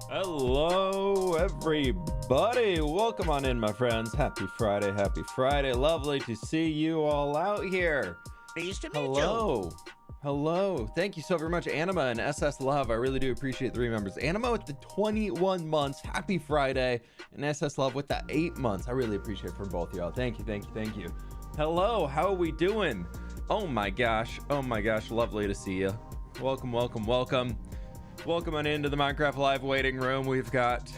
Hello everybody, welcome on in my friends. Happy Friday, happy Friday. Lovely to see you all out here. Pleased to meet Hello, thank you so very much, Anima and SS Love. I really do appreciate the 3 members. Anima with the 21 months, happy Friday, and SS Love with the 8 months. I really appreciate it from both of y'all. Thank you. Hello, how are we doing? Oh my gosh, lovely to see you. Welcome Welcome on into the Minecraft Live waiting room. We've got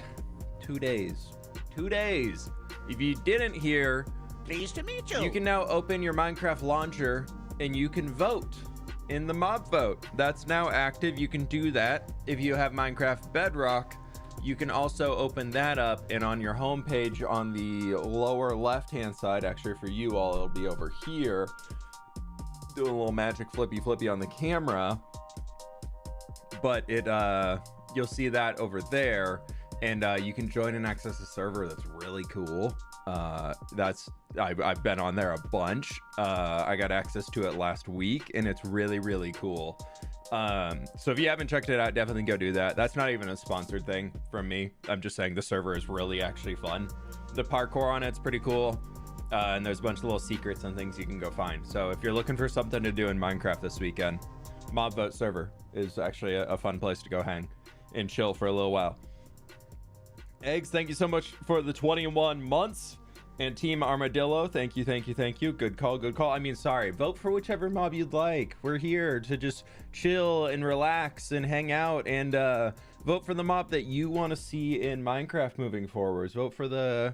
2 days. If you didn't hear, Pleased to meet you. you can now open your Minecraft launcher and you can vote in the mob vote. That's now active. You can do that. If you have Minecraft Bedrock, you can also open that up, and on your home page on the lower left hand side, actually for you all, it'll be over here. Do a little magic flippy on the camera. But you'll see that over there, and you can join and access a server that's really cool. I've been on there a bunch. I got access to it last week, and it's really cool. So if you haven't checked it out, definitely go do that. That's not even a sponsored thing from me. I'm just saying the server is really actually fun. The parkour on it's pretty cool, and there's a bunch of little secrets and things you can go find. So if you're looking for something to do in Minecraft this weekend, mob vote server is actually a fun place to go hang and chill for a little while. Eggs, thank you so much for the 21 months. And Team Armadillo, thank you. Good call. I mean, sorry, vote for whichever mob you'd like. We're here to just chill and relax and hang out, and vote for the mob that you want to see in Minecraft moving forwards. Vote for the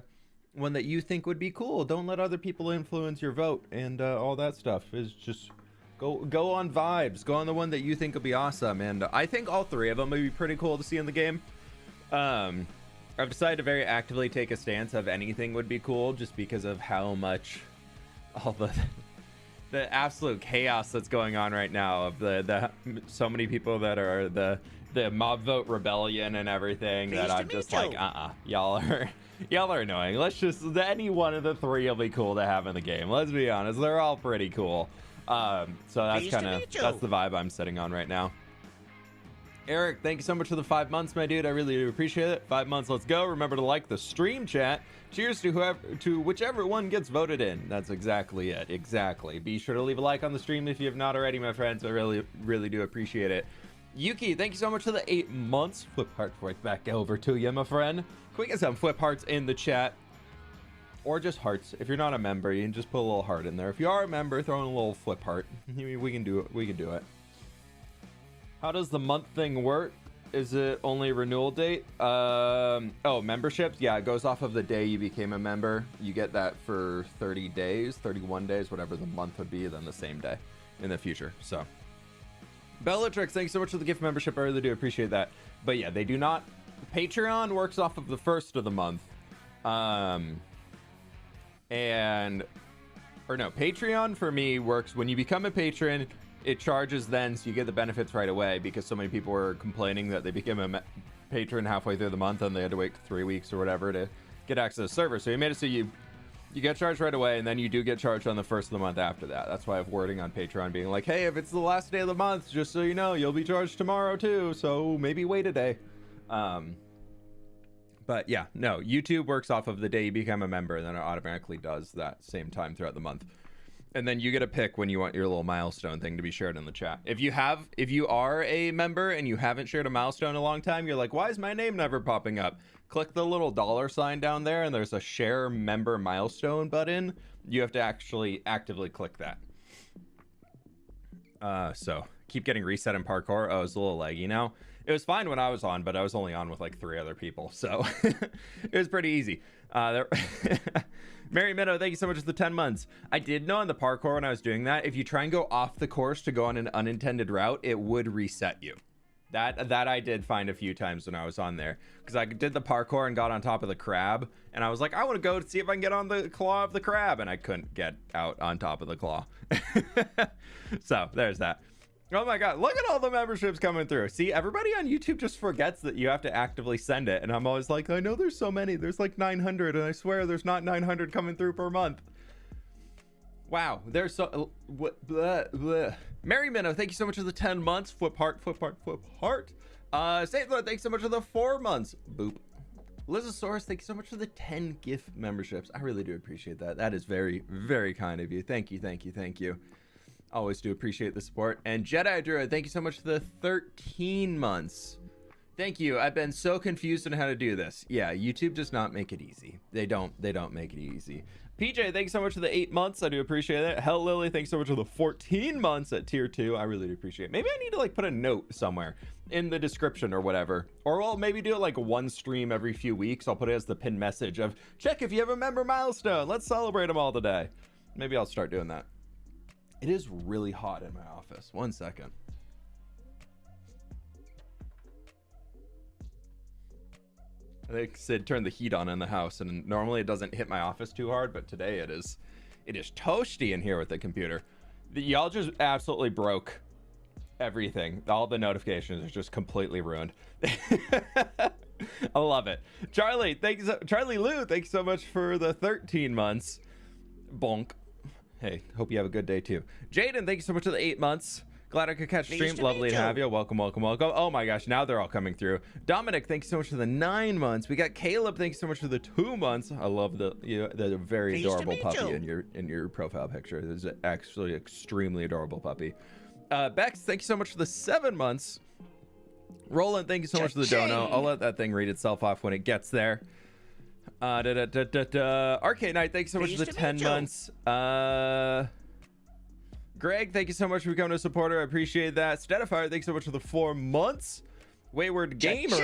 one that you think would be cool. Don't let other people influence your vote, and all that stuff is just go on vibes. Go on the one that you think will be awesome, and I think all 3 of them would be pretty cool to see in the game. I've decided to very actively take a stance of anything would be cool, just because of how much all the absolute chaos that's going on right now, of the so many people that are the mob vote rebellion and everything. Pleased that I'm just like, y'all are annoying. Let's just, any one of the 3 will be cool to have in the game. Let's be honest, they're all pretty cool. So that's that's the vibe I'm sitting on right now. Eric, thank you so much for the 5 months, my dude. I really do appreciate it. 5 months, let's go. Remember to like the stream chat. Cheers to whichever one gets voted in. That's exactly it. Exactly. Be sure to leave a like on the stream if you have not already, my friends. I really do appreciate it. Yuki, thank you so much for the 8 months. Flip heart right back over to you, my friend. Can we get some flip hearts in the chat? Or just hearts. If you're not a member, you can just put a little heart in there. If you are a member, throw in a little flip heart. We can do it. How does the month thing work? Is it only renewal date? Oh, memberships? Yeah, it goes off of the day you became a member. You get that for 30 days, 31 days, whatever the month would be, then the same day in the future. So, Bellatrix, thanks so much for the gift membership. I really do appreciate that. But yeah, they do not. Patreon works off of the 1st of the month. Patreon for me works when you become a patron. It charges then, so you get the benefits right away, because so many people were complaining that they became a patron halfway through the month and they had to wait 3 weeks or whatever to get access to the server. So he made it so you get charged right away, and then you do get charged on the 1st of the month after that. That's why I have wording on Patreon being like, hey, if it's the last day of the month, just so you know, you'll be charged tomorrow too, so maybe wait a day. But yeah, no, YouTube works off of the day you become a member, and then it automatically does that same time throughout the month. And then you get a pick when you want your little milestone thing to be shared in the chat. If you are a member and you haven't shared a milestone in a long time, you're like, why is my name never popping up? Click the little $sign down there, and there's a share member milestone button. You have to actually actively click that. So keep getting reset in parkour. Oh, it's a little laggy now. It was fine when I was on, but I was only on with like 3 other people, so it was pretty easy. Mary Meadow, thank you so much for the 10 months. I did know on the parkour when I was doing that, if you try and go off the course to go on an unintended route, it would reset you. That I did find a few times when I was on there, because I did the parkour and got on top of the crab, and I was like, I want to go to see if I can get on the claw of the crab, and I couldn't get out on top of the claw. So there's that. Oh my god, look at all the memberships coming through. See, everybody on YouTube just forgets that you have to actively send it, and I'm always like, I know there's so many, there's like 900, and I swear there's not 900 coming through per month. Wow, there's so what blah, blah. Mary Minnow, thank you so much for the 10 months. Flip heart, flip heart, flip heart. Safe Lord, thanks so much for the 4 months. Boop. Lizosaurus, thank you so much for the 10 gift memberships. I really do appreciate that. That is very, very kind of you. Thank you, thank you, thank you. Always do appreciate the support. And Jedi Druid, thank you so much for the 13 months. Thank you. I've been so confused on how to do this. Yeah, YouTube does not make it easy. They don't make it easy. PJ, thanks so much for the 8 months. I do appreciate it. Hell Lily, thanks so much for the 14 months at tier 2. I really do appreciate it. Maybe I need to like put a note somewhere in the description or whatever. Or I'll maybe do it like one stream every few weeks. I'll put it as the pinned message of check if you have a member milestone. Let's celebrate them all today. Maybe I'll start doing that. It is really hot in my office. 1 second. I think Sid turned the heat on in the house, and normally it doesn't hit my office too hard, but today it is toasty in here with the computer. Y'all just absolutely broke everything. All the notifications are just completely ruined. I love it. Charlie, Charlie Lou, thanks so much for the 13 months. Bonk. Hey, hope you have a good day too. Jaden, thank you so much for the 8 months. Glad I could catch stream. Lovely to have you. Welcome, welcome, welcome. Oh my gosh, now they're all coming through. Dominic, thank you so much for the 9 months. We got Caleb, thank you so much for the 2 months. I love the very adorable puppy in your profile picture. This is actually extremely adorable puppy. Bex, thank you so much for the 7 months. Roland, thank you so much for the dono. I'll let that thing read itself off when it gets there. Arcade Knight, thank you so much for the 10 months. Greg, thank you so much for becoming a supporter. I appreciate that. Steadifier, thanks so much for the 4 months. Wayward Gamer,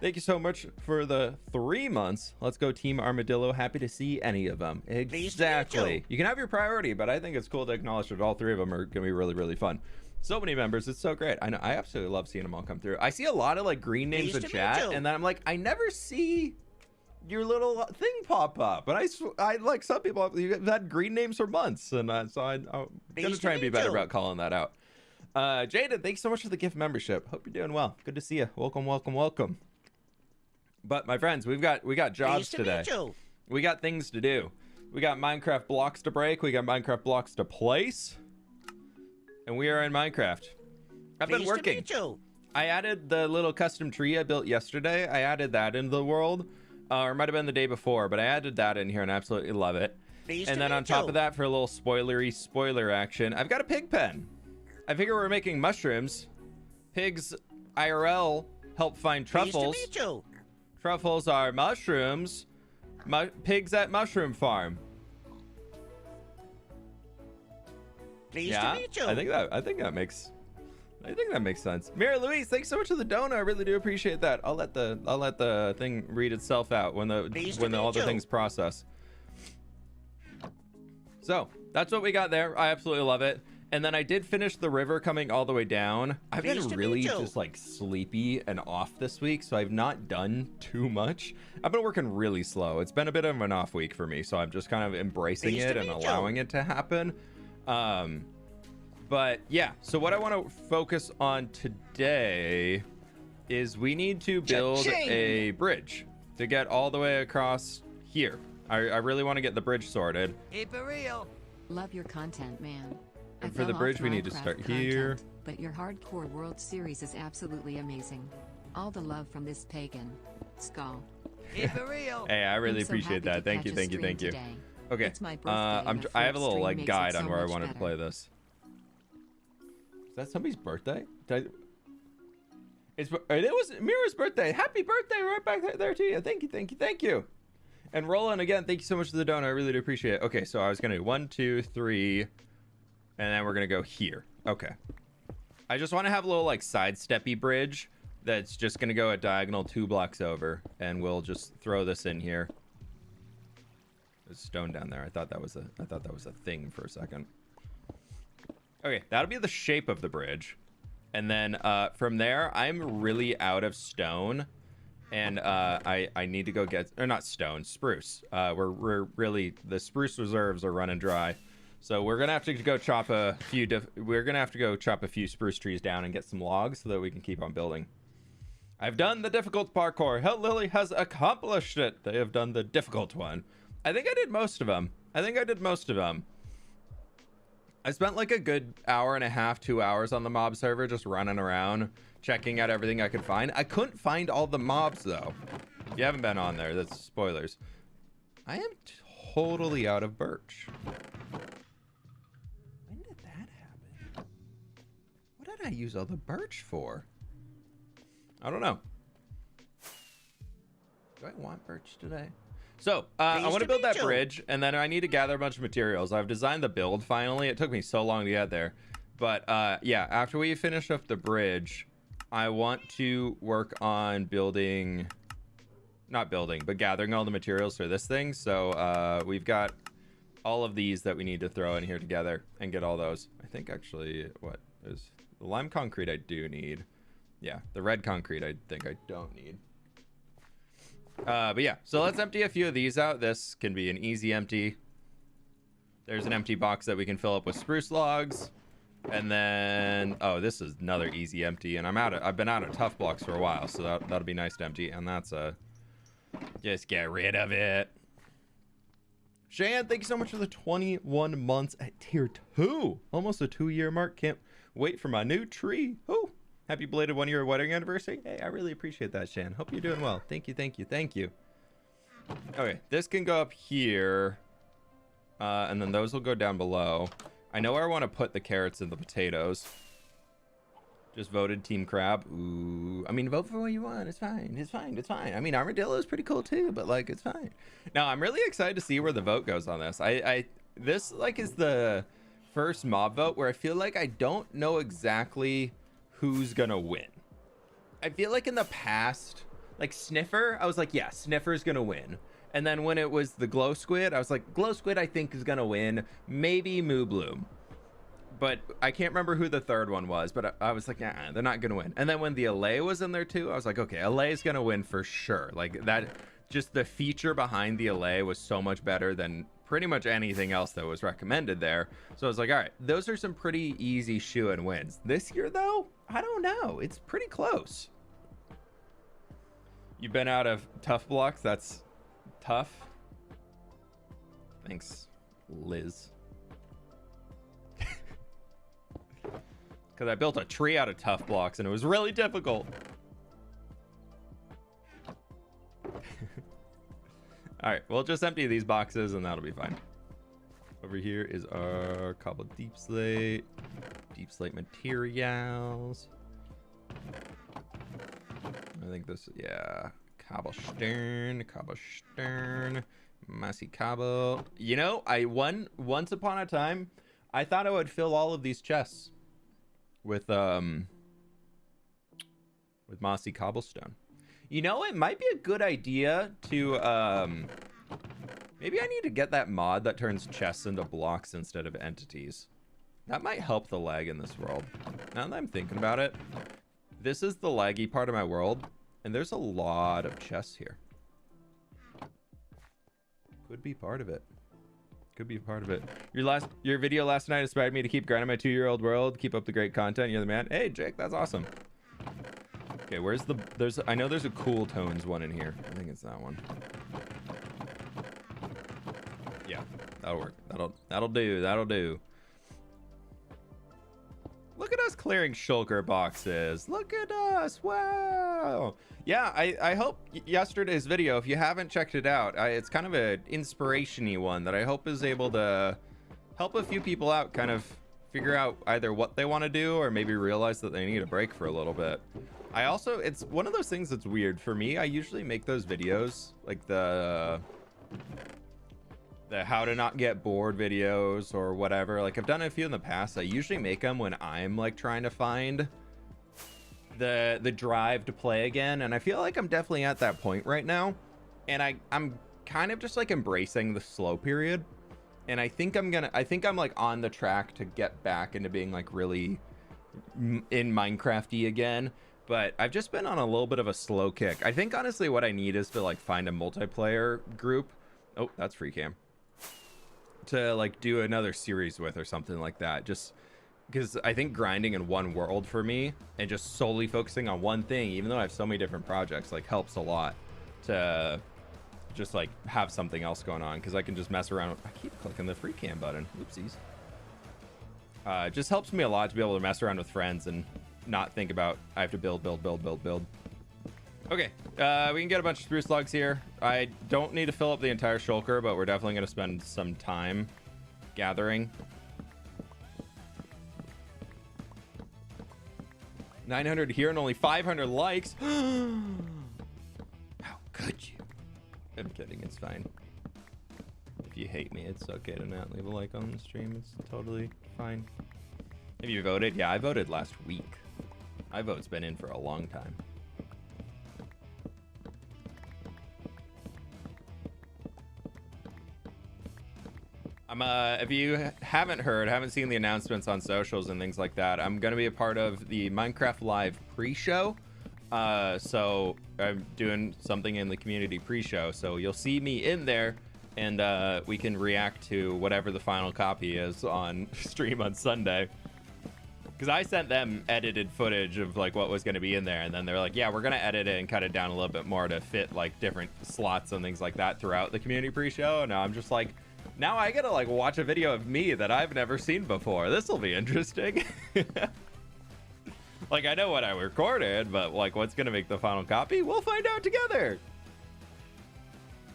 thank you so much for the 3 months. Let's go Team Armadillo. Happy to see any of them. Exactly. You can have your priority, but I think it's cool to acknowledge that all 3 of them are going to be really, really fun. So many members. It's so great. I know. I absolutely love seeing them all come through. I see a lot of like green names in chat, and then I'm like, I never see your little thing pop up, but I like some people you've had green names for months, and so I'm gonna try and be better about calling that out. Jada, thanks so much for the gift membership. Hope you're doing well. Good to see you. Welcome, welcome, welcome. But my friends, we got jobs today. We got things to do. We got Minecraft blocks to break. We got Minecraft blocks to place, and we are in Minecraft. I've been working. I added the little custom tree I built yesterday. I added that into the world. Or it might have been the day before, but I added that in here and I absolutely love it. And then on top of that, for a little spoiler action, I've got a pig pen. I figure we're making mushrooms. Pigs IRL help find truffles. Truffles are mushrooms. Pigs at mushroom farm. I think that makes sense. Mary Louise, thanks so much for the donut. I really do appreciate that. I'll let the thing read itself out when all the things process. So that's what we got there. I absolutely love it. And then I did finish the river coming all the way down. I've been really just like sleepy and off this week, so I've not done too much. I've been working really slow. It's been a bit of an off week for me, so I'm just kind of embracing it and allowing it to happen. But yeah, so what I want to focus on today is we need to build a bridge to get all the way across here. I really want to get the bridge sorted. Keep it real. Love your content, man. And for the bridge, we need to start here. But your hardcore World Series is absolutely amazing. All the love from this pagan. Skull. Keep it real. Hey, I really appreciate that. Thank you. Okay, It's my birthday, I have a little like guide on where I wanted to play this. Is that somebody's birthday? It was Mira's birthday. Happy birthday right back there to you. Thank you. And Roland, again, thank you so much for the donut. I really do appreciate it. Okay, so I was gonna do 1, 2, 3, and then we're gonna go here. Okay. I just want to have a little like sidesteppy bridge that's just gonna go a diagonal 2 blocks over, and we'll just throw this in here. There's stone down there. I thought that was a thing for a second. Okay, that'll be the shape of the bridge. And then from there, I'm really out of stone. And I need to go get, or not stone, spruce. We're really, the spruce reserves are running dry. So we're gonna have to go chop a few spruce trees down and get some logs so that we can keep on building. I've done the difficult parkour. Hell Lily has accomplished it. They have done the difficult one. I think I did most of them. I spent like a good hour and a half, 2 hours on the mob server just running around, checking out everything I could find. I couldn't find all the mobs though. If you haven't been on there, that's spoilers. I am totally out of birch. When did that happen? What did I use all the birch for? I don't know. Do I want birch today? So, I want to build that bridge, and then I need to gather a bunch of materials. I've designed the build finally. It took me so long to get there. But, yeah, after we finish up the bridge, I want to work on building... Not building, but gathering all the materials for this thing. So, we've got all of these that we need to throw in here together and get all those. I think, actually, what is... The lime concrete I do need. Yeah, the red concrete I think I don't need. But yeah, so let's empty a few of these out. This can be an easy empty. There's an empty box that we can fill up with spruce logs. And then, oh, this is another easy empty. And I've been out of tough blocks for a while, so that'll be nice to empty. And that's just get rid of it. Shan, thank you so much for the 21 months at tier 2. Almost a 2-year mark. Can't wait for my new tree. Oh. Happy belated 1-year wedding anniversary. Hey, I really appreciate that, Shan. Hope you're doing well. Thank you, thank you, thank you. Okay, this can go up here. And then those will go down below. I know where I want to put the carrots and the potatoes. Just voted Team Crab. Ooh, I mean, vote for what you want. It's fine. It's fine. It's fine. I mean, Armadillo is pretty cool too, but like, it's fine. Now, I'm really excited to see where the vote goes on this. This like is the first mob vote where I feel like I don't know exactly who's gonna win. I feel like in the past, like Sniffer, I was like, yeah, Sniffer's gonna win. And then when it was the Glow Squid, I was like, Glow Squid I think is gonna win. Maybe Moo Bloom. But I can't remember who the third one was, but I was like, nah, they're not gonna win. And then when the Allay was in there too, I was like, okay, Allay is gonna win for sure. Like that, just the feature behind the Allay was so much better than pretty much anything else that was recommended there. So I was like, all right, those are some pretty easy shoe-in wins. This year though, I don't know. It's pretty close. You've been out of tough blocks. That's tough. Thanks, Liz. Because I built a tree out of tough blocks and it was really difficult. All right, we'll just empty these boxes and that'll be fine. Over here is our cobbled deep slate materials. I think this, yeah, cobblestone, massy cobble. You know, once upon a time, I thought I would fill all of these chests with mossy cobblestone. You know, it might be a good idea to maybe I need to get that mod that turns chests into blocks instead of entities. That might help the lag in this world. Now that I'm thinking about it, this is the laggy part of my world, and there's a lot of chests here. Could be part of it. Could be part of it. Your video last night inspired me to keep grinding my 2-year-old world. Keep up the great content. You're the man. Hey, Jake, that's awesome. Okay, where's the... I know there's a Cool Tones one in here. I think it's that one. Yeah, that'll work. That'll do. That'll do. Look at us clearing shulker boxes. Look at us. Wow. Yeah, I hope yesterday's video, if you haven't checked it out, it's kind of an inspiration-y one that I hope is able to help a few people out, kind of figure out either what they want to do or maybe realize that they need a break for a little bit. It's one of those things that's weird. For me, I usually make those videos, like the how to not get bored videos or whatever. Like I've done a few in the past. I usually make them when I'm like trying to find the drive to play again, and I feel like I'm definitely at that point right now, and I'm kind of just like embracing the slow period, and I think I'm like on the track to get back into being like really in Minecraft-y again. But I've just been on a little bit of a slow kick. I think honestly what I need is to like find a multiplayer group. Oh, that's free cam. To like do another series with or something like that. Just because I think grinding in one world for me and just solely focusing on one thing, even though I have so many different projects, like helps a lot to just like have something else going on, because I can just mess around. I keep clicking the free cam button. Oopsies. It just helps me a lot to be able to mess around with friends and not think about I have to build. Okay, we can get a bunch of spruce logs here. I don't need to fill up the entire shulker, but we're definitely going to spend some time gathering. 900 here and only 500 likes. How could you? I'm kidding, it's fine. If you hate me, it's okay to not leave a like on the stream. It's totally fine. Have you voted? Yeah, I voted last week. My vote's been in for a long time. If you haven't seen the announcements on socials and things like that, I'm going to be a part of the Minecraft Live pre-show. So I'm doing something in the community pre-show. So you'll see me in there, and we can react to whatever the final copy is on stream on Sunday. Because I sent them edited footage of like what was going to be in there, and then they're like, yeah, we're going to edit it and cut it down a little bit more to fit like different slots and things like that throughout the community pre-show. And I'm just like, now I gotta like watch a video of me that I've never seen before. This will be interesting. Like, I know what I recorded, but like what's gonna make the final copy, we'll find out together.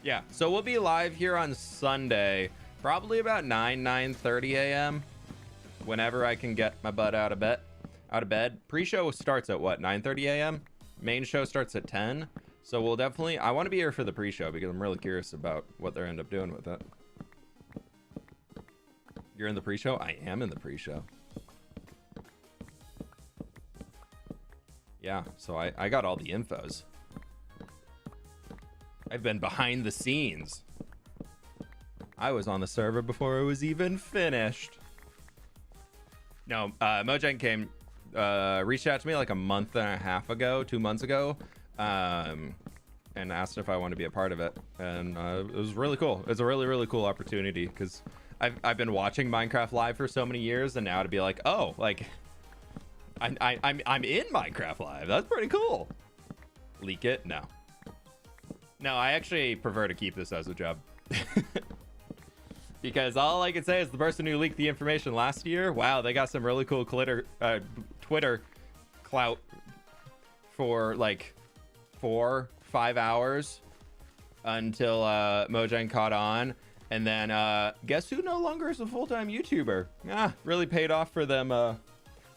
Yeah, so we'll be live here on Sunday, probably about 9:30 a.m. whenever I can get my butt out of bed. Pre-show starts at what, 9:30 a.m. Main show starts at 10. So we'll definitely, I want to be here for the pre-show because I'm really curious about what they end up doing with it. You're in the pre-show? I am in the pre-show. Yeah, so I got all the infos. I've been behind the scenes. I was on the server before it was even finished. No, Mojang came, reached out to me like a month and a half ago, 2 months ago, and asked if I want to be a part of it. And it was really cool. It's a really, really cool opportunity because I've been watching Minecraft Live for so many years, and now to be like, oh, like I'm in Minecraft Live. That's pretty cool. Leak it? No. No, I actually prefer to keep this as a job. Because all I can say is the person who leaked the information last year, wow, they got some really cool Twitter clout for like 4-5 hours until Mojang caught on. And then guess who no longer is a full-time YouTuber? Really paid off for them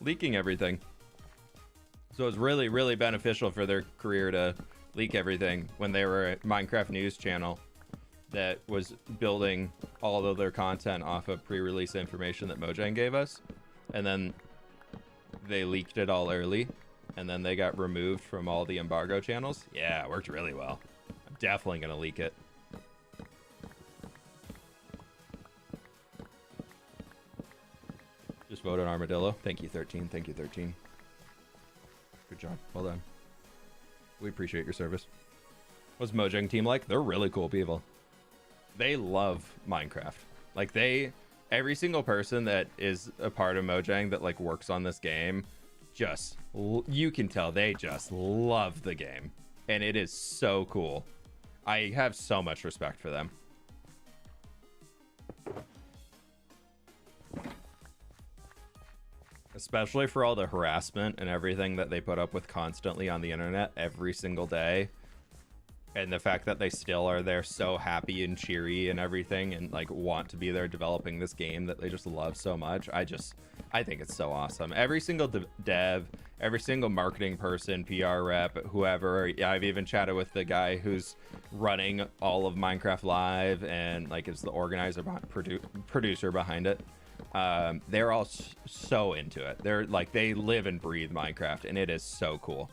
leaking everything. So it's really, really beneficial for their career to leak everything when they were a Minecraft news channel that was building all of their content off of pre-release information that Mojang gave us. And then they leaked it all early, and then they got removed from all the embargo channels. Yeah, it worked really well. I'm definitely going to leak it. Just voted Armadillo. Thank you, 13. Thank you, 13. Good job. Well done. We appreciate your service. What's Mojang team like? They're really cool people. They love Minecraft. Like every single person that is a part of Mojang that like works on this game, just, you can tell they just love the game. And it is so cool. I have so much respect for them. Especially for all the harassment and everything that they put up with constantly on the internet every single day. And the fact that they still are there so happy and cheery and everything and like want to be there developing this game that they just love so much. I think it's so awesome. Every single dev, every single marketing person, PR rep, whoever. I've even chatted with the guy who's running all of Minecraft Live and like is the organizer, producer behind it. They're all so into it. They're like, they live and breathe Minecraft, and it is so cool.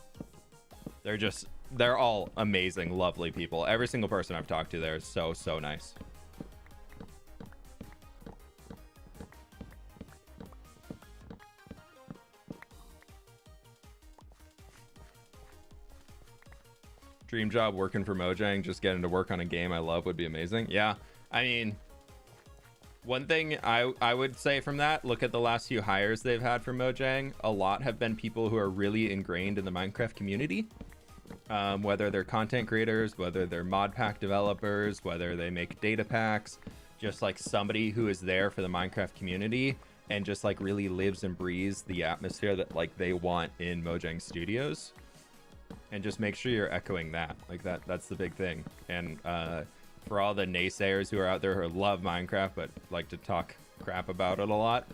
They're all amazing, lovely people. Every single person I've talked to there is so, so nice. Dream job working for Mojang, just getting to work on a game I love would be amazing. Yeah, I mean, one thing I would say from that, look at the last few hires they've had from Mojang. A lot have been people who are really ingrained in the Minecraft community. Whether they're content creators, whether they're mod pack developers, whether they make data packs, just like somebody who is there for the Minecraft community and just like really lives and breathes the atmosphere that like they want in Mojang Studios. And just make sure you're echoing that. Like that's the big thing. And for all the naysayers who are out there who love Minecraft but like to talk crap about it a lot,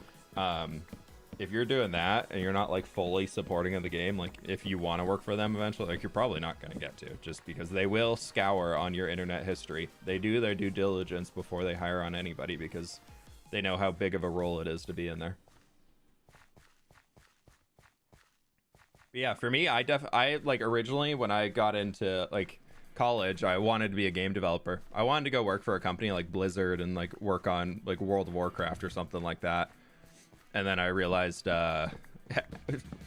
if you're doing that and you're not like fully supporting of the game, like if you want to work for them eventually, like you're probably not going to get to, just because they will scour on your internet history. They do their due diligence before they hire on anybody, because they know how big of a role it is to be in there. But yeah, for me, I like originally when I got into like college, I wanted to be a game developer. I wanted to go work for a company like Blizzard and like work on like World of Warcraft or something like that. And then I realized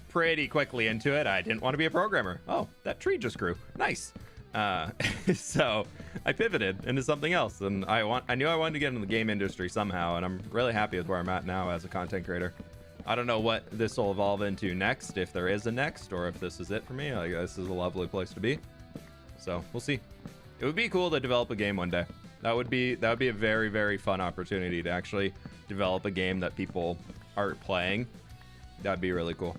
pretty quickly into it, I didn't want to be a programmer. Oh, that tree just grew. Nice. So I pivoted into something else, and I knew I wanted to get into the game industry somehow, and I'm really happy with where I'm at now as a content creator. I don't know what this will evolve into next, if there is a next, or if this is it for me. Like, this is a lovely place to be. So we'll see. It would be cool to develop a game one day. That would be a very, very fun opportunity to actually develop a game that people are playing. That'd be really cool.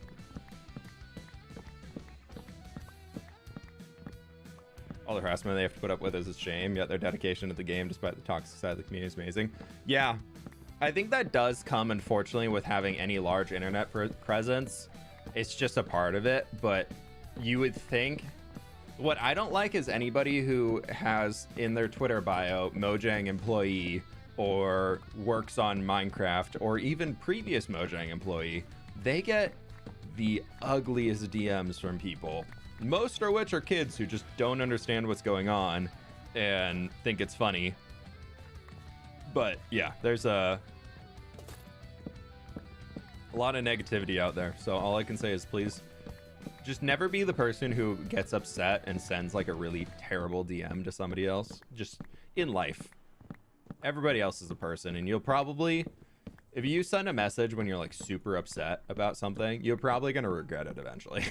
All the harassment they have to put up with is a shame, yet their dedication to the game despite the toxic side of the community is amazing. Yeah, I think that does come, unfortunately, with having any large internet presence. It's just a part of it, but you would think... What I don't like is anybody who has in their Twitter bio Mojang employee or works on Minecraft or even previous Mojang employee. They get the ugliest DMs from people, most of which are kids who just don't understand what's going on and think it's funny. But yeah, there's a lot of negativity out there. So all I can say is please just never be the person who gets upset and sends like a really terrible DM to somebody else. Just in life, everybody else is a person, and you'll probably, if you send a message when you're like super upset about something, you're probably going to regret it eventually.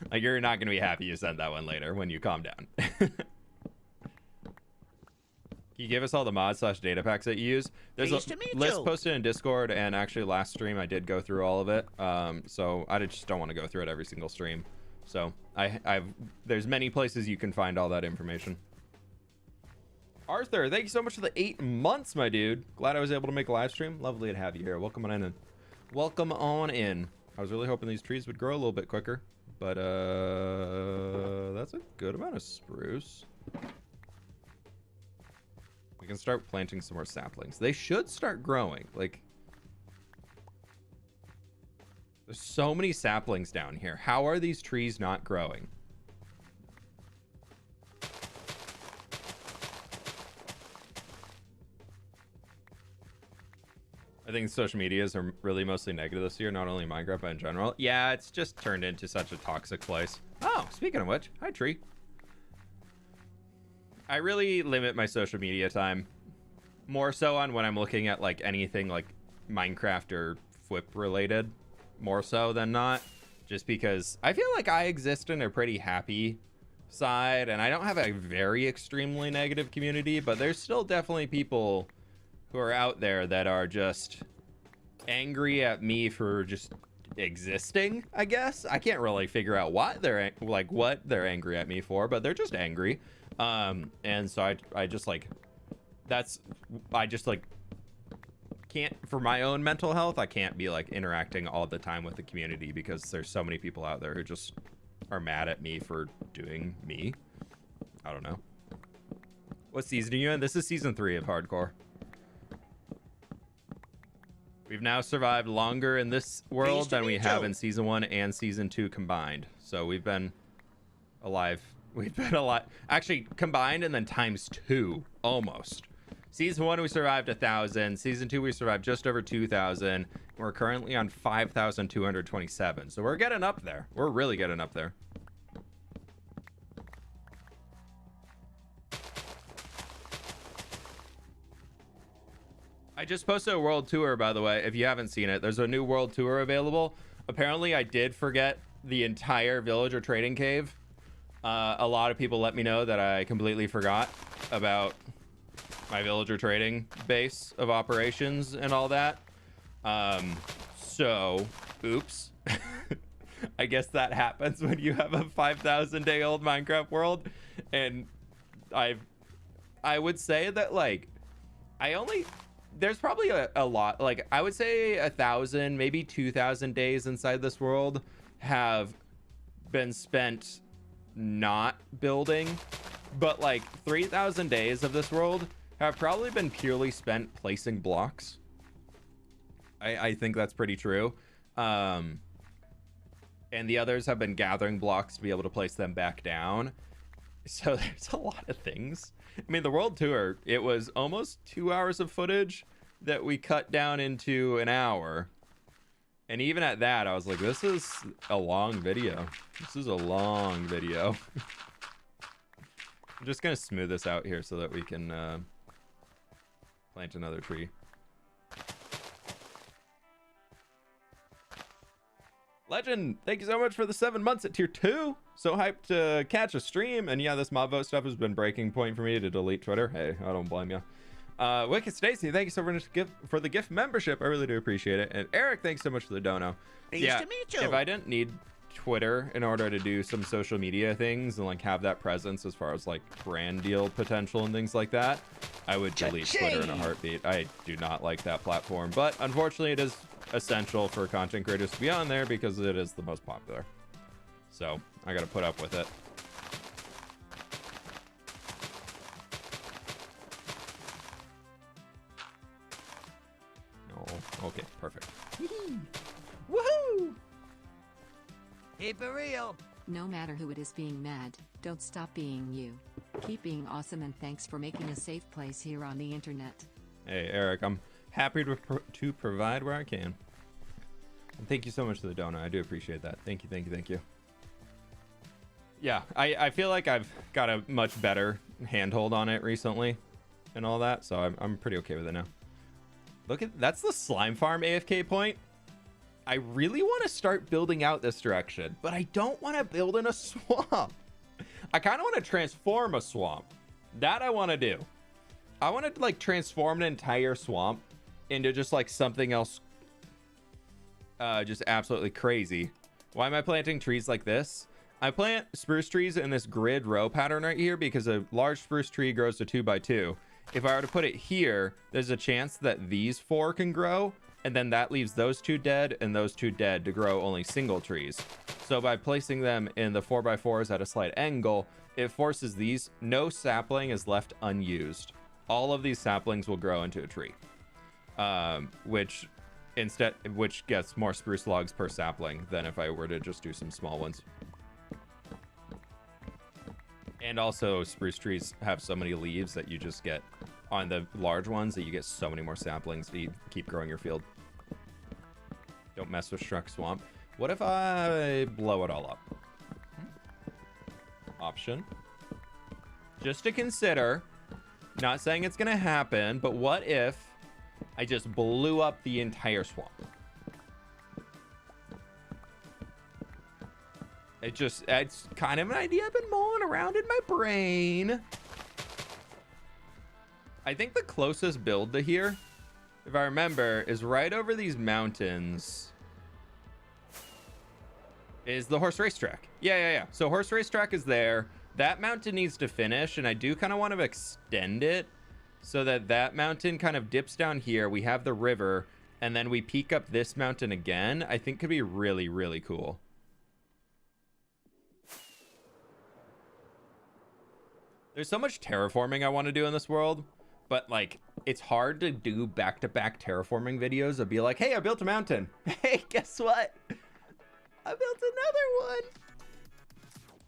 Like, you're not going to be happy you sent that one later when you calm down. Can you give us all the mods / data packs that you use? There's a list posted in Discord, and actually last stream I did go through all of it. So I just don't want to go through it every single stream. So there's many places you can find all that information. Arthur, thank you so much for the 8 months, my dude. Glad I was able to make a live stream. Lovely to have you here. Welcome on in. Welcome on in. I was really hoping these trees would grow a little bit quicker, but that's a good amount of spruce. We can start planting some more saplings. They should start growing. Like, there's so many saplings down here. How are these trees not growing? I think social medias are really mostly negative this year, not only Minecraft, but in general. Yeah, it's just turned into such a toxic place. Oh, speaking of which, hi, tree. I really limit my social media time, more so on when I'm looking at like anything like Minecraft or fWhip related, more so than not, just because I feel like I exist in a pretty happy side, and I don't have a very extremely negative community, but there's still definitely people who are out there that are just angry at me for just existing, I guess. I can't really figure out what they're angry at me for, but they're just angry. And so I just like can't, for my own mental health, I can't be like interacting all the time with the community, because there's so many people out there who just are mad at me for doing me. I don't know. What season are you in? This is season 3 of Hardcore. We've now survived longer in this world than we have in season 1 and season 2 combined. So we've been alive. We've been a lot, actually combined, and then times 2 almost. Season 1 we survived 1,000. Season 2 we survived just over 2,000. We're currently on 5,227. So we're getting up there. We're really getting up there. I just posted a world tour, by the way. If you haven't seen it, there's a new world tour available. Apparently I did forget the entire villager trading cave. A lot of people let me know that I completely forgot about my villager trading base of operations and all that. So, oops. I guess that happens when you have a 5,000-day-old Minecraft world. And I would say that, like, there's probably a lot, like, I would say 1,000, maybe 2,000 days inside this world have been spent not building, but like 3,000 days of this world have probably been purely spent placing blocks. I think that's pretty true. And the others have been gathering blocks to be able to place them back down. So there's a lot of things. I mean, the world tour, it was almost 2 hours of footage that we cut down into an hour. And even at that, I was like, this is a long video. This is a long video. I'm just going to smooth this out here so that we can plant another tree. Legend, thank you so much for the 7 months at tier 2. So hyped to catch a stream. And yeah, this mob vote stuff has been breaking point for me to delete Twitter. Hey, I don't blame you. Wicked Stacy, thank you so much for the gift membership. I really do appreciate it. And Eric, thanks so much for the dono. Nice to meet you. If I didn't need Twitter in order to do some social media things and like have that presence as far as like brand deal potential and things like that, I would delete Twitter in a heartbeat. I do not like that platform, but unfortunately it is essential for content creators to be on there because it is the most popular. So I gotta put up with it. Oh, okay, perfect. Woohoo! Keep it real. No matter who it is being mad, don't stop being you. Keep being awesome, and thanks for making a safe place here on the internet. Hey, Eric, I'm happy to provide where I can. And thank you so much for the donut. I do appreciate that. Thank you, thank you, thank you. Yeah, I feel like I've got a much better handhold on it recently and all that, so I'm pretty okay with it now. Look at, that's the slime farm AFK point. I really want to start building out this direction, but I don't want to build in a swamp. I kind of want to transform a swamp. That I want to do. I want to like transform an entire swamp into just like something else just absolutely crazy. Why am I planting trees like this? I plant spruce trees in this grid row pattern right here because a large spruce tree grows to 2 by 2. If I were to put it here, there's a chance that these 4 can grow, and then that leaves those 2 dead and those 2 dead to grow only single trees. So by placing them in the 4x4s at a slight angle, it forces these, no sapling is left unused. All of these saplings will grow into a tree, which gets more spruce logs per sapling than if I were to just do some small ones. And also spruce trees have so many leaves that you just get on the large ones that you get so many more saplings to keep growing your field. Don't mess with Shrek Swamp. What if I blow it all up? Option. Just to consider, not saying it's gonna happen, but what if I just blew up the entire swamp? It's kind of an idea I've been mulling around in my brain. I think the closest build to here, if I remember, is right over these mountains. Is the horse racetrack. Yeah. So horse racetrack is there. That mountain needs to finish, and I do kind of want to extend it so that that mountain kind of dips down here. We have the river, and then we peak up this mountain again. I think could be really, really cool. There's so much terraforming I want to do in this world, but like it's hard to do back-to-back terraforming videos and be like, hey, I built a mountain. Hey, guess what? I built another one.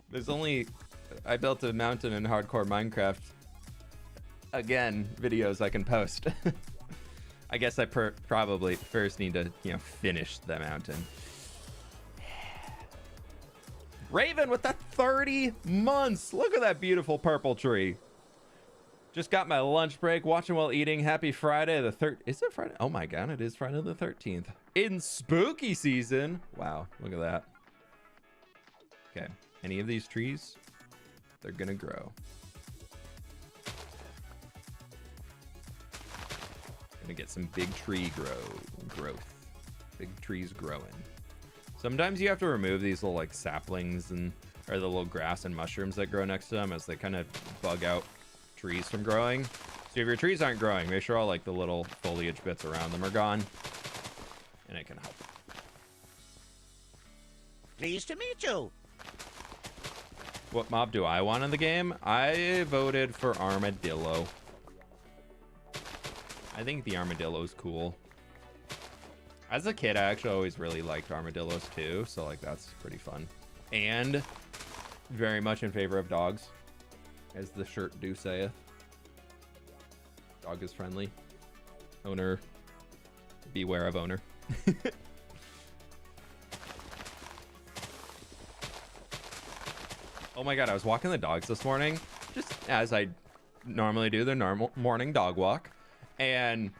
There's only, I built a mountain in hardcore Minecraft. Again, videos I can post. I guess I probably first need to, finish the mountain. Raven with the 30 months. Look at that beautiful purple tree. Just got my lunch break, watching while eating. Happy Friday the 3rd. Is it Friday? Oh my God, it is Friday the 13th. In spooky season. Wow, look at that. Okay, any of these trees, they're gonna grow. Gonna get some big tree growth. Big trees growing. Sometimes you have to remove these little like saplings and or the little grass and mushrooms that grow next to them as they kind of bug out trees from growing. So if your trees aren't growing, make sure all like the little foliage bits around them are gone, and it can help. Pleased to meet you. What mob do I want in the game? I voted for Armadillo. I think the armadillo's cool. As a kid, I actually always really liked armadillos too, so like that's pretty fun. And very much in favor of dogs, as the shirt do saith. Dog is friendly. Owner, beware of owner. Oh my god, I was walking the dogs this morning, just as I normally do, the normal morning dog walk. And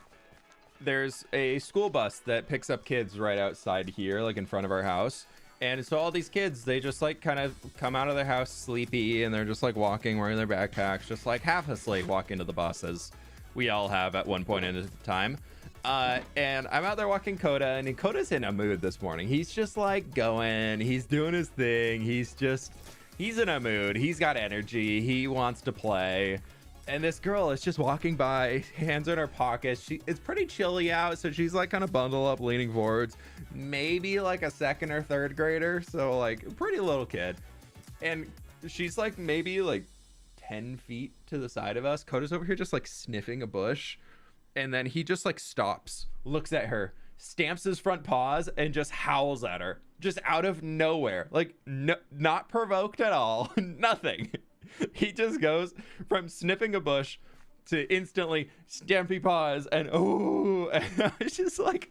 there's a school bus that picks up kids right outside here, like in front of our house. And so all these kids, they just like kind of come out of their house sleepy, and they're just like walking, wearing their backpacks, just like half asleep, walking to the bus, as we all have at one point in time. And I'm out there walking Coda, and Coda's in a mood this morning. He's just like going, he's doing his thing. He's in a mood. He's got energy. He wants to play. And this girl is just walking by, hands in her pockets. It's pretty chilly out, so she's like kind of bundled up, leaning forwards. Maybe like a second or third grader, so like pretty little kid. And she's like maybe like 10 feet to the side of us. Coda's over here just like sniffing a bush. And then he just like stops, looks at her, stamps his front paws, and just howls at her. Just out of nowhere. Like, no, not provoked at all. Nothing. He just goes from sniffing a bush to instantly stampy paws and oh, and I was just like,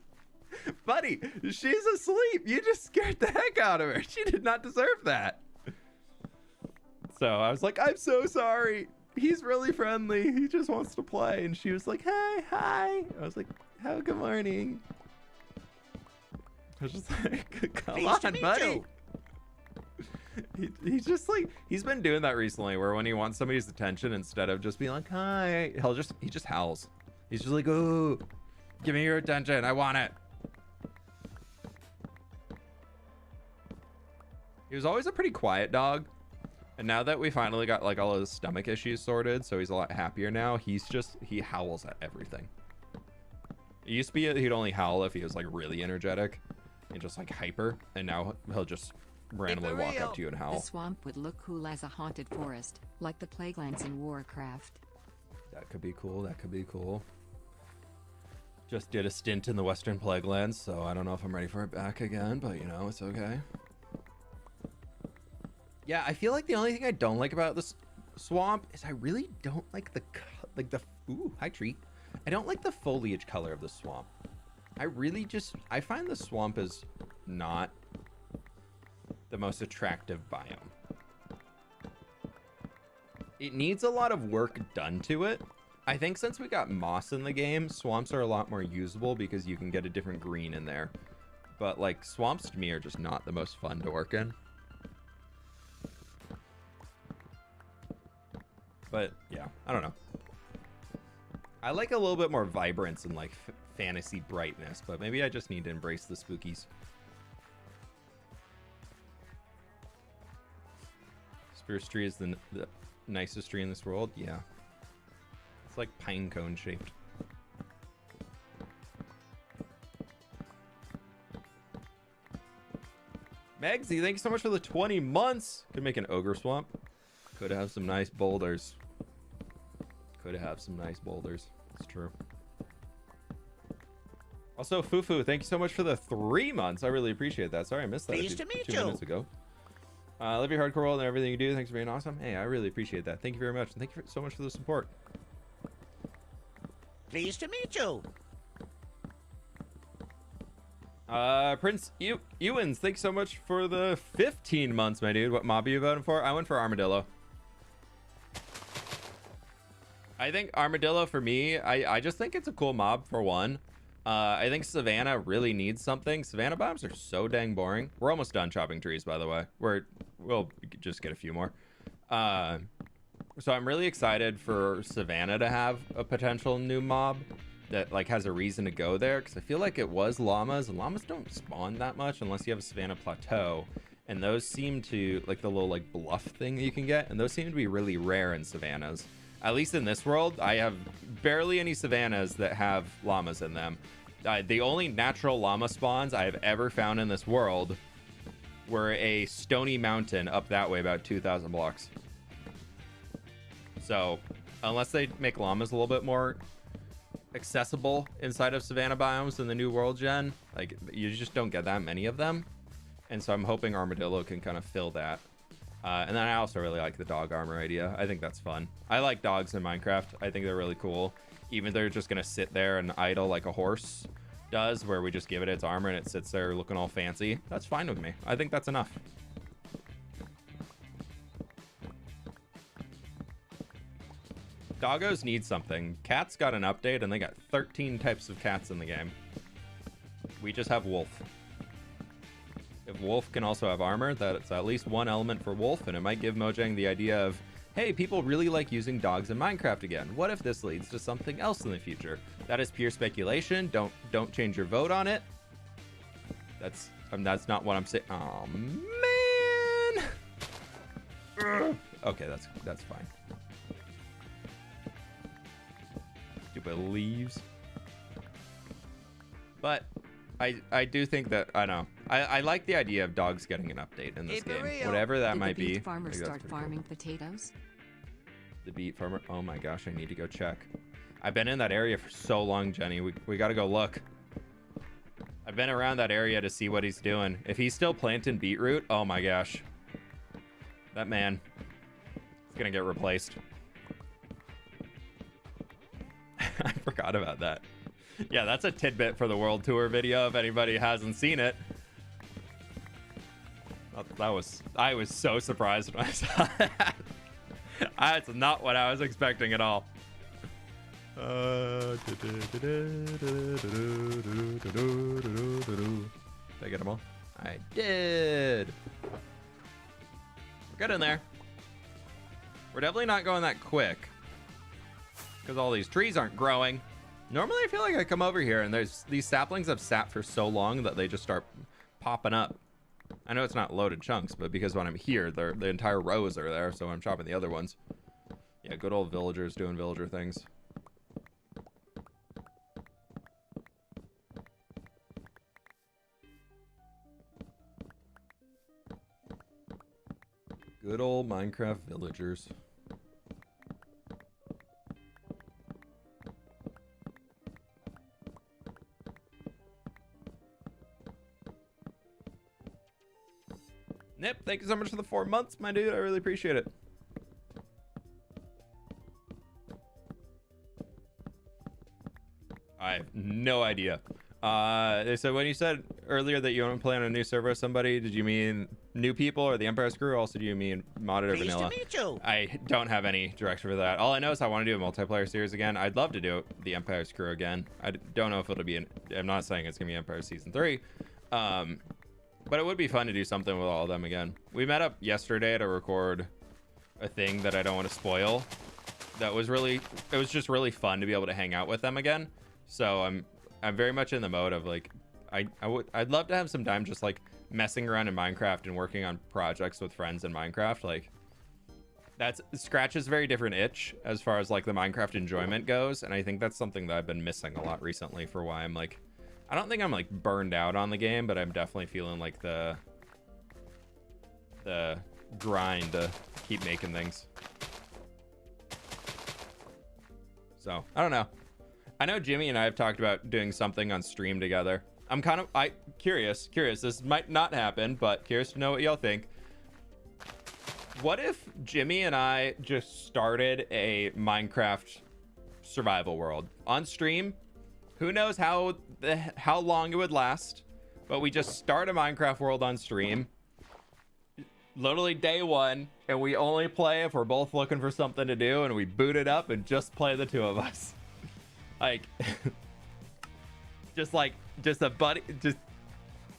buddy, she's asleep. You just scared the heck out of her. She did not deserve that. So I was like, I'm so sorry. He's really friendly. He just wants to play. And she was like, hey, hi. I was like, have a good morning. I was just like, come on, buddy. He's just like, he's been doing that recently, where when he wants somebody's attention, instead of just being like, hi, he just howls. He's just like, oh, give me your attention. I want it. He was always a pretty quiet dog. And now that we finally got like all his stomach issues sorted, so he's a lot happier now, he howls at everything. It used to be he'd only howl if he was like really energetic and just like hyper, and now he'll just randomly walk up to you and howl. The swamp would look cool as a haunted forest, like the Plaguelands in Warcraft. That could be cool. That could be cool. Just did a stint in the Western Plaguelands, so I don't know if I'm ready for it back again, but you know, it's okay. Yeah, I feel like the only thing I don't like about this swamp is I really don't like the ooh, hi tree. I don't like the foliage color of the swamp. I find the swamp is not the most attractive biome. It needs a lot of work done to it. I think since we got moss in the game, swamps are a lot more usable because you can get a different green in there. But like swamps to me are just not the most fun to work in. But yeah, I don't know. I like a little bit more vibrance and like fantasy brightness, but maybe I just need to embrace the spookies. Spruce tree is the nicest tree in this world. Yeah. It's like pine cone shaped. Megsy, thank you so much for the 20 months. Could make an ogre swamp. Could have some nice boulders. Could have some nice boulders. It's true. Also, Fufu, thank you so much for the 3 months. I really appreciate that. Sorry I missed that Pleased to meet you. 2 minutes ago. Love your hardcore world and everything you do. Thanks for being awesome. Hey, I really appreciate that. Thank you very much. And thank you so much for the support. Pleased to meet you. Prince Ewins, thanks so much for the 15 months, my dude. What mob are you voting for? I went for Armadillo. I think Armadillo for me, I just think it's a cool mob for one. I think Savannah really needs something. Savannah bombs are so dang boring. We're almost done chopping trees, by the way. We'll just get a few more. So I'm really excited for Savannah to have a potential new mob. that like has a reason to go there, because I feel like it was llamas, and llamas don't spawn that much unless you have a savanna plateau, and those seem to like the little like bluff thing that you can get, and those seem to be really rare in savannas. At least in this world, I have barely any savannas that have llamas in them. The only natural llama spawns I have ever found in this world were a stony mountain up that way about 2,000 blocks. So unless they make llamas a little bit more accessible inside of savanna biomes in the new world gen, like you just don't get that many of them, and so I'm hoping armadillo can kind of fill that. And then I also really like the dog armor idea. I think that's fun. I like dogs in Minecraft. I think they're really cool, even if they're just gonna sit there and idle like a horse does, where we just give it its armor and it sits there looking all fancy. That's fine with me. I think that's enough. Doggos need something. Cats got an update and they got 13 types of cats in the game. We just have wolf. If wolf can also have armor, that's at least one element for wolf, and it might give Mojang the idea of, hey, people really like using dogs in Minecraft again. What if this leads to something else in the future? That is pure speculation. Don't change your vote on it. That's not what I'm saying. Oh man. Okay, that's fine. Stupid leaves. But I do think that I like the idea of dogs getting an update in this game, whatever that might be. Did the beet farmer start farming potatoes? The beet farmer. Oh my gosh, I need to go check. I've been in that area for so long, Jenny. We got to go look. I've been around that area to see what he's doing. If he's still planting beetroot, oh my gosh, that man is gonna get replaced. I forgot about that. Yeah, that's a tidbit for the world tour video if anybody hasn't seen it. I was so surprised when I saw that. That's not what I was expecting at all. Did I get them all? I did. We're good in there. We're definitely not going that quick because all these trees aren't growing. Normally I feel like I come over here and there's these saplings have sat for so long that they just start popping up. I know it's not loaded chunks, but because when I'm here, the entire rows are there, so I'm chopping the other ones. Yeah, good old villagers doing villager things. Good old Minecraft villagers. Nip, thank you so much for the 4 months, my dude. I really appreciate it. I have no idea. So when you said earlier that you want to play on a new server with somebody, did you mean new people or the Empire Screw? Also, do you mean modded or vanilla? Pleased to meet you. I don't have any direction for that. All I know is I want to do a multiplayer series again. I'd love to do the Empire Screw again. I don't know if it'll be I'm not saying it's gonna be Empire Season 3. But it would be fun to do something with all of them again. We met up yesterday to record a thing that I don't want to spoil. It was just really fun to be able to hang out with them again. So I'm very much in the mode of like, I'd love to have some time just like messing around in Minecraft and working on projects with friends in Minecraft. Like that scratches a very different itch as far as like the Minecraft enjoyment goes. And I think that's something that I've been missing a lot recently for why I'm like, I don't think I'm like burned out on the game, but I'm definitely feeling like the grind to keep making things. So I don't know. I know Jimmy and I have talked about doing something on stream together. I'm kind of curious. This might not happen, but curious to know what y'all think. What if Jimmy and I just started a Minecraft survival world on stream? Who knows how long it would last, but we just start a Minecraft world on stream, literally day one, and we only play if we're both looking for something to do, and we boot it up and just play the two of us. Like, just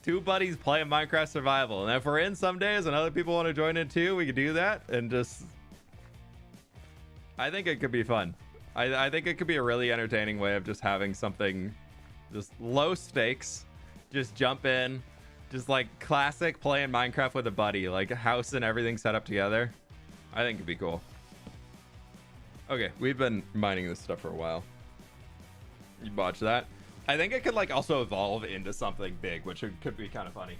two buddies playing Minecraft survival. And if we're in some days and other people want to join in too, we could do that. And just, I think it could be fun. I think it could be a really entertaining way of just having something just low stakes. Just jump in. Just like classic playing Minecraft with a buddy. Like a house and everything set up together. I think it'd be cool. Okay, we've been mining this stuff for a while. You botch that. I think it could like also evolve into something big, which could be kind of funny.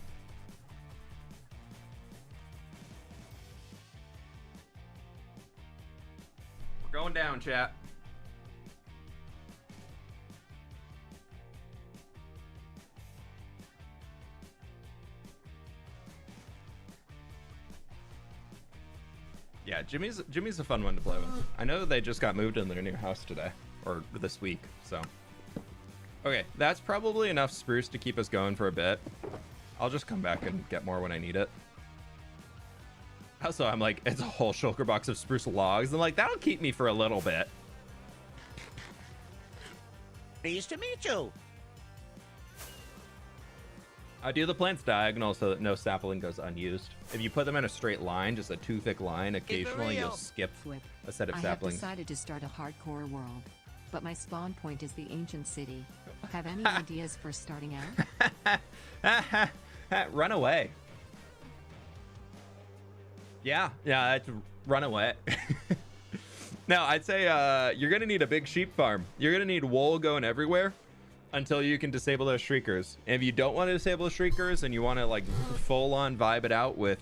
We're going down, chat. Yeah, Jimmy's a fun one to play with. I know they just got moved in their new house today, or this week, so. Okay, that's probably enough spruce to keep us going for a bit. I'll just come back and get more when I need it. Also, I'm like, it's a whole shulker box of spruce logs, and like, that'll keep me for a little bit. Pleased to meet you. I do the plants diagonal so that no sapling goes unused. If you put them in a straight line, just a too thick line, occasionally you'll skip fWhip. a set of I saplings. have decided to start a hardcore world, but my spawn point is the ancient city. Have any ideas for starting out? Run away. Yeah, that's run away. No, I'd say you're gonna need a big sheep farm. You're gonna need wool going everywhere until you can disable those shriekers. And if you don't want to disable the shriekers and you want to like full on vibe it out with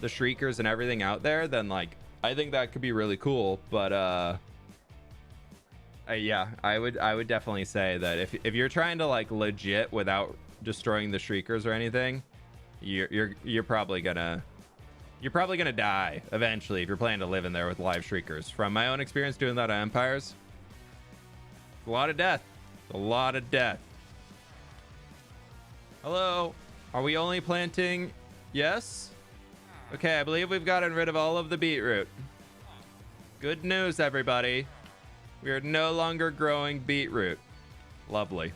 the shriekers and everything out there, then like I think that could be really cool. But yeah, I would definitely say that if you're trying to like legit without destroying the shriekers or anything, you're probably gonna die eventually if you're planning to live in there with live shriekers. From my own experience doing that on Empires, it's a lot of death. It's a lot of death. Hello, are we only planting? Yes. Okay, I believe we've gotten rid of all of the beetroot. Good news, everybody. We are no longer growing beetroot. Lovely.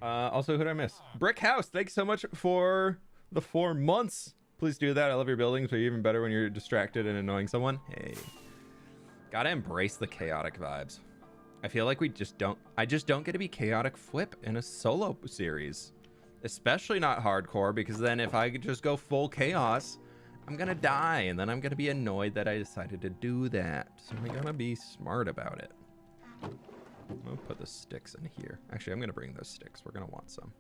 Also, who did I miss? Brick House, thanks so much for the 4 months. Please do that. I love your buildings, but you're even better when you're distracted and annoying someone. Hey. Gotta embrace the chaotic vibes. I feel like I just don't get to be chaotic fWhip in a solo series. Especially not hardcore, because then if I could just go full chaos, I'm gonna die, and then I'm gonna be annoyed that I decided to do that. So I'm gonna be smart about it. I'll put the sticks in here. Actually, I'm gonna bring those sticks. We're gonna want some.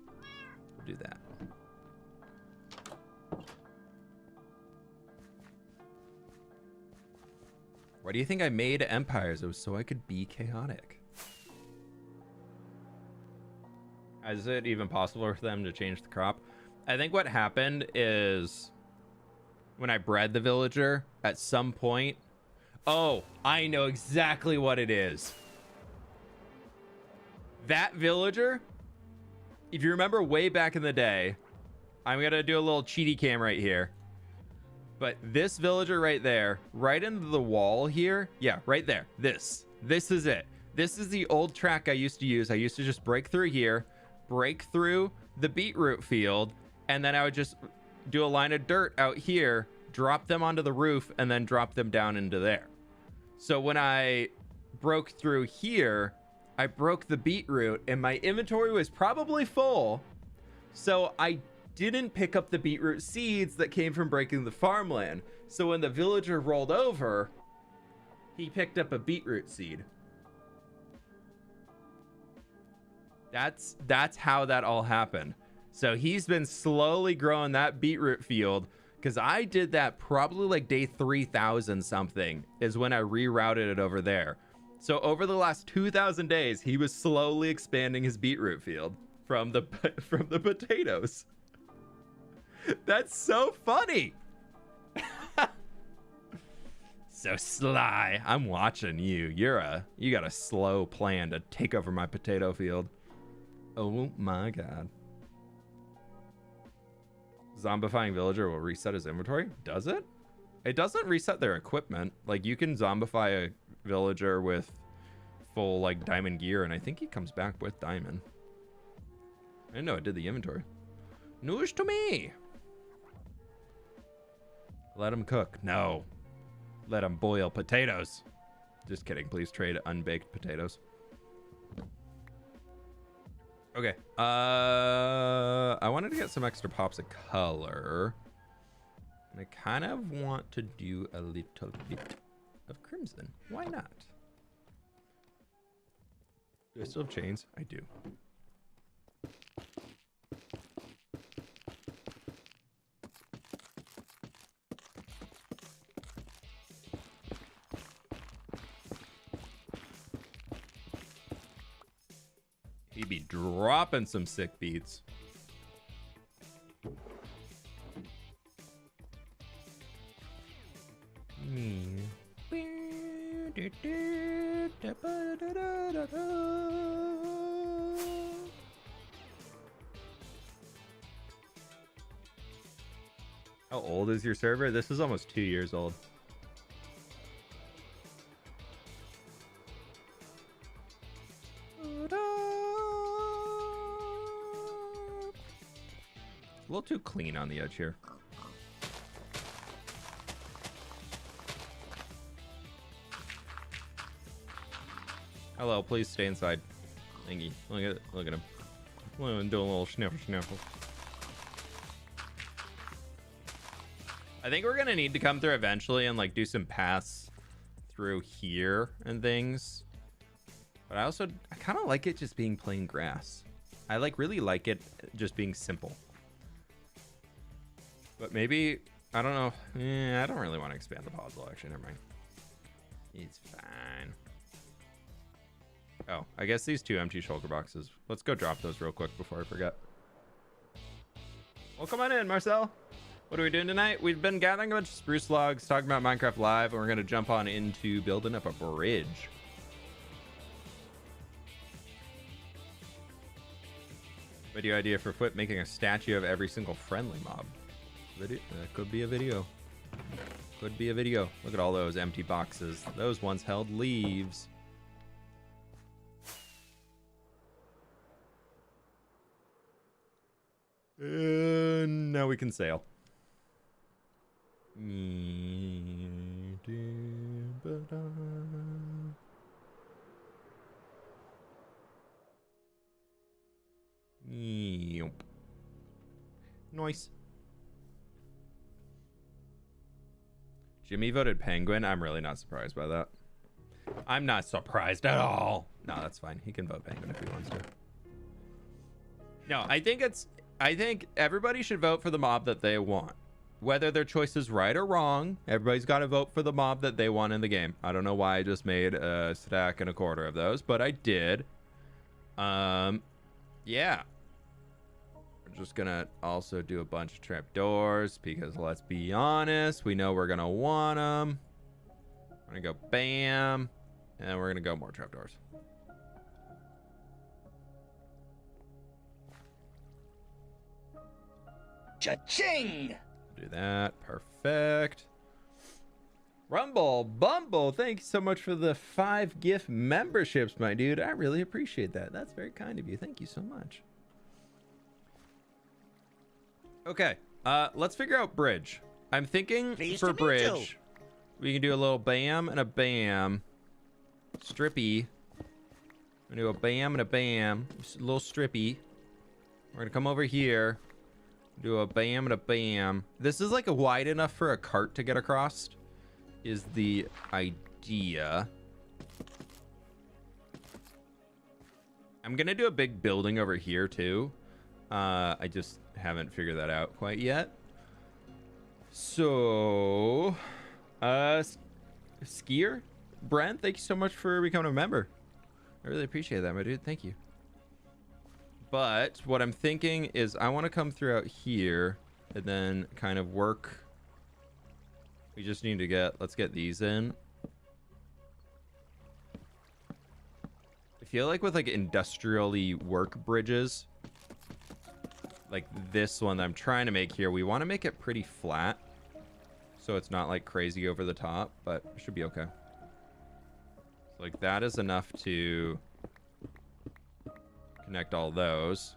We'll do that. Why do you think I made Empires? It was so I could be chaotic. Is it even possible for them to change the crop? I think what happened is when I bred the villager at some point. Oh, I know exactly what it is. That villager, if you remember way back in the day, I'm going to do a little cheaty cam right here. But this villager right there, right into the wall here. Yeah, right there. This is it. This is the old track I used to use. I used to just break through here, break through the beetroot field, and then I would just do a line of dirt out here, drop them onto the roof, and then drop them down into there. So when I broke through here, I broke the beetroot, and my inventory was probably full. So I didn't pick up the beetroot seeds that came from breaking the farmland. So when the villager rolled over, he picked up a beetroot seed. That's how that all happened. So he's been slowly growing that beetroot field, because I did that probably like day 3000 something is when I rerouted it over there. So over the last 2000 days, he was slowly expanding his beetroot field from the potatoes. That's so funny. So sly. I'm watching you. You got a slow plan to take over my potato field. Oh my god. Zombifying villager will reset his inventory. Does it? It doesn't reset their equipment. Like, you can zombify a villager with full like diamond gear, and I think he comes back with diamond. I didn't know it did the inventory. News to me. Let them cook. No. Let them boil potatoes. Just kidding. Please trade unbaked potatoes. Okay. I wanted to get some extra pops of color. And I kind of want to do a little bit of crimson. Why not? Do I still have chains? I do. He be dropping some sick beats. How old is your server? This is almost 2 years old. A little too clean on the edge here. Hello, please stay inside. Thingy. Look at him. Doing a little sniffle. I think we're gonna need to come through eventually and like do some paths through here and things. But I kind of like it just being plain grass. I like really like it just being simple. But maybe, I don't know. I don't really want to expand the puzzle, actually. Never mind. It's fine. Oh, I guess these 2 empty shulker boxes. Let's go drop those real quick before I forget. Well, come on in, Marcel. What are we doing tonight? We've been gathering a bunch of spruce logs, talking about Minecraft Live, and we're going to jump on into building up a bridge. Video idea for fWhip, making a statue of every single friendly mob. That could be a video. Could be a video. Look at all those empty boxes. Those once held leaves. Now we can sail. Nice. Jimmy voted penguin. I'm really not surprised by that. I'm not surprised at all. No, that's fine. He can vote penguin if he wants to. No, I think everybody should vote for the mob that they want. Whether their choice is right or wrong, everybody's got to vote for the mob that they want in the game. I don't know why I just made a stack and a quarter of those, but I did. Yeah. We're just gonna also do a bunch of trapdoors because let's be honest, we know we're gonna want them. We're gonna go bam, and we're gonna go more trapdoors. Cha-ching! Do that. Perfect. Rumble Bumble, thank you so much for the 5 gift memberships, my dude. I really appreciate that. That's very kind of you. Thank you so much. Okay, let's figure out bridge. I'm thinking for bridge, we can do a little bam and a bam. Strippy. We're gonna do a bam and a bam. Just a little strippy. We're gonna come over here. Do a bam and a bam. This is like wide enough for a cart to get across, is the idea. I'm gonna do a big building over here too. I just haven't figured that out quite yet. So, Skier, Brent, thank you so much for becoming a member. I really appreciate that, my dude. Thank you. But what I'm thinking is I want to come through out here and then kind of work. We just need to let's get these in. I feel like with like industrially work bridges, like this one that I'm trying to make here, we want to make it pretty flat so it's not like crazy over the top, but it should be okay. So like that is enough to connect all those.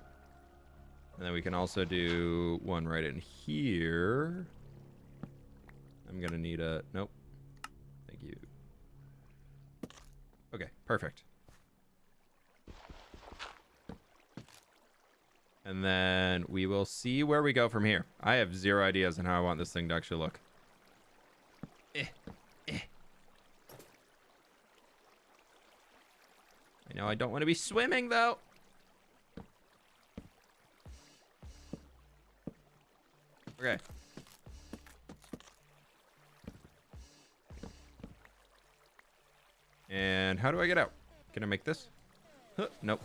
And then we can also do one right in here. I'm gonna need a... Nope. Thank you. Okay, perfect. And then we will see where we go from here. I have zero ideas on how I want this thing to actually look. I know I don't want to be swimming, though. Okay. And how do I get out? Can I make this? Huh, nope.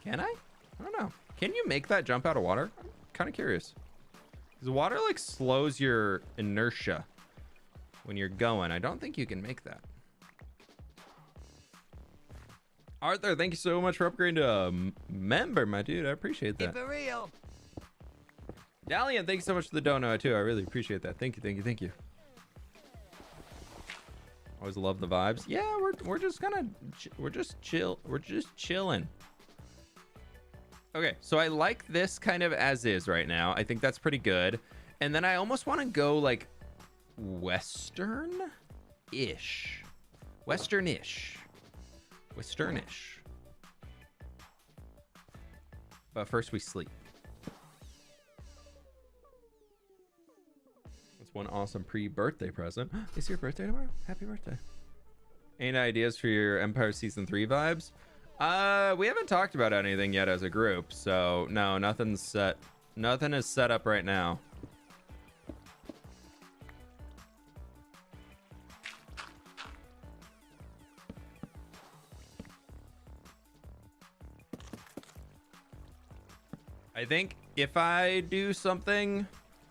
Can I? I don't know. Can you make that jump out of water? I'm kind of curious. The water like slows your inertia when you're going. I don't think you can make that. Arthur, thank you so much for upgrading to a member, my dude. I appreciate that. For real. Dalian, thank you so much for the dono too. I really appreciate that. Thank you, thank you, thank you. Always love the vibes. Yeah, we're just chilling. Okay, so I like this kind of as is right now. I think that's pretty good. And then I almost want to go like western-ish. Western-ish. Western-ish. But first we sleep. That's one awesome pre-birthday present. Is your birthday tomorrow? Happy birthday. Any ideas for your Empire Season 3 vibes? We haven't talked about anything yet as a group, so no, nothing's set. Nothing is set up right now. I think if I do something,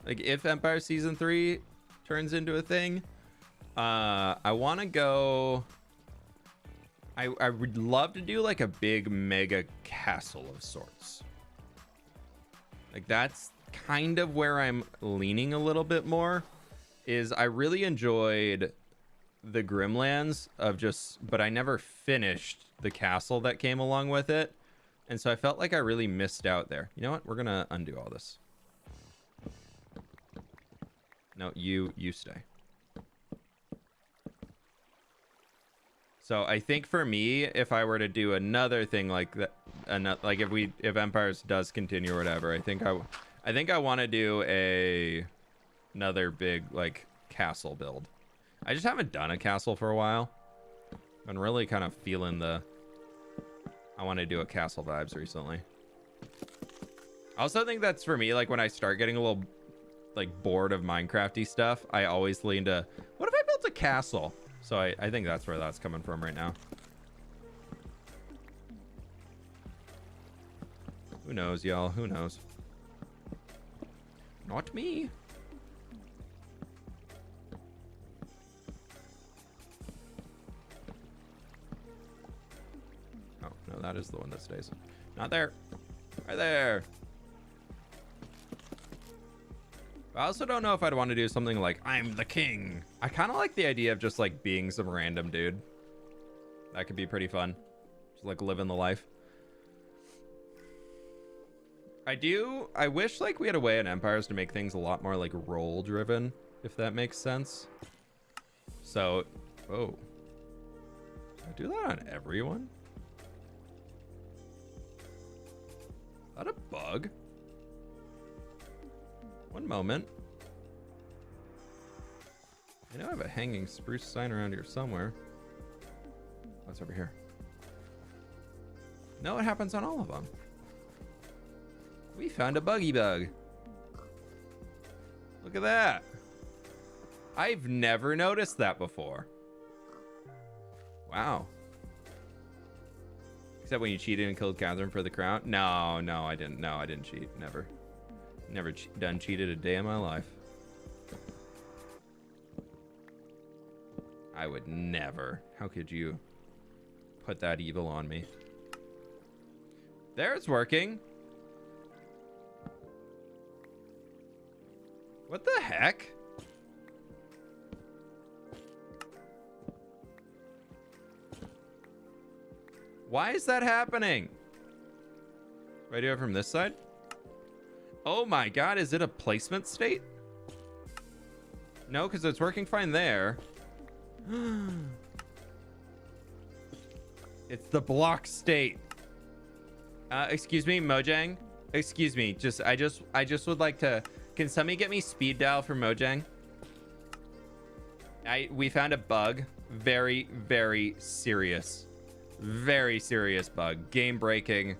like if Empire Season 3 turns into a thing, I want to go... I would love to do like a big mega castle of sorts. Like that's kind of where I'm leaning a little bit more, is I really enjoyed the Grimlands of just, but I never finished the castle that came along with it. And so I felt like I really missed out there. You know what? We're going to undo all this. No, you stay. So I think for me, if I were to do another thing like that, like if Empires does continue or whatever, I think I want to do another big like castle build. I just haven't done a castle for a while. Been really kind of feeling the I want to do a castle vibes recently. I also think that's for me, like when I start getting a little like bored of Minecrafty stuff, I always lean to, what if I built a castle? So I think that's where that's coming from right now. Who knows, y'all? Who knows? Not me. Oh, no, that is the one that stays. Not there. Right there. I also don't know if I'd want to do something like I'm the king. I kind of like the idea of just like being some random dude. That could be pretty fun. Just like living the life. I wish like we had a way in Empires to make things a lot more like role driven, if that makes sense. So, oh. I do that on everyone? Is that a bug? One moment. I know I have a hanging spruce sign around here somewhere. Oh, it's over here. No, it happens on all of them. We found a buggy bug. Look at that. I've never noticed that before. Wow. Except when you cheated and killed Catherine for the crown. No, I didn't. No, I didn't cheat. Never. Never done cheated a day in my life. I would never. How could you put that evil on me? There, it's working. What the heck? Why is that happening? Do I do it from this side? Oh my god, is it a placement state? No, because it's working fine there. It's the block state. Excuse me, Mojang. Excuse me. I just would like to. Can somebody get me speed dial for Mojang? We found a bug. Very, very serious. Very serious bug. Game breaking.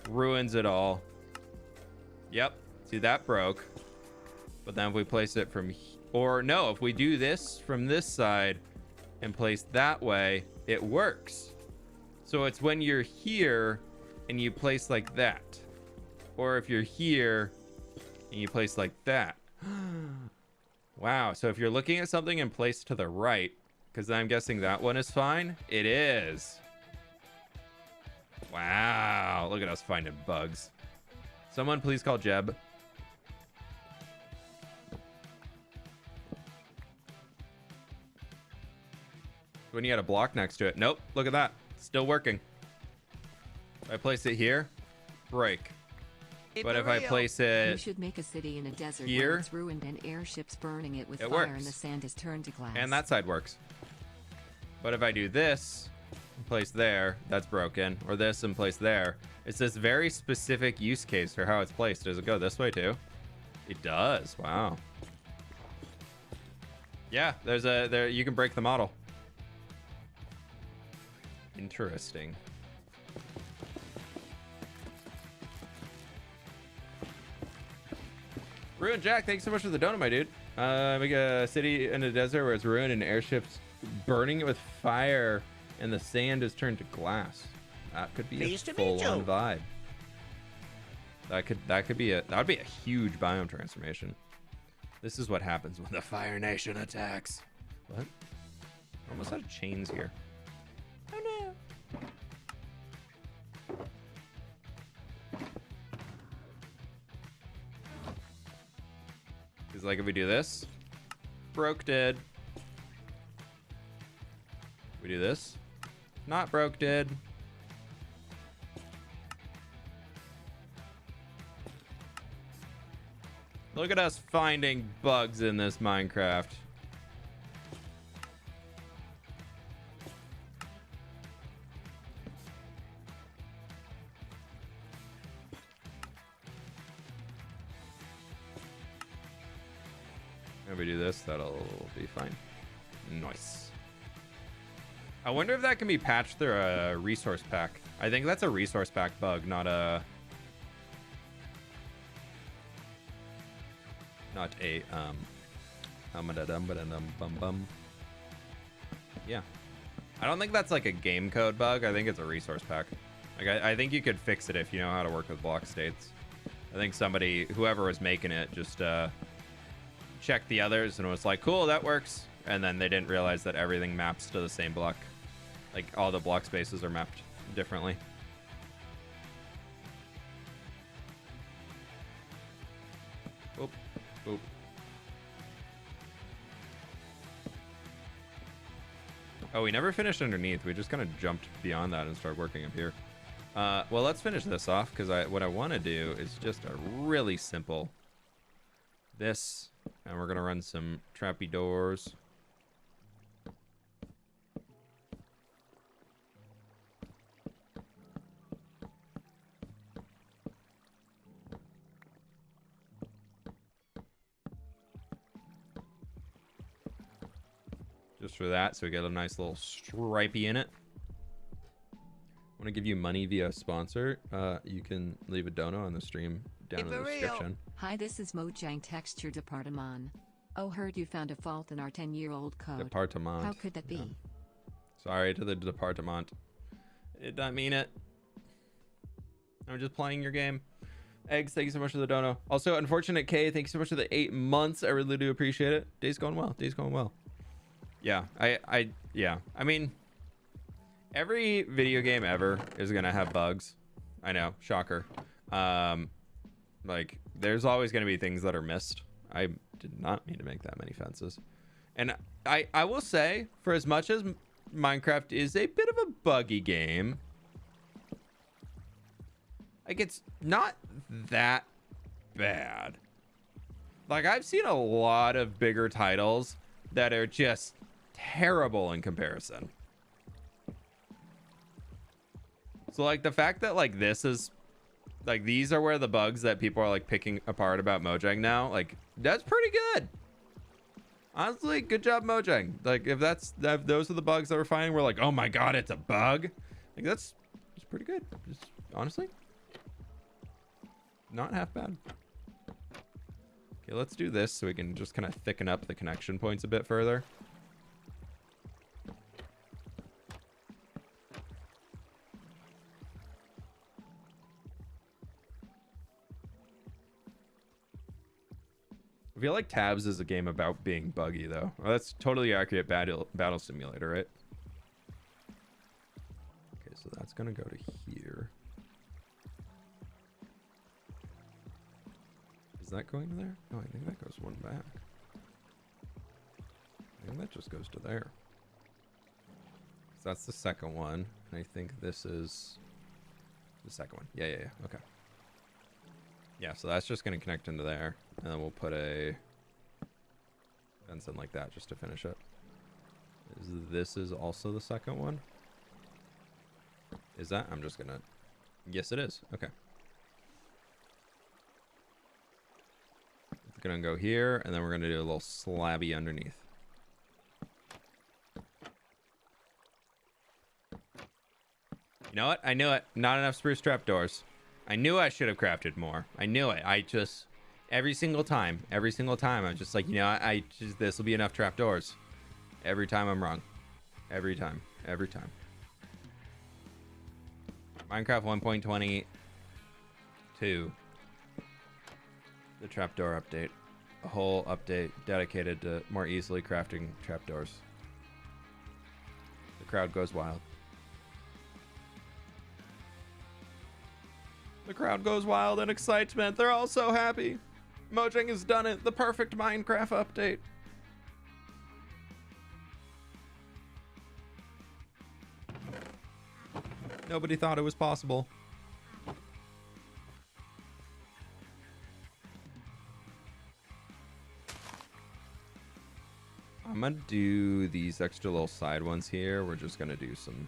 Ruins it all. Yep. See, that broke. But then if we place it from, or no, if we do this from this side and place that way, it works. So it's when you're here and you place like that. Or if you're here and you place like that. Wow. So if you're looking at something and place to the right, because I'm guessing that one is fine. It is. Wow. Look at us finding bugs. Someone please call Jeb. When you had a block next to it. Nope. Look at that. Still working. If I place it here, break. But if I place it, you should make a city in a desert here, where it's ruined and airships burning it with it fire works. and the sand is turned to glass. And that side works. But if I do this, place there, that's broken. Or this and place there. It's this very specific use case for how it's placed. Does it go this way too? It does. Wow. Yeah, there you can break the model. Interesting. Ruined Jack, thanks so much for the donut, my dude. Make a city in a desert where it's ruined and airships burning it with fire and the sand is turned to glass. That could be a full-on vibe. That would be a huge biome transformation. This is what happens when the Fire Nation attacks. What? Almost out of chains here. Oh no. Because like if we do this, broke dead. We do this, not broke dead. Look at us finding bugs in this Minecraft. If we do this, that'll be fine. Nice. I wonder if that can be patched through a resource pack. I think that's a resource pack bug, not a yeah. I don't think that's like a game code bug. I think it's a resource pack. Like I think you could fix it if you know how to work with block states. I think whoever was making it just checked the others and was like, cool, that works. And then they didn't realize that everything maps to the same block. Like all the block spaces are mapped differently. Oop, oop. Oh, we never finished underneath. We just kind of jumped beyond that and started working up here. Well, let's finish this off because what I want to do is just a really simple this, and we're gonna run some trappy doors. Just for that, so we get a nice little stripey in it. Want to give you money via sponsor? You can leave a dono on the stream down in the description. Hi, this is Mojang Texture Departement. Oh, heard you found a fault in our 10-year-old code. Departement. How could that be? Yeah. Sorry to the department. Did not mean it. I'm just playing your game. Eggs, thank you so much for the dono. Also, Unfortunate K, thank you so much for the 8 months. I really do appreciate it. Day's going well. Day's going well. Yeah, yeah. I mean, every video game ever is gonna have bugs. I know, shocker. Like, there's always gonna be things that are missed. I did not mean to make that many fences. And I will say, for as much as Minecraft is a bit of a buggy game, like, it's not that bad. Like, I've seen a lot of bigger titles that are just terrible in comparison. So, like, the fact that, like, this is, like, these are where the bugs that people are, like, picking apart about Mojang now, like, that's pretty good. Honestly, good job, Mojang. Like, if those are the bugs that we're finding, we're like, oh my god, it's a bug. Like, it's pretty good. Just, honestly, not half bad. Okay, let's do this so we can just kind of thicken up the connection points a bit further. I feel like Tabs is a game about being buggy, though. Well, that's totally accurate battle simulator, right? Okay, so that's gonna go to here. Is that going to there? No, I think that goes one back. I think that just goes to there. So that's the second one. And I think this is the second one. Yeah. Okay. Yeah, so that's just going to connect into there. And then we'll put a fence in like that just to finish it. This is also the second one? Is that? I'm just going to... Yes, it is. Okay. It's going to go here, and then we're going to do a little slabby underneath. You know what? I knew it. Not enough spruce trapdoors. I knew I should have crafted more. I knew it. I just... Every single time, I'm just like, you know, I just... This will be enough trapdoors. Every time I'm wrong. Every time. Minecraft 1.22. The trapdoor update. A whole update dedicated to more easily crafting trapdoors. The crowd goes wild. The crowd goes wild in excitement. They're all so happy. Mojang has done it. The perfect Minecraft update. Nobody thought it was possible. I'm gonna do these extra little side ones here. We're just gonna do some...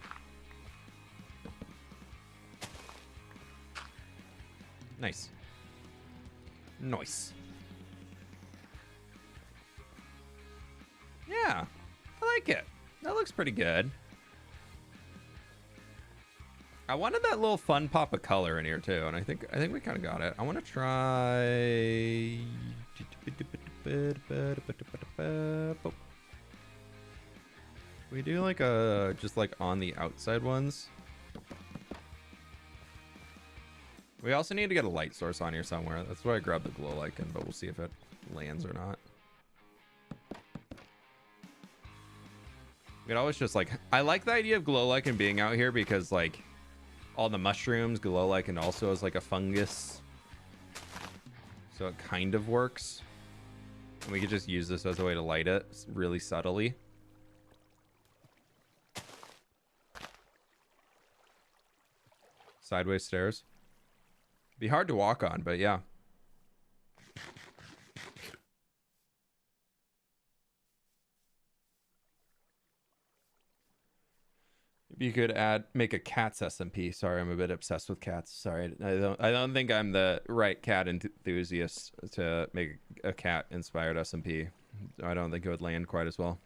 Nice. Yeah, I like it. That looks pretty good. I wanted that little fun pop of color in here too, and I think we kind of got it. I want to try... We do like a... just like on the outside ones. We also need to get a light source on here somewhere. That's why I grabbed the glow lichen, but we'll see if it lands or not. We could always just like... I like the idea of glow lichen being out here because like all the mushrooms, glow lichen also is like a fungus. So it kind of works. And we could just use this as a way to light it really subtly. Sideways stairs. Be hard to walk on, but yeah. You could make a cats SMP. Sorry, I'm a bit obsessed with cats. Sorry, I don't think I'm the right cat enthusiast to make a cat inspired SMP. I don't think it would land quite as well.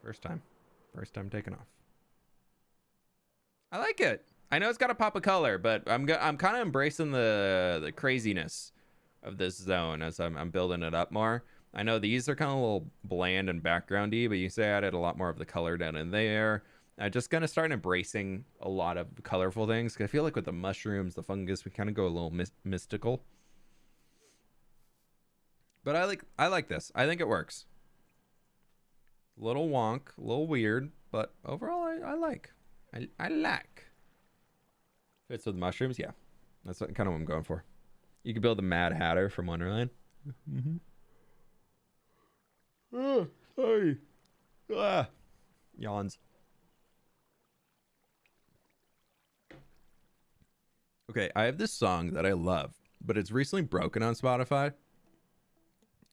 First time taking off. I like it. I know it's got a pop of color, but I'm kind of embracing the craziness of this zone as I'm building it up more. I know these are kind of a little bland and backgroundy, but you say I added a lot more of the color down in there. I'm just gonna start embracing a lot of colorful things because I feel like with the mushrooms, the fungus, we kind of go a little mystical. But I like this. I think it works. A little wonk, a little weird, but overall I like. I like. Fits with mushrooms, yeah. That's kind of what I'm going for. You could build the Mad Hatter from Wonderland. Oh, sorry. Yawns. Okay, I have this song that I love, but it's recently broken on Spotify.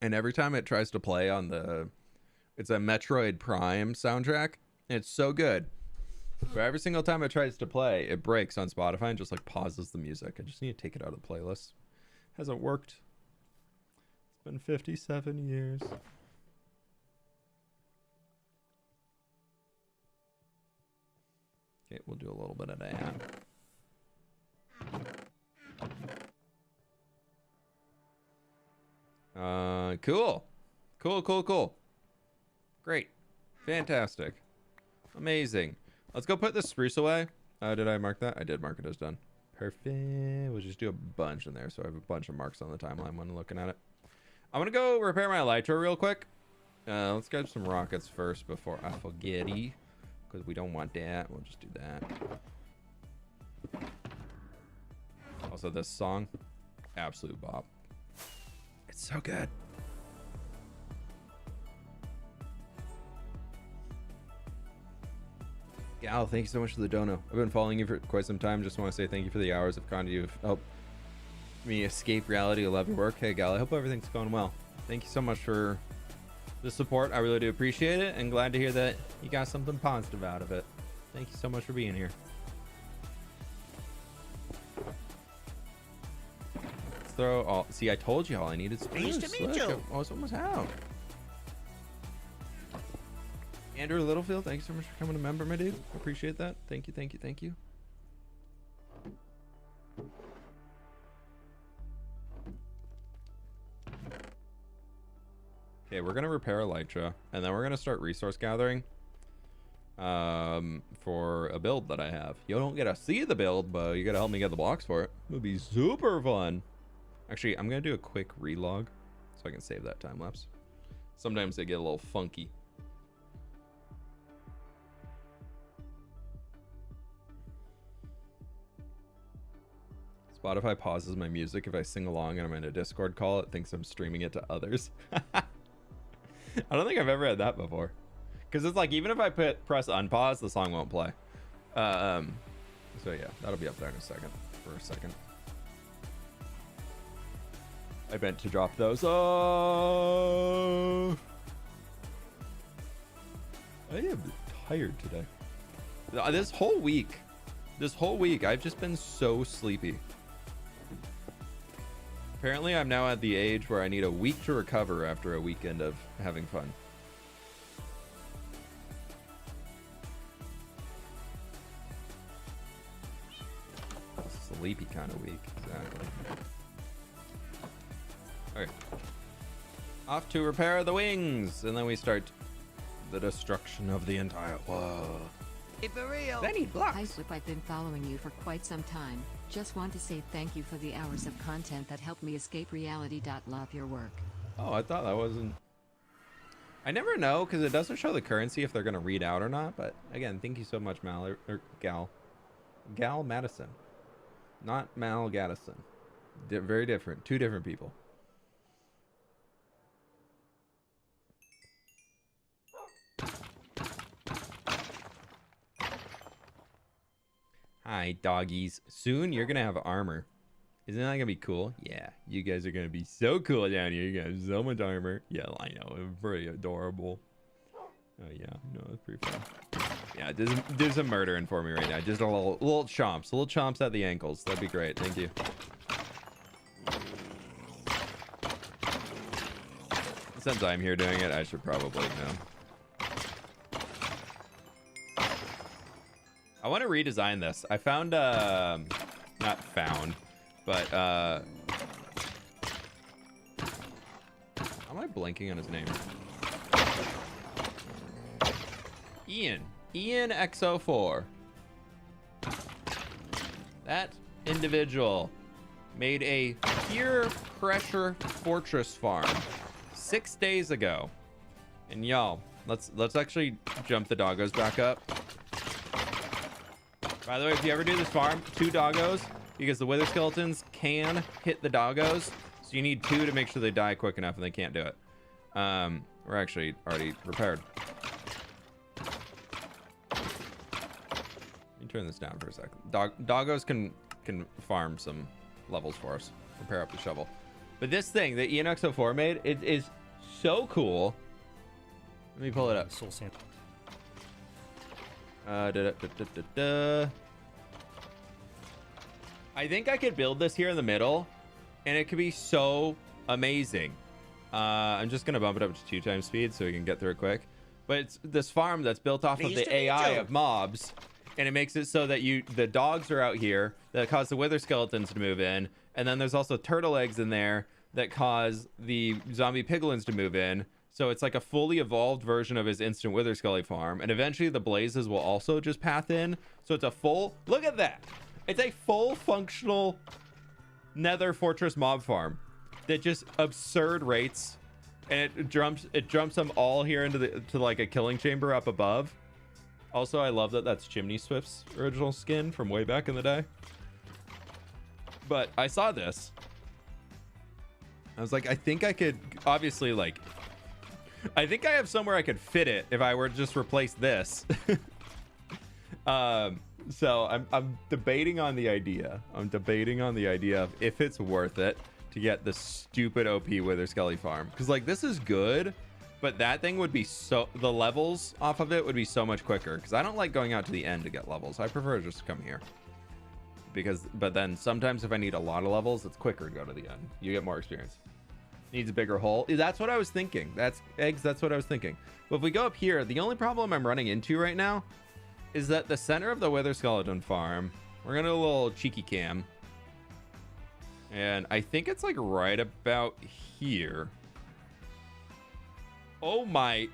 And every time it tries to play on it's a Metroid Prime soundtrack. And it's so good. But every single time it tries to play, it breaks on Spotify and just like pauses the music. I just need to take it out of the playlist. Hasn't worked. It's been 57 years. Okay, we'll do a little bit of that. Cool. Great. Fantastic. Amazing. Let's go put the spruce away. Did I mark that? I did mark it as done. Perfect. We'll just do a bunch in there, so I have a bunch of marks on the timeline when looking at it. I'm gonna go repair my Elytra real quick. Let's get some rockets first before I forget it, because we don't want that. We'll just do that. Also, this song, absolute bop. It's so good. Gal, thank you so much for the dono. I've been following you for quite some time. Just want to say thank you for the hours of content you've helped me escape reality. I love your work. Hey, Gal, I hope everything's going well. Thank you so much for the support. I really do appreciate it, and glad to hear that you got something positive out of it. Thank you so much for being here. Let's throw all. See, I told you all I needed. Pleased to meet you. Oh, it's almost out. Andrew Littlefield, thank you so much for coming a member, my dude. Appreciate that. Thank you. Okay, we're gonna repair Elytra, and then we're gonna start resource gathering for a build that I have. You don't get to see the build, but you gotta help me get the blocks for it. It'll be super fun. Actually, I'm gonna do a quick relog so I can save that time lapse. Sometimes they get a little funky. Spotify pauses my music if I sing along and I'm in a Discord call. It thinks I'm streaming it to others. I don't think I've ever had that before. Because it's like, even if I press unpause, the song won't play. So yeah, that'll be up there in a second. For a second. I meant to drop those. Oh, I am tired today. This whole week, I've just been so sleepy. Apparently, I'm now at the age where I need a week to recover after a weekend of having fun. Sleepy kind of week, exactly. Okay. Off to repair the wings, and then we start the destruction of the entire world. For real. I need blocks. Hi fWhip, I've been following you for quite some time. Just want to say thank you for the hours of content that helped me escape reality. Love your work. Oh, I thought that wasn't... I never know, because it doesn't show the currency if they're going to read out or not. But again, thank you so much, Mal, or Gal. Gal Madison. Not Mal Gaddison. Very different. Two different people. Hi, doggies. Soon you're gonna have armor. Isn't that gonna be cool? Yeah, you guys are gonna be so cool down here. You guys have so much armor. Yeah, I know. It's pretty adorable. Oh yeah, no, that's pretty fun. Yeah, do some murdering for me right now. Just a little chomps at the ankles. That'd be great. Thank you. Since I'm here doing it, I should probably know. I want to redesign this. I found, not found, but, how am I blanking on his name? Ian X04. That individual made a peer pressure fortress farm 6 days ago. And y'all, let's actually jump the doggos back up. By the way, if you ever do this farm, 2 doggos, because the wither skeletons can hit the doggos, so you need 2 to make sure they die quick enough and they can't do it. We're actually already repaired. Let me turn this down for a second. Doggos can can farm some levels for us. Repair up the shovel. But this thing that ENX04 made, it is so cool. Let me pull it up. Soul sample. I think I could build this here in the middle, and it could be so amazing. I'm just gonna bump it up to 2 times speed so we can get through it quick. But it's this farm that's built off of the AI of mobs, and it makes it so that the dogs are out here that cause the wither skeletons to move in, and then there's also turtle eggs in there that cause the zombie piglins to move in. So it's like a fully evolved version of his instant wither skelly farm, and eventually the blazes will also just path in. So it's a full, look at that, it's a full functional Nether fortress mob farm that just absurd rates, and it jumps them all here into like a killing chamber up above. Also, I love that that's Chimney Swift's original skin from way back in the day. But I saw this, I was like, I think I could, obviously, like, I think I have somewhere I could fit it if I were to just replace this. So I'm debating on the idea. I'm debating on the idea of if it's worth it to get the stupid OP Wither Skelly farm. Because, like, this is good, but that thing would be so... The levels off of it would be so much quicker. Because I don't like going out to the end to get levels. I prefer just to come here. But then sometimes if I need a lot of levels, it's quicker to go to the end. You get more experience. Needs a bigger hole. That's what I was thinking. That's eggs. That's what I was thinking. But if we go up here, the only problem I'm running into right now is that the center of the Wither Skeleton farm, we're gonna do a little cheeky cam, and I think it's like right about here. Oh my,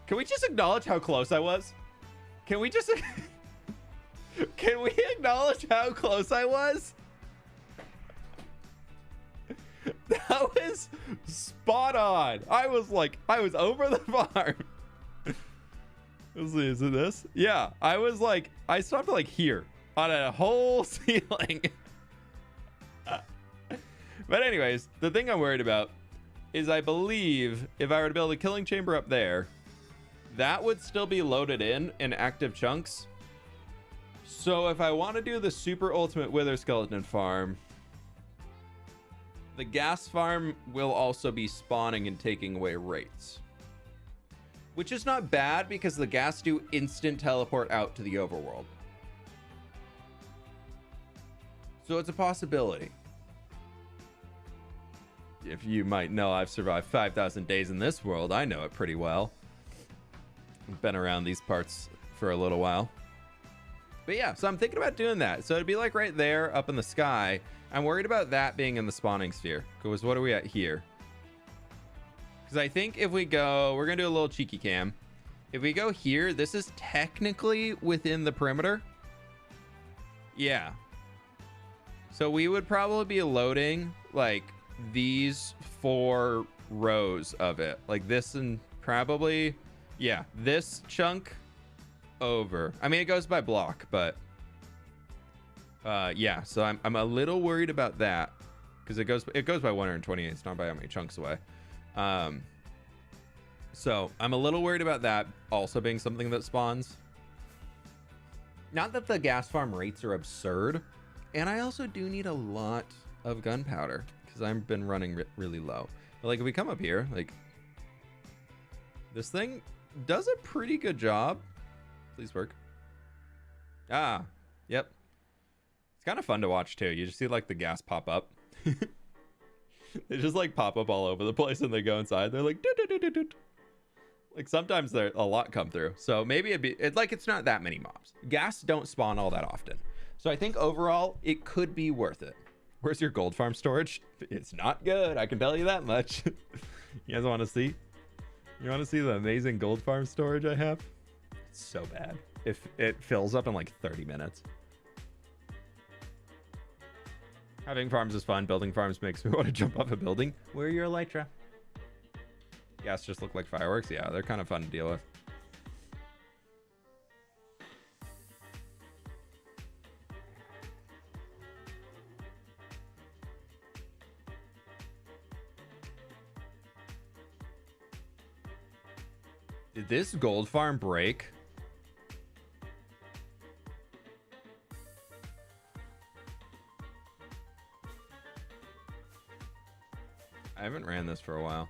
can we just acknowledge how close I was? Can we just can we acknowledge how close I was? That was spot on. I was over the farm. Let's see, is it this? Yeah, I was like, I stopped like here on a whole ceiling. But anyways, the thing I'm worried about is I believe if I were to build a killing chamber up there, that would still be loaded in active chunks. So if I want to do the super ultimate Wither Skeleton farm, the gas farm will also be spawning and taking away rates, which is not bad because the gas do instant teleport out to the overworld. So it's a possibility. If you might know, I've survived 5,000 days in this world. I know it pretty well. I've been around these parts for a little while. But yeah, so I'm thinking about doing that. So it'd be like right there up in the sky. I'm worried about that being in the spawning sphere. Because what are we at here? Because I think if we go, we're going to do a little cheeky cam. If we go here, this is technically within the perimeter. Yeah. So we would probably be loading like these 4 rows of it. Like this and probably, yeah, this chunk over. I mean, it goes by block, but yeah, so I'm a little worried about that because it goes by 128. It's not by how many chunks away. So I'm a little worried about that also being something that spawns. Not that the gas farm rates are absurd, and I also do need a lot of gunpowder because I've been running really low. But like if we come up here, like this thing does a pretty good job. Please work. Ah, yep. It's kind of fun to watch too. You just see like the gas pop up. They just like pop up all over the place and they go inside. They're like, "Doot-doot-doot-doot." Like sometimes there a lot come through. So maybe it's not that many mobs. Gas don't spawn all that often. So I think overall it could be worth it. Where's your gold farm storage? It's not good. I can tell you that much. You guys want to see? You want to see the amazing gold farm storage I have? It's so bad. If it fills up in like 30 minutes. Having farms is fun. Building farms makes me want to jump off a building. Where are your Elytra? Gas just look like fireworks. Yeah, they're kind of fun to deal with. Did this gold farm break? haven't ran this for a while.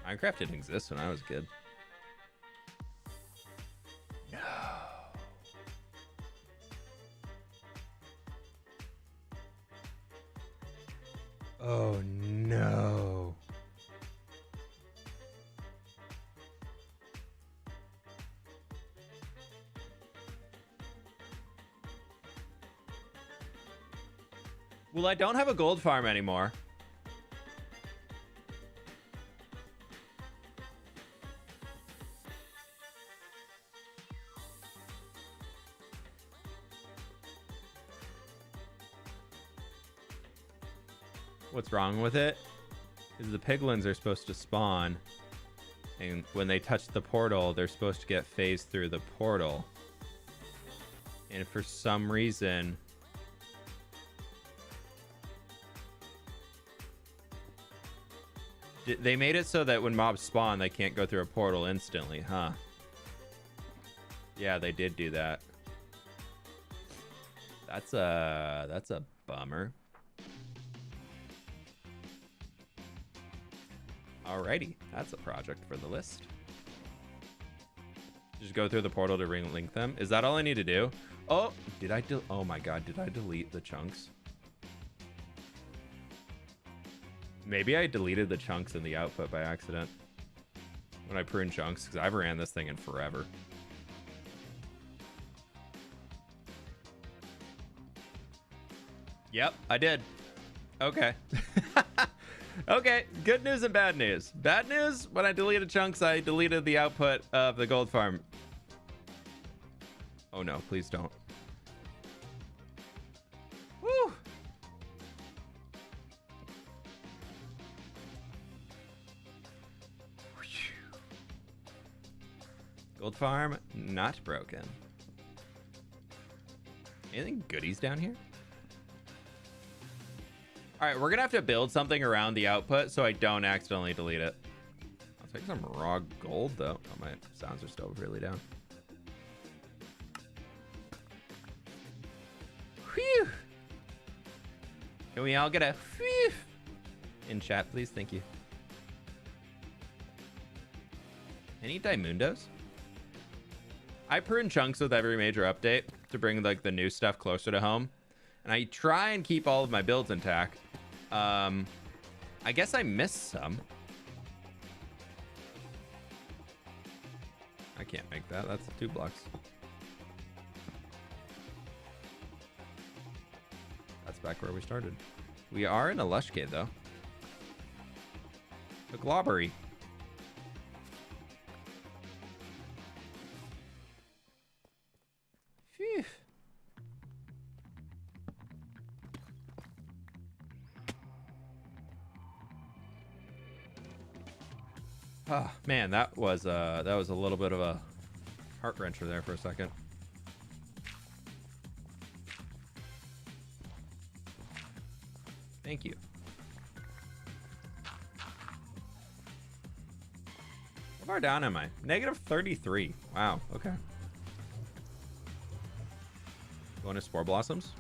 Minecraft didn't exist when I was a kid. No. Oh no. Well, I don't have a gold farm anymore. What's wrong with it is the piglins are supposed to spawn, and when they touch the portal, they're supposed to get phased through the portal. And for some reason, they made it so that when mobs spawn, they can't go through a portal instantly, huh? Yeah, they did do that. That's a bummer. Alrighty, that's a project for the list. Just go through the portal to link them. Is that all I need to do? Oh, oh my god, did I delete the chunks? Maybe I deleted the chunks in the output by accident when I pruned chunks, because I've ran this thing in forever. Yep, I did. Okay. Okay, good news and bad news. Bad news, when I deleted chunks, I deleted the output of the gold farm. Oh no, please don't. Woo! Gold farm, not broken. Anything goodies down here? All right, we're gonna have to build something around the output so I don't accidentally delete it. I'll take some raw gold though. Oh, my sounds are still really down. Whew. Can we all get a whew in chat, please? Thank you. Any Diamundos? I prune chunks with every major update to bring like the new stuff closer to home. And I try and keep all of my builds intact. I guess I missed some. I can't make that. That's 2 blocks. That's back where we started. We are in a Lush cave, though. The Globbery. Phew. Oh, man, that was a little bit of a heart wrencher there for a second. Thank you. How far down am I? Negative 33. Wow. Okay. Going to Spore Blossoms?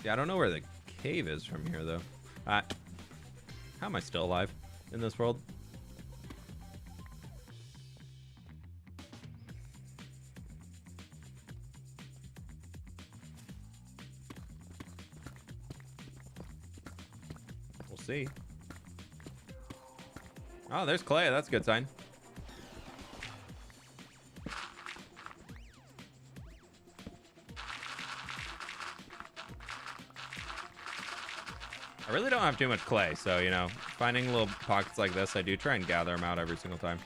Yeah, I don't know where the cave is from here, though. How am I still alive in this world? See. Oh, there's clay. That's a good sign. I really don't have too much clay, so, you know, finding little pockets like this, I do try and gather them out every single time.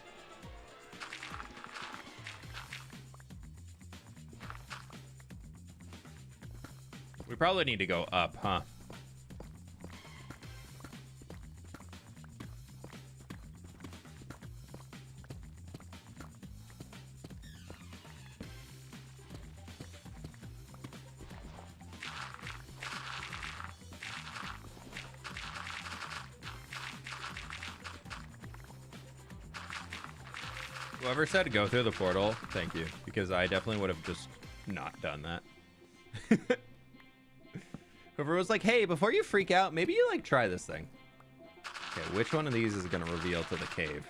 We probably need to go up, huh? Whoever said go through the portal, thank you, because I definitely would have just not done that. Whoever was like, hey, before you freak out, maybe you like try this thing. Okay, which one of these is gonna reveal to the cave?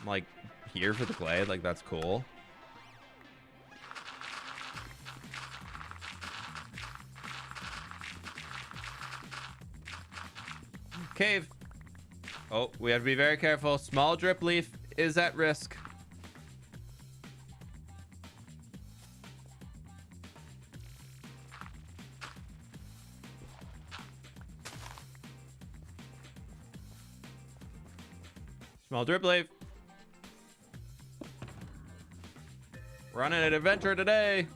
I'm like here for the clay, like that's cool. Cave. Oh, we have to be very careful. Small drip leaf is at risk. Small drip leaf. We're on an adventure today.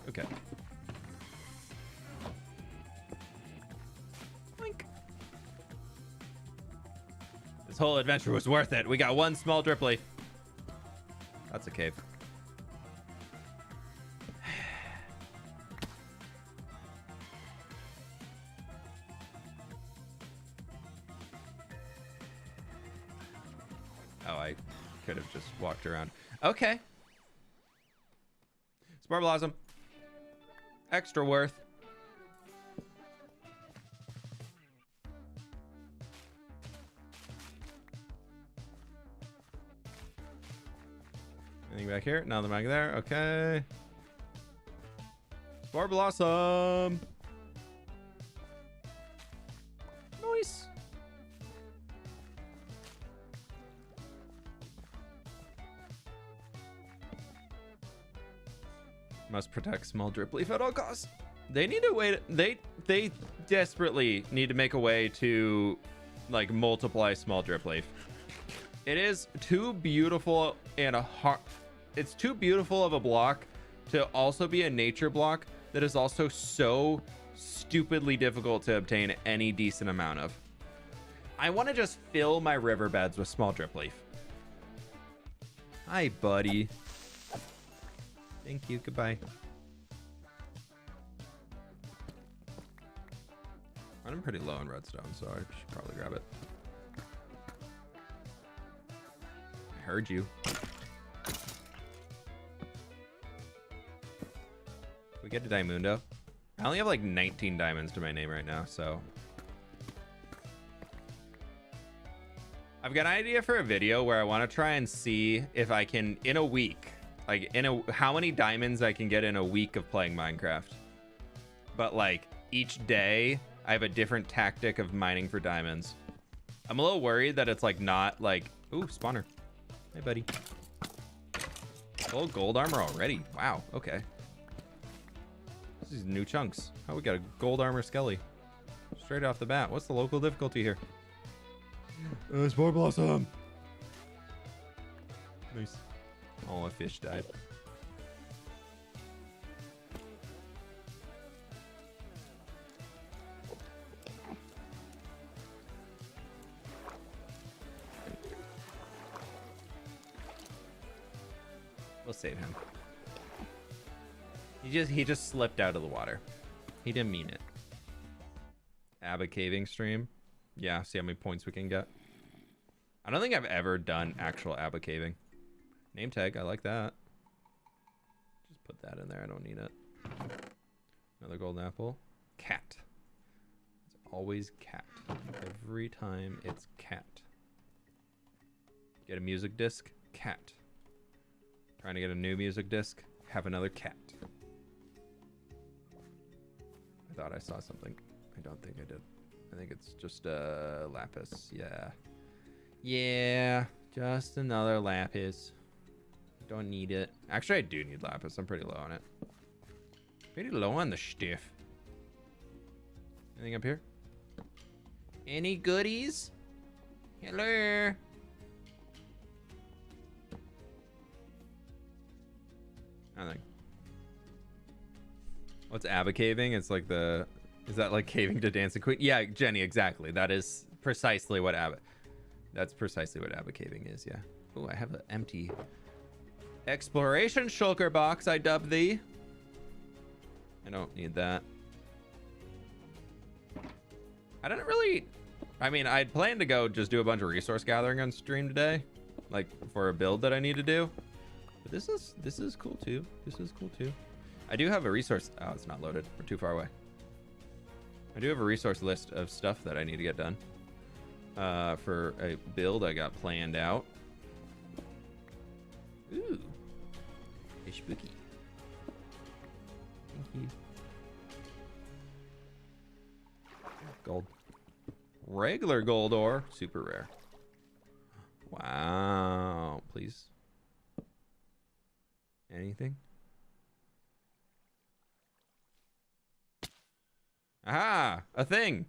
Okay. Boink. This whole adventure was worth it. We got one small drip leaf. That's a cave. Oh, I could have just walked around. Okay. Spore Blossom. Extra worth. Anything back here? Nothing back there. Okay. Spore Blossom. Nice. Must protect small drip leaf at all costs. They need a way to, they desperately need to make a way to like multiply small drip leaf. It is too beautiful and it's too beautiful of a block to also be a nature block that is also so stupidly difficult to obtain any decent amount of. I want to just fill my riverbeds with small drip leaf. Hi, buddy. Thank you. Goodbye. I'm pretty low in redstone, so I should probably grab it. I heard you. Can we get to Diamundo? I only have like 19 diamonds to my name right now, so. I've got an idea for a video where I want to try and see if I can, in a week, like how many diamonds I can get in a week of playing Minecraft. But like each day I have a different tactic of mining for diamonds. I'm a little worried that it's like not like, ooh, spawner. Hey buddy. Full gold armor already. Wow, okay. These are new chunks. Oh, we got a gold armor skelly. Straight off the bat. What's the local difficulty here? Spore Blossom. Nice. Oh, a fish died. We'll save him. He just slipped out of the water. He didn't mean it. Abba caving stream. Yeah, see how many points we can get. I don't think I've ever done actual Abba caving. Name tag, I like that. Just put that in there, I don't need it. Another golden apple. Cat. It's always cat. Every time it's cat. Get a music disc, cat. Trying to get a new music disc, have another cat. I thought I saw something. I don't think I did. I think it's just lapis. Yeah. Yeah, just another lapis. Don't need it. Actually, I do need lapis. I'm pretty low on it. Pretty low on the stiff. Anything up here? Any goodies? Hello? Nothing. What's Abba caving? It's like the... Is that like caving to Dancing Queen? Yeah, Jenny, exactly. That is precisely what Abba... That's precisely what Abba caving is, yeah. Oh, I have an empty... Exploration shulker box, I dub thee. I don't need that. I didn't really... I mean, I'd planned to go just do a bunch of resource gathering on stream today. Like, for a build that I need to do. But this is cool, too. This is cool, too. I do have a resource... Oh, it's not loaded. We're too far away. I do have a resource list of stuff that I need to get done for a build I got planned out. Ooh, it's spooky. Thank you. Gold. Regular gold ore, super rare. Wow, please. Anything? Aha, a thing.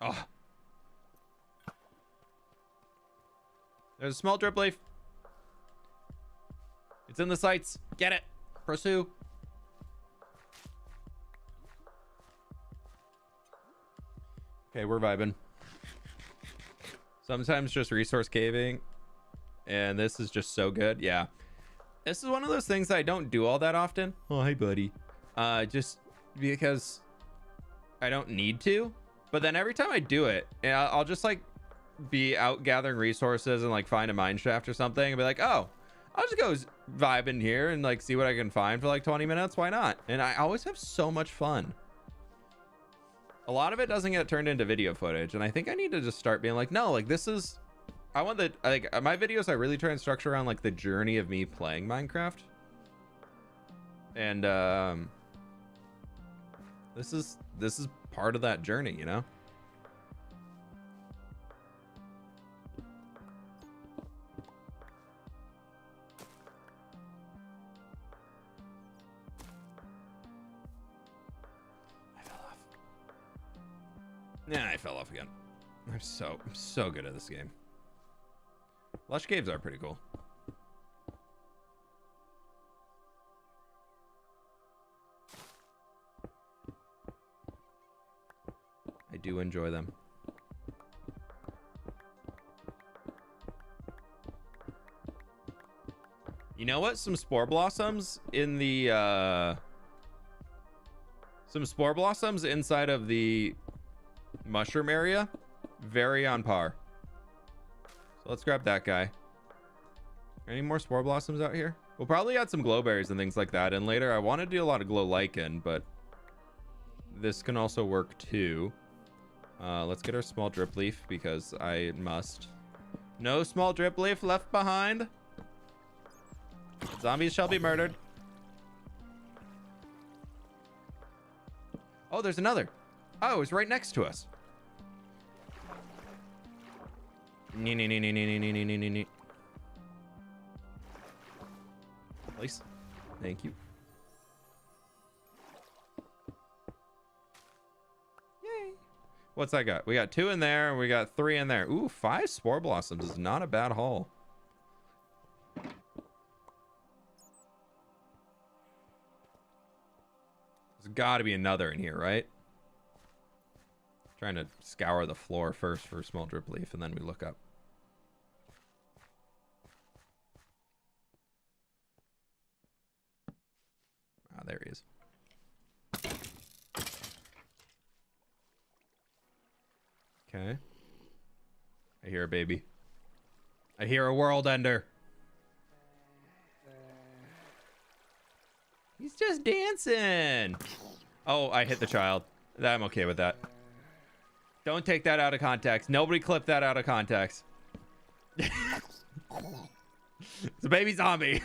Oh. There's a small drip leaf. It's in the sights. Get it. Pursue. Okay, we're vibing. Sometimes just resource caving. And this is just so good. Yeah. This is one of those things that I don't do all that often. Oh, hey, buddy. Just because I don't need to. But then every time I do it, I'll just like be out gathering resources and like find a mine shaft or something and be like, oh, I'll just go vibe in here and like see what I can find for like 20 minutes. Why not? And I always have so much fun. A lot of it doesn't get turned into video footage. And I think I need to just start being like, no, like this is, I want the, like my videos, I really try and structure around like the journey of me playing Minecraft. And this is part of that journey, you know? I fell off. Yeah, I fell off again. I'm so good at this game. Lush caves are pretty cool. I do enjoy them. You know what? Some spore blossoms in the some spore blossoms inside of the mushroom area. Very on par. So let's grab that guy. Any more spore blossoms out here? We'll probably add some glowberries and things like that in later. I want to do a lot of glow lichen, but this can also work too. Let's get our small drip leaf because I must. No small drip leaf left behind. Zombies shall be murdered. Oh, there's another. Oh, it's right next to us. Please. Thank you. Yay. What's that got? We got 2 in there. And we got 3 in there. Ooh, 5 spore blossoms is not a bad haul. There's got to be another in here, right? Trying to scour the floor first for small drip leaf, and then we look up. Ah, there he is. Okay. I hear a baby. I hear a world ender. He's just dancing. Oh, I hit the child. I'm okay with that. Don't take that out of context. Nobody clip that out of context. It's a baby zombie.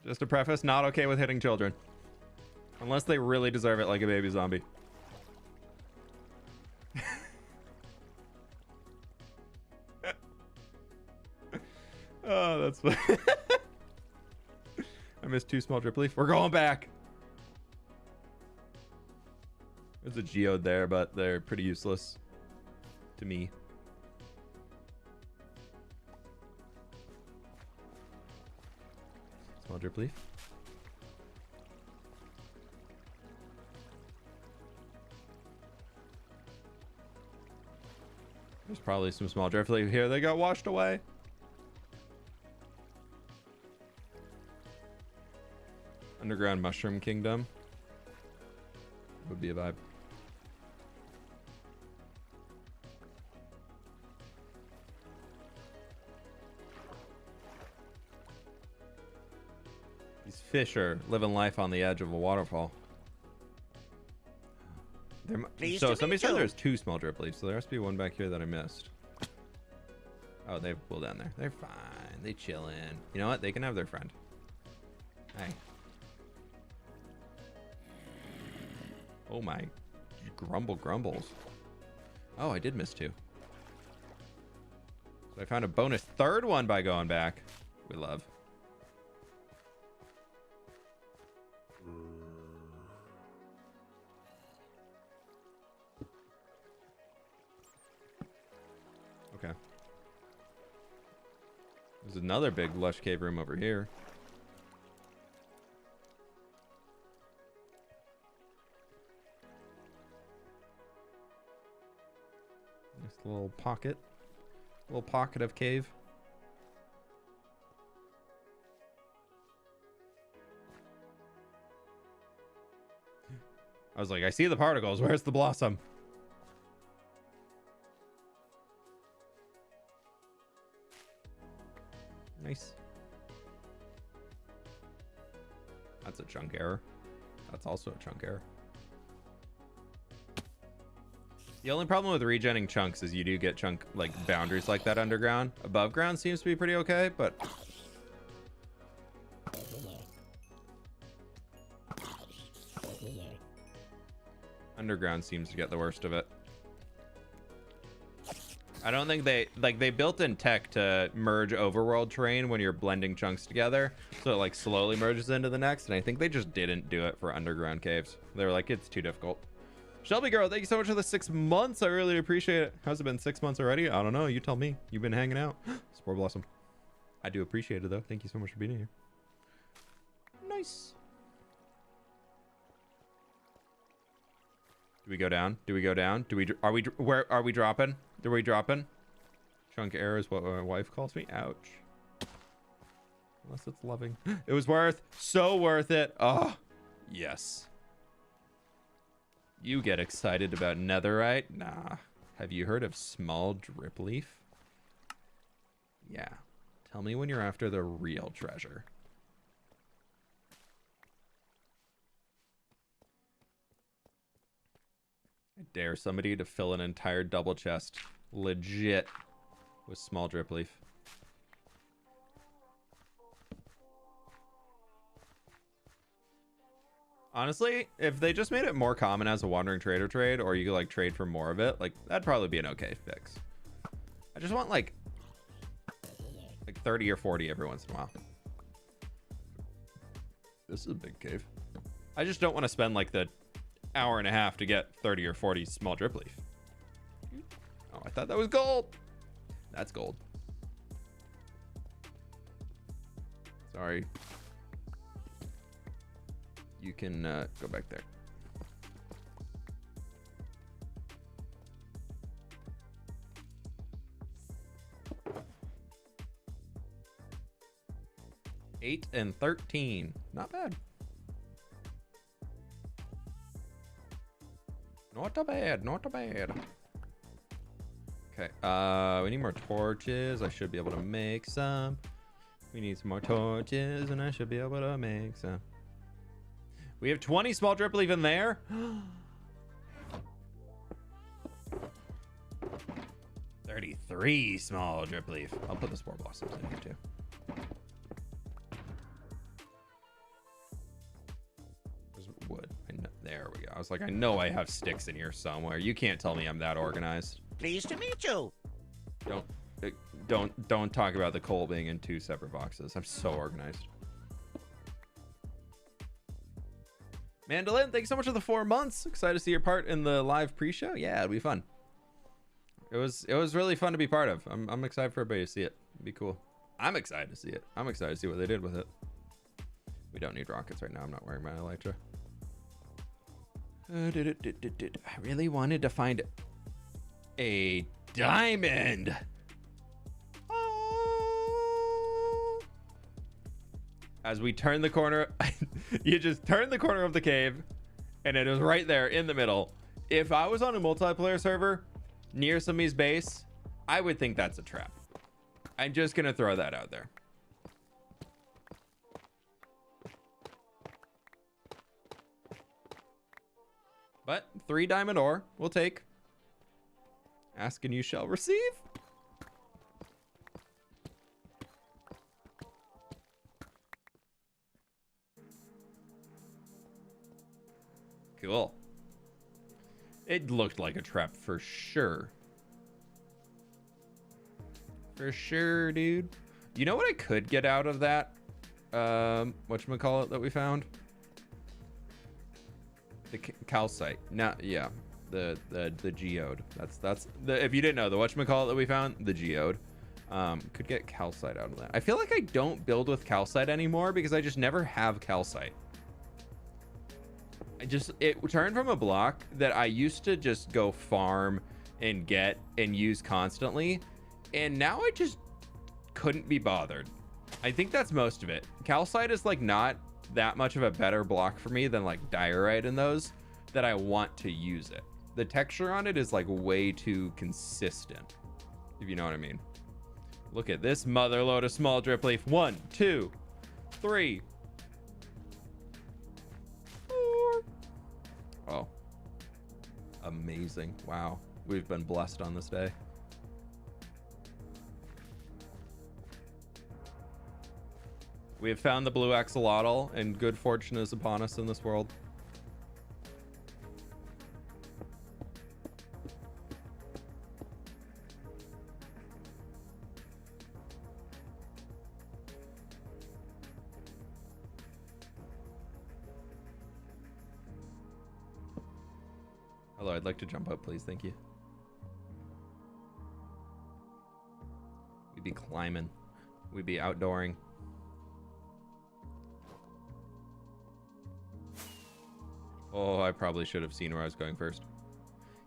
Just to preface, not okay with hitting children. Unless they really deserve it like a baby zombie. Oh, that's funny. I missed 2 small drip leaf. We're going back. There's a geode there, but they're pretty useless to me. Small drip leaf. There's probably some small drip leaf here. They got washed away. Underground mushroom kingdom. would be a vibe. These fish are living life on the edge of a waterfall. So somebody said there's 2 small drip leaves, so there must be one back here that I missed. Oh, they have a pool down there. They're fine. They chillin'. You know what? They can have their friend. Hey. Oh my. Grumbles. Oh, I did miss 2. So I found a bonus 3rd one by going back. We love. Okay. There's another big lush cave room over here. Nice little pocket. Little pocket of cave. I was like, I see the particles. Where's the blossom? Nice. That's a chunk error. That's also a chunk error. The only problem with regenning chunks is you do get chunk like boundaries like that underground. Above ground seems to be pretty okay, but underground seems to get the worst of it. I don't think they built in tech to merge overworld terrain when you're blending chunks together, so it like slowly merges into the next, and I think they just didn't do it for underground caves. They were like, it's too difficult. Shelby girl, thank you so much for the 6 months. I really appreciate it. How's it been 6 months already? I don't know. You tell me. You've been hanging out. Spore Blossom. I do appreciate it though. Thank you so much for being here. Nice. Do we go down? Do we go down? Where are we dropping? Are we dropping? Chunk error is what my wife calls me. Ouch. Unless it's loving. It was so worth it. Oh, yes. You get excited about netherite? Nah. Have you heard of small drip leaf? Yeah. Tell me when you're after the real treasure. I dare somebody to fill an entire double chest legit with small drip leaf. Honestly, if they just made it more common as a wandering trader trade, or you could like trade for more of it, like that'd probably be an okay fix. I just want like 30 or 40 every once in a while. This is a big cave. I just don't want to spend like the hour and a half to get 30 or 40 small drip leaf. Oh, I thought that was gold. That's gold. Sorry. You can go back there. $8 and $13. Not bad. Not bad. Not bad. Okay. We need more torches. I should be able to make some. We need some more torches, and I should be able to make some. We have 20 small drip leaf in there. 33 small drip leaf. I'll put the spore blossoms in here too. There's wood. There we go. I was like, I know I have sticks in here somewhere. You can't tell me I'm that organized. Pleased to meet you. Don't talk about the coal being in 2 separate boxes. I'm so organized. Mandolin, thanks so much for the 4 months. Excited to see your part in the live pre-show. Yeah, it'll be fun. It was really fun to be part of. I'm excited for everybody to see it. It'd be cool. I'm excited to see it. I'm excited to see what they did with it. We don't need rockets right now. I'm not wearing my Elytra. I really wanted to find a diamond. As we turn the corner, you just turn the corner of the cave and it is right there in the middle. If I was on a multiplayer server near somebody's base, I would think that's a trap. I'm just gonna throw that out there. But 3 diamond ore we'll take. Ask and you shall receive. Cool. It looked like a trap for sure. For sure, dude. You know what I could get out of that? Whatchamacallit that we found? The calcite. Yeah. The geode. That's the, if you didn't know, the whatchamacallit that we found, the geode. Could get calcite out of that. I feel like I don't build with calcite anymore because I just never have calcite. It turned from a block that I used to just go farm and get and use constantly, and now I just couldn't be bothered. I think that's most of it. Calcite is like not that much of a better block for me than like diorite and those that I want to use it. The texture on it is like way too consistent, if you know what I mean. Look at this mother load of small drip leaf. 1, 2, 3, 4. Oh, amazing. Wow, we've been blessed on this day. We have found the blue axolotl, and good fortune is upon us in this world. Hello, I'd like to jump up, please. Thank you. We'd be climbing. We'd be outdooring. Oh, I probably should have seen where I was going first.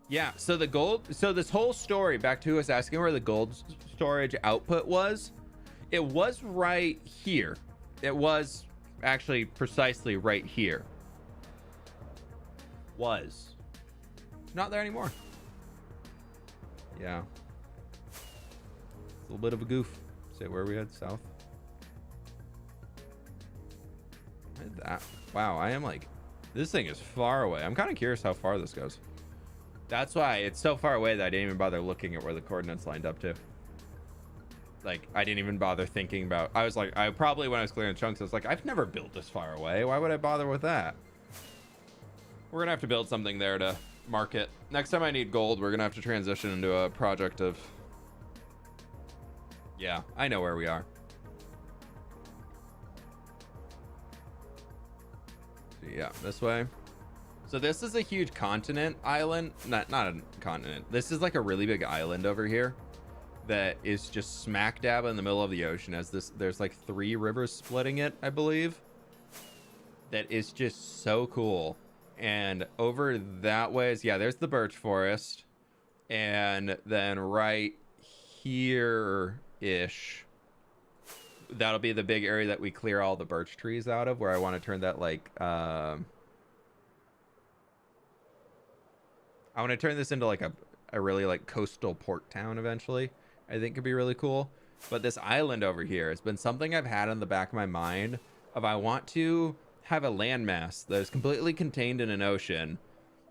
Yeah, so the gold, so this whole story, back to us asking where the gold storage output was, it was right here. It was actually precisely right here. Was. Not there anymore. Yeah. It's a little bit of a goof. Say, where are we at? South? Where did that? Wow, I am like, this thing is far away. I'm kind of curious how far this goes. That's why it's so far away that I didn't even bother looking at where the coordinates lined up to. Like, I didn't even bother thinking about, I was like, I probably, when I was clearing chunks, I was like, I've never built this far away. Why would I bother with that? We're gonna have to build something there to market. Next time I need gold, we're gonna have to transition into a project of, yeah, I know where we are. So yeah, this way. So this is a huge continent island, not a continent. This is like a really big island over here that is just smack dab in the middle of the ocean. As this, there's like 3 rivers splitting it, I believe. That is just so cool. And over that way is, yeah, there's the birch forest, and then right here-ish, that'll be the big area that we clear all the birch trees out of, where I want to turn that like I want to turn this into like a really like coastal port town eventually. I think could be really cool. But this island over here has been something I've had in the back of my mind of, I want to have a landmass that is completely contained in an ocean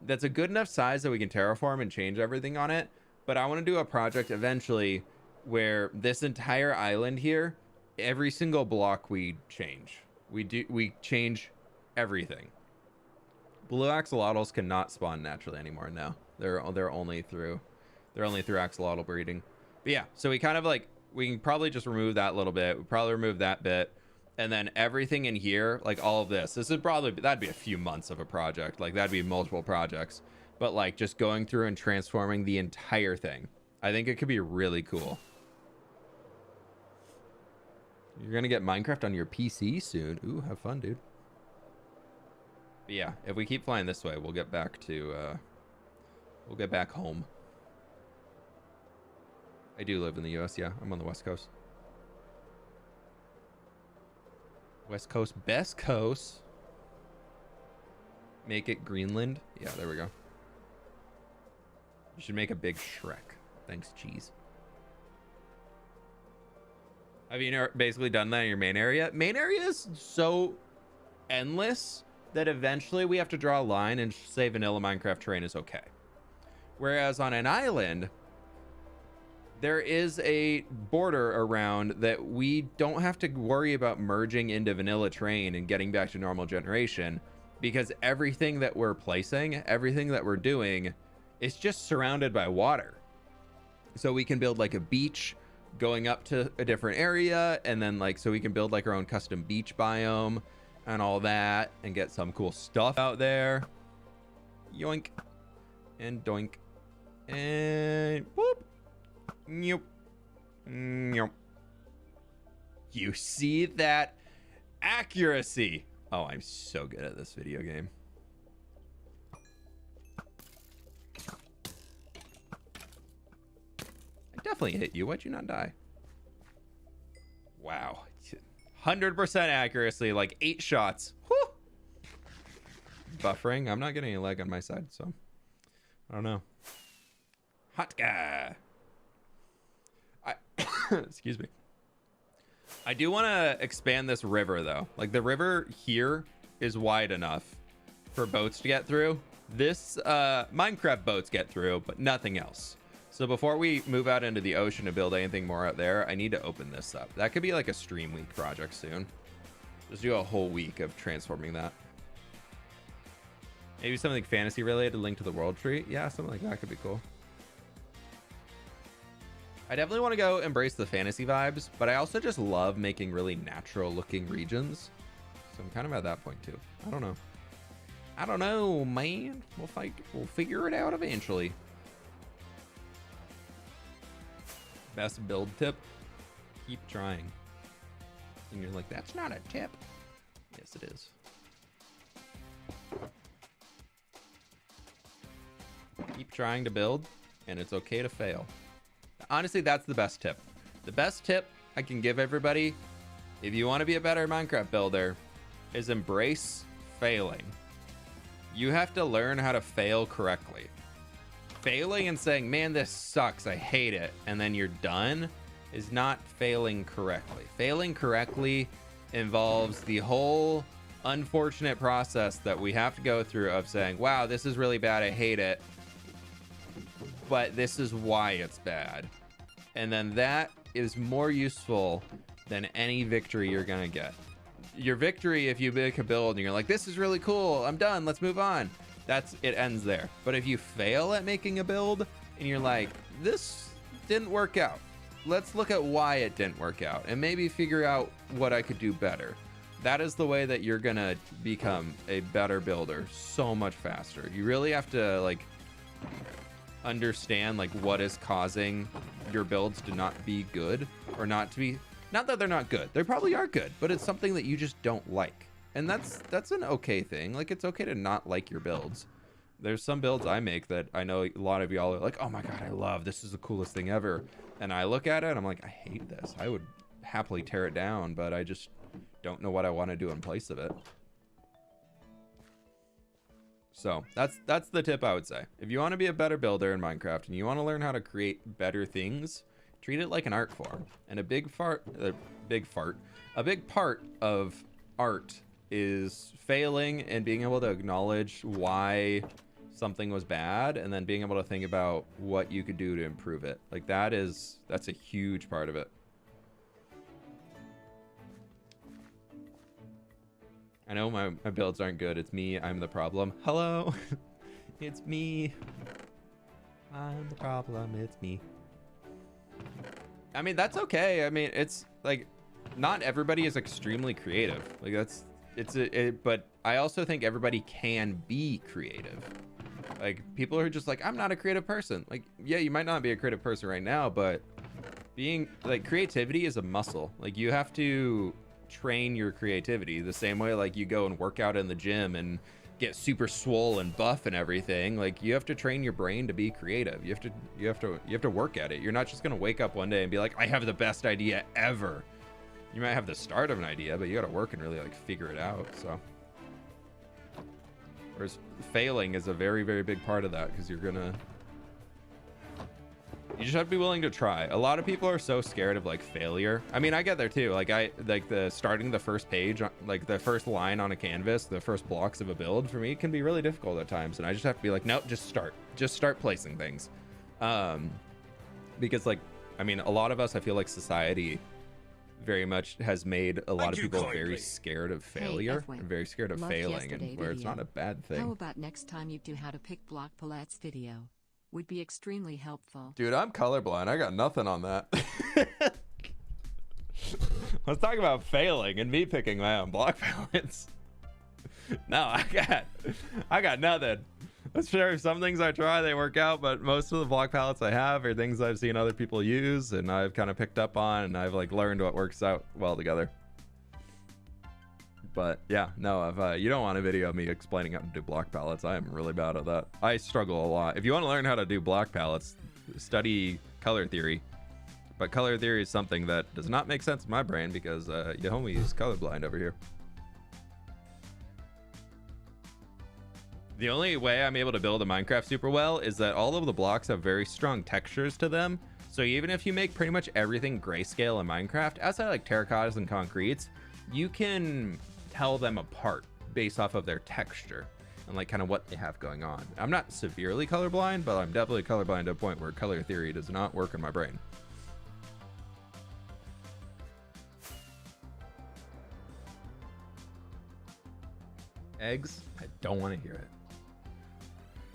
that's a good enough size that we can terraform and change everything on it. But I want to do a project eventually where this entire island here, every single block we change. We change everything. Blue axolotls cannot spawn naturally anymore. No, they're only through axolotl breeding. But yeah, so we kind of like, we can probably just remove that little bit. We probably remove that bit, and then everything in here, like all of this is probably, that'd be a few months of a project. Like that'd be multiple projects, but like just going through and transforming the entire thing, I think it could be really cool. You're gonna get Minecraft on your PC soon. Ooh, have fun, dude. But yeah, if we keep flying this way, we'll get back to we'll get back home. I do live in the US. Yeah, I'm on the West Coast. West Coast, best coast. Make it Greenland. Yeah, there we go. You should make a big Shrek. Thanks, cheese. Have you basically done that in your main area? Main area is so endless that eventually we have to draw a line and say vanilla Minecraft terrain is okay. Whereas on an island, there is a border around that we don't have to worry about merging into vanilla terrain and getting back to normal generation, because everything that we're placing, everything that we're doing is just surrounded by water. So we can build like a beach going up to a different area, and then like, so we can build like our own custom beach biome and all that and get some cool stuff out there. Yoink and doink and whoop. Nope. Nope. You see that accuracy? Oh, I'm so good at this video game. I definitely hit you. Why'd you not die? Wow. 100% accuracy, like 8 shots. Whew. Buffering. I'm not getting any lag on my side, so I don't know. Hot guy. Excuse me. I do want to expand this river though. Like the river here is wide enough for boats to get through. This Minecraft boats get through, but nothing else. So before we move out into the ocean to build anything more out there, I need to open this up. That could be like a stream week project soon. Just do a whole week of transforming that. Maybe something fantasy related, Link to the World Tree. Yeah, something like that could be cool. I definitely want to go embrace the fantasy vibes, but I also just love making really natural looking regions. So I'm kind of at that point too. I don't know. I don't know, man. We'll figure it out eventually. Best build tip? Keep trying. And you're like, that's not a tip. Yes, it is. Keep trying to build, and it's okay to fail. Honestly, that's the best tip. The best tip I can give everybody, if you want to be a better Minecraft builder, is embrace failing. You have to learn how to fail correctly. Failing and saying, man, this sucks, I hate it, and then you're done, is not failing correctly. Failing correctly involves the whole unfortunate process that we have to go through of saying, wow, this is really bad, I hate it, but this is why it's bad. And then that is more useful than any victory you're gonna get. Your victory, if you make a build and you're like, this is really cool, I'm done, let's move on, that's it, ends there. But if you fail at making a build and you're like, this didn't work out, let's look at why it didn't work out and maybe figure out what I could do better. That is the way that you're gonna become a better builder so much faster. You really have to like understand like what is causing your builds to not be good, or not to be, not that they're not good, they probably are good, but it's something that you just don't like. And that's an okay thing. Like, it's okay to not like your builds. There's some builds I make that I know a lot of y'all are like, oh my god, I love, this is the coolest thing ever, and I look at it and I'm like, I hate this, I would happily tear it down, but I just don't know what I want to do in place of it. So that's the tip I would say. If you want to be a better builder in Minecraft and you want to learn how to create better things, treat it like an art form. And a big part of art is failing and being able to acknowledge why something was bad, and then being able to think about what you could do to improve it. Like that's a huge part of it. I know my builds aren't good. It's me. I'm the problem. Hello. It's me. I'm the problem. It's me. I mean, that's okay. I mean, it's like, not everybody is extremely creative. Like but I also think everybody can be creative. Like, people are just like, I'm not a creative person. Like, yeah, you might not be a creative person right now, but being like, creativity is a muscle. Like, you have to train your creativity the same way like you go and work out in the gym and get super swole and buff and everything. Like, you have to train your brain to be creative. You have to work at it. You're not just gonna wake up one day and be like, I have the best idea ever. You might have the start of an idea, but you gotta work and really like figure it out. So Whereas failing is a very, very big part of that, because you just have to be willing to try. A lot of people are so scared of like failure. I mean, I get there too. Like starting the first page, like the first line on a canvas, the first blocks of a build for me can be really difficult at times. And I just have to be like, nope, just start placing things. Because like, I mean, a lot of us, I feel like society very much has made a lot of people very scared of failure and very scared of failing, and where it's not a bad thing. How about next time you do how to pick block palettes video? Would be extremely helpful. Dude, I'm colorblind. I got nothing on that. Let's talk about failing and me picking my own block palettes. No, I got nothing. Sure, some things I try, they work out, but most of the block palettes I have are things I've seen other people use and I've kind of picked up on, and I've like learned what works out well together. But yeah, no, if you don't want a video of me explaining how to do block palettes, I am really bad at that. I struggle a lot. If you want to learn how to do block palettes, study color theory. But color theory is something that does not make sense in my brain because your homie is colorblind over here. The only way I'm able to build a Minecraft super well is that all of the blocks have very strong textures to them. So even if you make pretty much everything grayscale in Minecraft, outside of like terracottas and concretes, you can tell them apart based off of their texture and like kind of what they have going on. I'm not severely colorblind, but I'm definitely colorblind to a point where color theory does not work in my brain. Eggs? I don't want to hear it.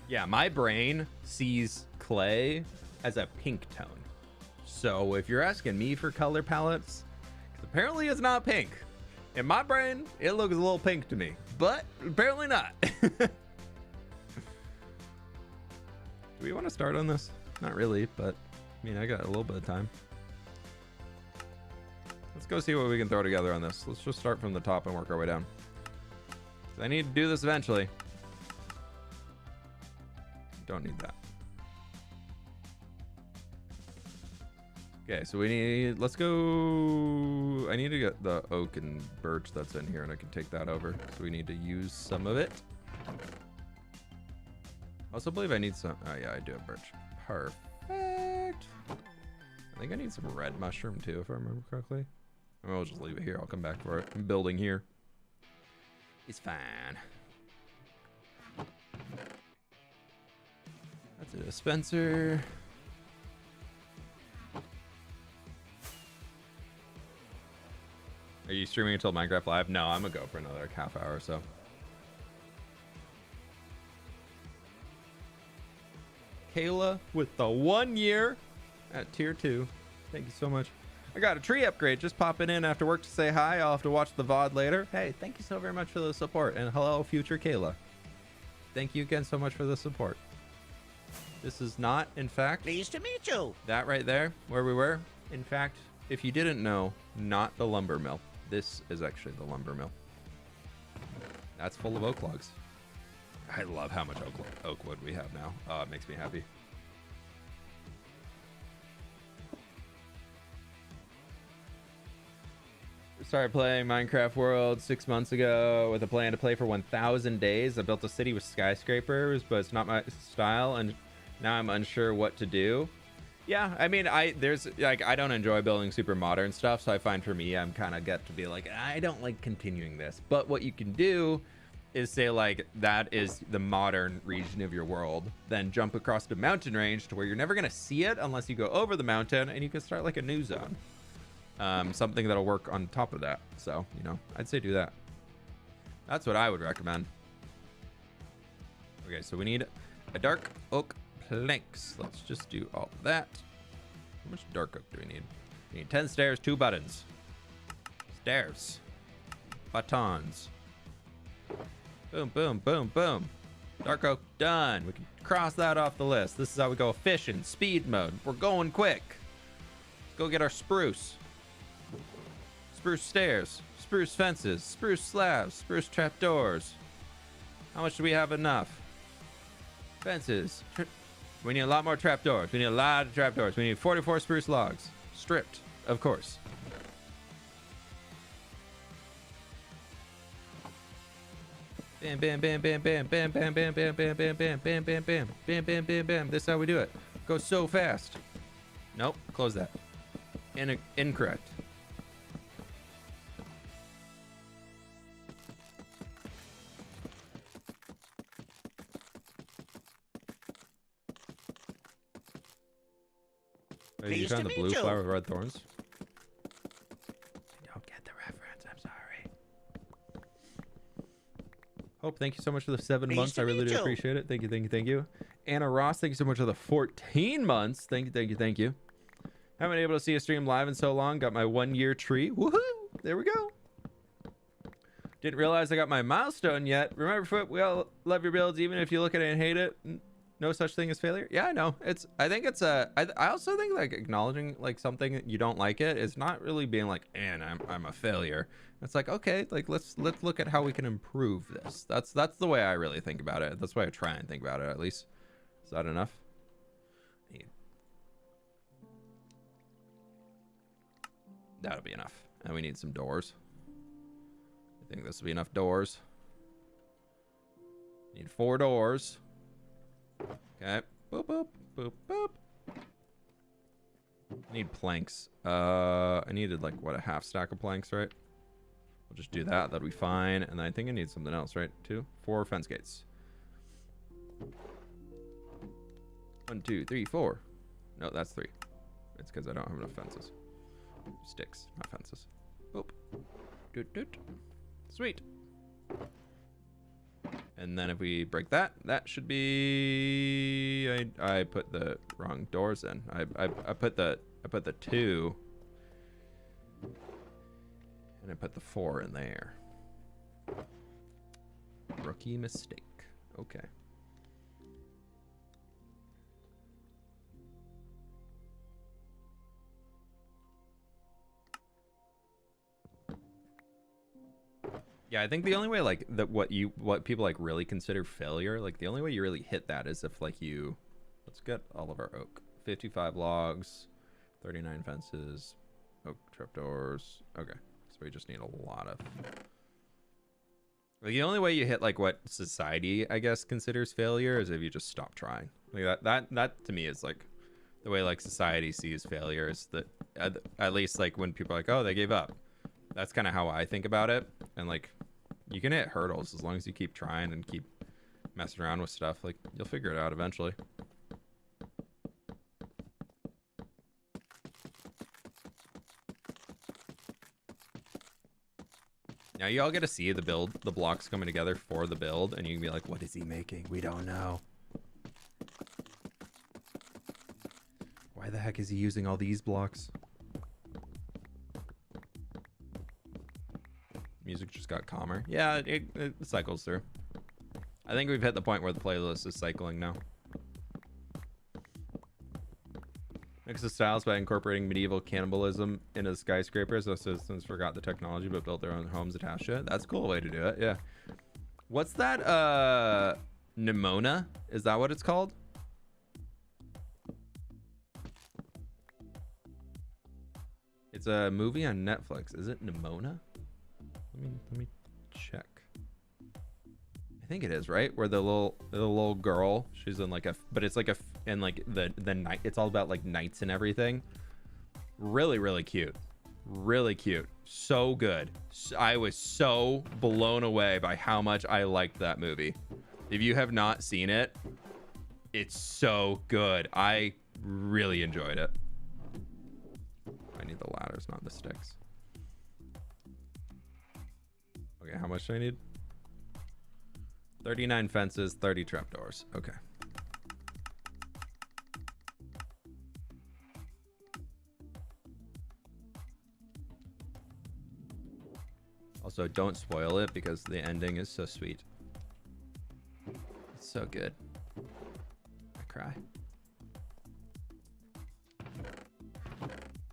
Yeah, my brain sees clay as a pink tone. So if you're asking me for color palettes, apparently it's not pink. In my brain, it looks a little pink to me, but apparently not. Do we want to start on this? Not really, but I mean, I got a little bit of time. Let's go see what we can throw together on this. Let's just start from the top and work our way down. I need to do this eventually. Don't need that. Okay, so we need, let's go, I need to get the oak and birch that's in here and I can take that over. So we need to use some of it. I also believe I need some, oh yeah, I do have birch. Perfect. I think I need some red mushroom too, if I remember correctly. I mean, I'll just leave it here. I'll come back for it. I'm building here. It's fine. That's a dispenser. Are you streaming until Minecraft Live? No, I'm gonna go for another half hour or so. Kayla with the 1 year at tier 2. Thank you so much. I got a tree upgrade, just popping in after work to say hi. I'll have to watch the VOD later. Hey, thank you so very much for the support. And hello, future Kayla. Thank you again so much for the support. This is not, in fact... Pleased to meet you. That right there, where we were. In fact, if you didn't know, not the lumber mill. This is actually the lumber mill. That's full of oak logs. I love how much oak wood we have now. Oh, it makes me happy. Started playing Minecraft World 6 months ago with a plan to play for 1,000 days. I built a city with skyscrapers, but it's not my style, and now I'm unsure what to do. Yeah, I mean, I don't enjoy building super modern stuff, so I find for me, I'm kind of get to be like, I don't like continuing this. But what you can do is say like, that is the modern region of your world, then jump across the mountain range to where you're never gonna see it unless you go over the mountain, and you can start like a new zone. Something that'll work on top of that. So, you know, I'd say do that. That's what I would recommend. Okay, so we need a dark oak planks. Let's just do all of that. How much dark oak do we need? We need 10 stairs, 2 buttons. Stairs. Buttons. Boom, boom, boom, boom. Dark oak done. We can cross that off the list. This is how we go efficient, speed mode. We're going quick. Let's go get our spruce. Spruce stairs, spruce fences, spruce slabs, spruce trapdoors. How much do we have enough? Fences. We need a lot more trapdoors. We need a lot of trapdoors. We need 44 spruce logs. Stripped, of course. Bam, bam, bam, bam, bam, bam, bam, bam, bam, bam, bam, bam, bam, bam, bam, bam, bam, bam, bam. This is how we do it. Go so fast. Nope, close that. Incorrect. Are you Pleased trying to the meet blue you. flower with red thorns? I don't get the reference. I'm sorry. Hope, thank you so much for the 7 Pleased months. to I really meet do you. appreciate it. Thank you, thank you, thank you. Anna Ross, thank you so much for the 14 months. Thank you, thank you, thank you. Haven't been able to see a stream live in so long. Got my 1-year tree. Woohoo! There we go. Didn't realize I got my milestone yet. Remember, fWhip, we all love your builds, even if you look at it and hate it. No such thing as failure. Yeah, I know. I think it's a. I also think like acknowledging like something that you don't like it is not really being like, and I'm a failure. It's like, okay, like let's look at how we can improve this. That's the way I really think about it. That's the way I try and think about it, at least. Is that enough? That'll be enough. And we need some doors. I think this will be enough doors. Need 4 doors. Okay. Boop, boop, boop, boop. Need planks. I needed like, what, a half stack of planks, right? We'll just do that. That'll be fine. And I think I need something else, right? 4 fence gates. 1, 2, 3, 4. No, that's 3. It's because I don't have enough fences. Sticks, not fences. Boop. Doot, doot. Sweet. And then if we break that, that should be. I put the wrong doors in. I put the 2, and I put the 4 in there. Rookie mistake. Okay. Yeah, I think the only way like that what people like really consider failure, like the only way you really hit that is if like let's get all of our oak. 55 logs, 39 fences, oak trapdoors. Okay. So we just need a lot of like, the only way you hit like what society I guess considers failure is if you just stop trying. Like that to me is like the way like society sees failure is that at least like when people are like, oh, they gave up. That's kind of how I think about it. And like you can hit hurdles as long as you keep trying and keep messing around with stuff. Like you'll figure it out eventually. Now you all get to see the build, the blocks coming together for the build, and you can be like, what is he making? We don't know. Why the heck is he using all these blocks? Music just got calmer. Yeah, it cycles through. I think we've hit the point where the playlist is cycling now. Mix the styles by incorporating medieval cannibalism into skyscrapers. Those citizens forgot the technology but built their own homes attached to it. That's a cool way to do it, yeah. What's that, Nimona? Is that what it's called? It's a movie on Netflix. Is it Nimona? Let me check. I think it is, right? Where the little girl, she's in like but it's like in like the night. It's all about like nights and everything. Really, really cute. Really cute. So good. I was so blown away by how much I liked that movie. If you have not seen it, it's so good. I really enjoyed it. I need the ladders, not the sticks. Okay, how much do I need? 39 fences, 30 trapdoors. Okay. Also, don't spoil it because the ending is so sweet. It's so good. I cry.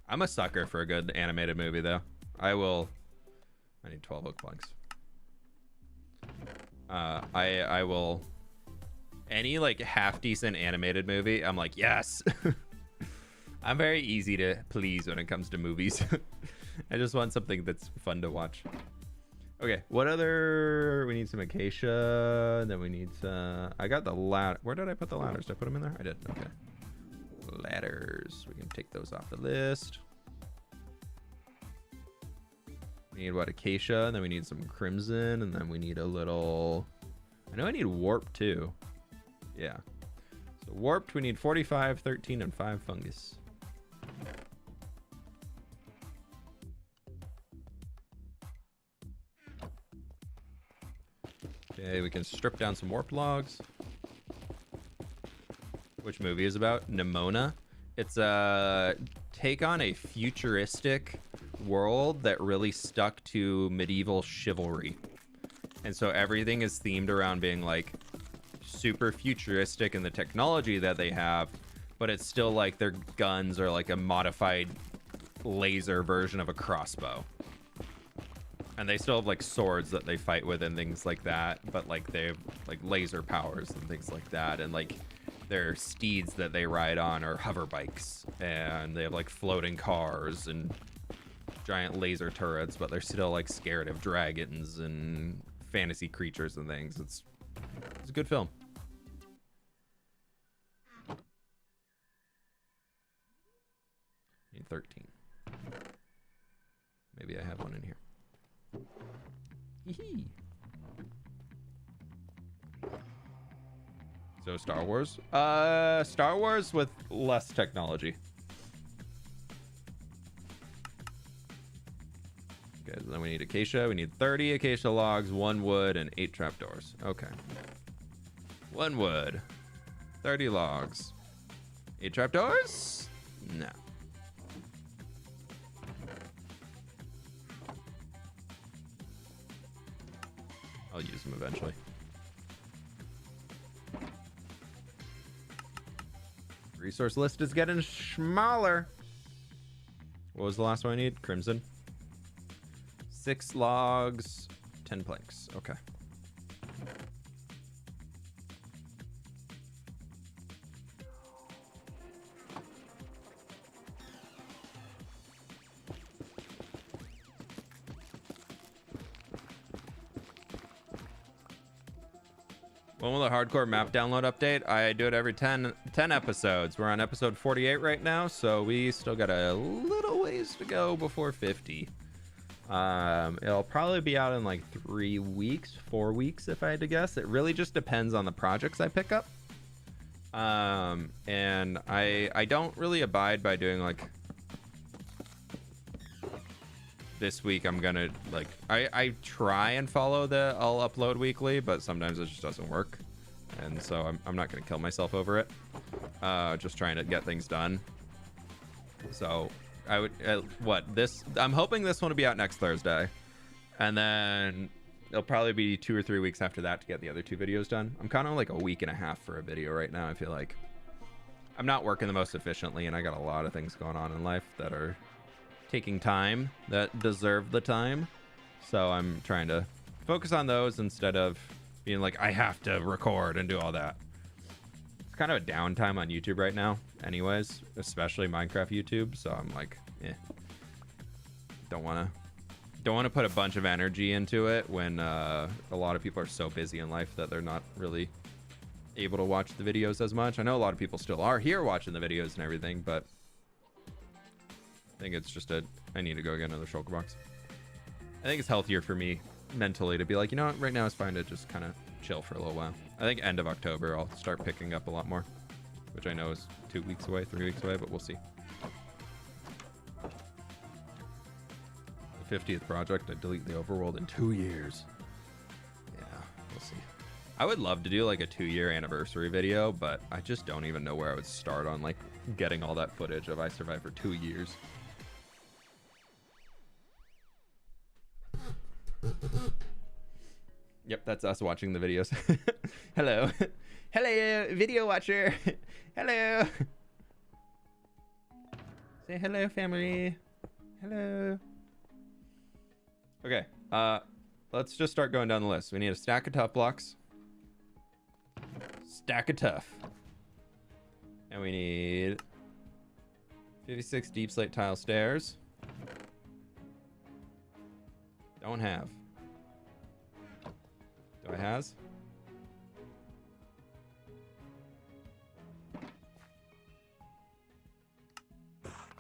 I'm a sucker for a good animated movie, though. I need 12 oak planks. I will. Any like half decent animated movie, I'm like, yes. I'm very easy to please when it comes to movies. I just want something that's fun to watch. Okay, what other? We need some acacia. Then we need some. I got the ladder. Where did I put the ladders? Did I put them in there? I did. Okay. Ladders. We can take those off the list. We need what? Acacia. And then we need some crimson. And then we need a little. I know I need warp too. Yeah. So warped, we need 45, 13, and 5 fungus. Okay, we can strip down some warp logs. Which movie is about? Nimona. It's a take on a futuristic world that really stuck to medieval chivalry. And so everything is themed around being like super futuristic in the technology that they have, but it's still like their guns are like a modified laser version of a crossbow. And they still have like swords that they fight with and things like that, but like they have like laser powers and things like that. And like their steeds that they ride on are hover bikes, and they have like floating cars and giant laser turrets, but they're still like scared of dragons and fantasy creatures and things. It's a good film. Need 13. Maybe I have one in here. Hee. So Star Wars? Star Wars with less technology. Okay, then we need acacia. We need 30 acacia logs, 1 wood, and 8 trapdoors. Okay. 1 wood, 30 logs, 8 trapdoors? No. I'll use them eventually. Resource list is getting smaller. What was the last one I need? Crimson. 6 logs, 10 planks. Okay. When will the hardcore map download update? I do it every 10 episodes. We're on episode 48 right now, so we still got a little ways to go before 50. It'll probably be out in like 3 weeks, 4 weeks if I had to guess. It really just depends on the projects I pick up. And I don't really abide by doing like this week I'm gonna like I try and follow the I'll upload weekly, but sometimes it just doesn't work, and so I'm not gonna kill myself over it. Just trying to get things done. So I would I'm hoping this one will be out next Thursday, and then it'll probably be 2 or 3 weeks after that to get the other 2 videos done. I'm kind of like a week and a half for a video right now. I feel like I'm not working the most efficiently, and I got a lot of things going on in life that are taking time, that deserve the time. So I'm trying to focus on those instead of being like, I have to record and do all that. It's kind of a downtime on YouTube right now anyways, especially Minecraft YouTube. So I'm like, don't want to put a bunch of energy into it when a lot of people are so busy in life that they're not really able to watch the videos as much. I know a lot of people still are here watching the videos and everything, but I think it's just I need to go get another shulker box. I think it's healthier for me mentally to be like, you know what, right now it's fine to just kind of chill for a little while. I think end of October I'll start picking up a lot more, which I know is 2 weeks away, 3 weeks away, but we'll see. The 50th project, I delete the overworld in 2 years. Yeah, we'll see. I would love to do like a 2-year anniversary video, but I just don't even know where I would start on like getting all that footage of I survived for 2 years. Yep, that's us watching the videos. Hello. Hello, video watcher. Hello. Say hello, family. Hello. Okay, let's just start going down the list. We need a stack of tough blocks. Stack of tough. And we need 56 deep slate tile stairs. Don't have. Do I has?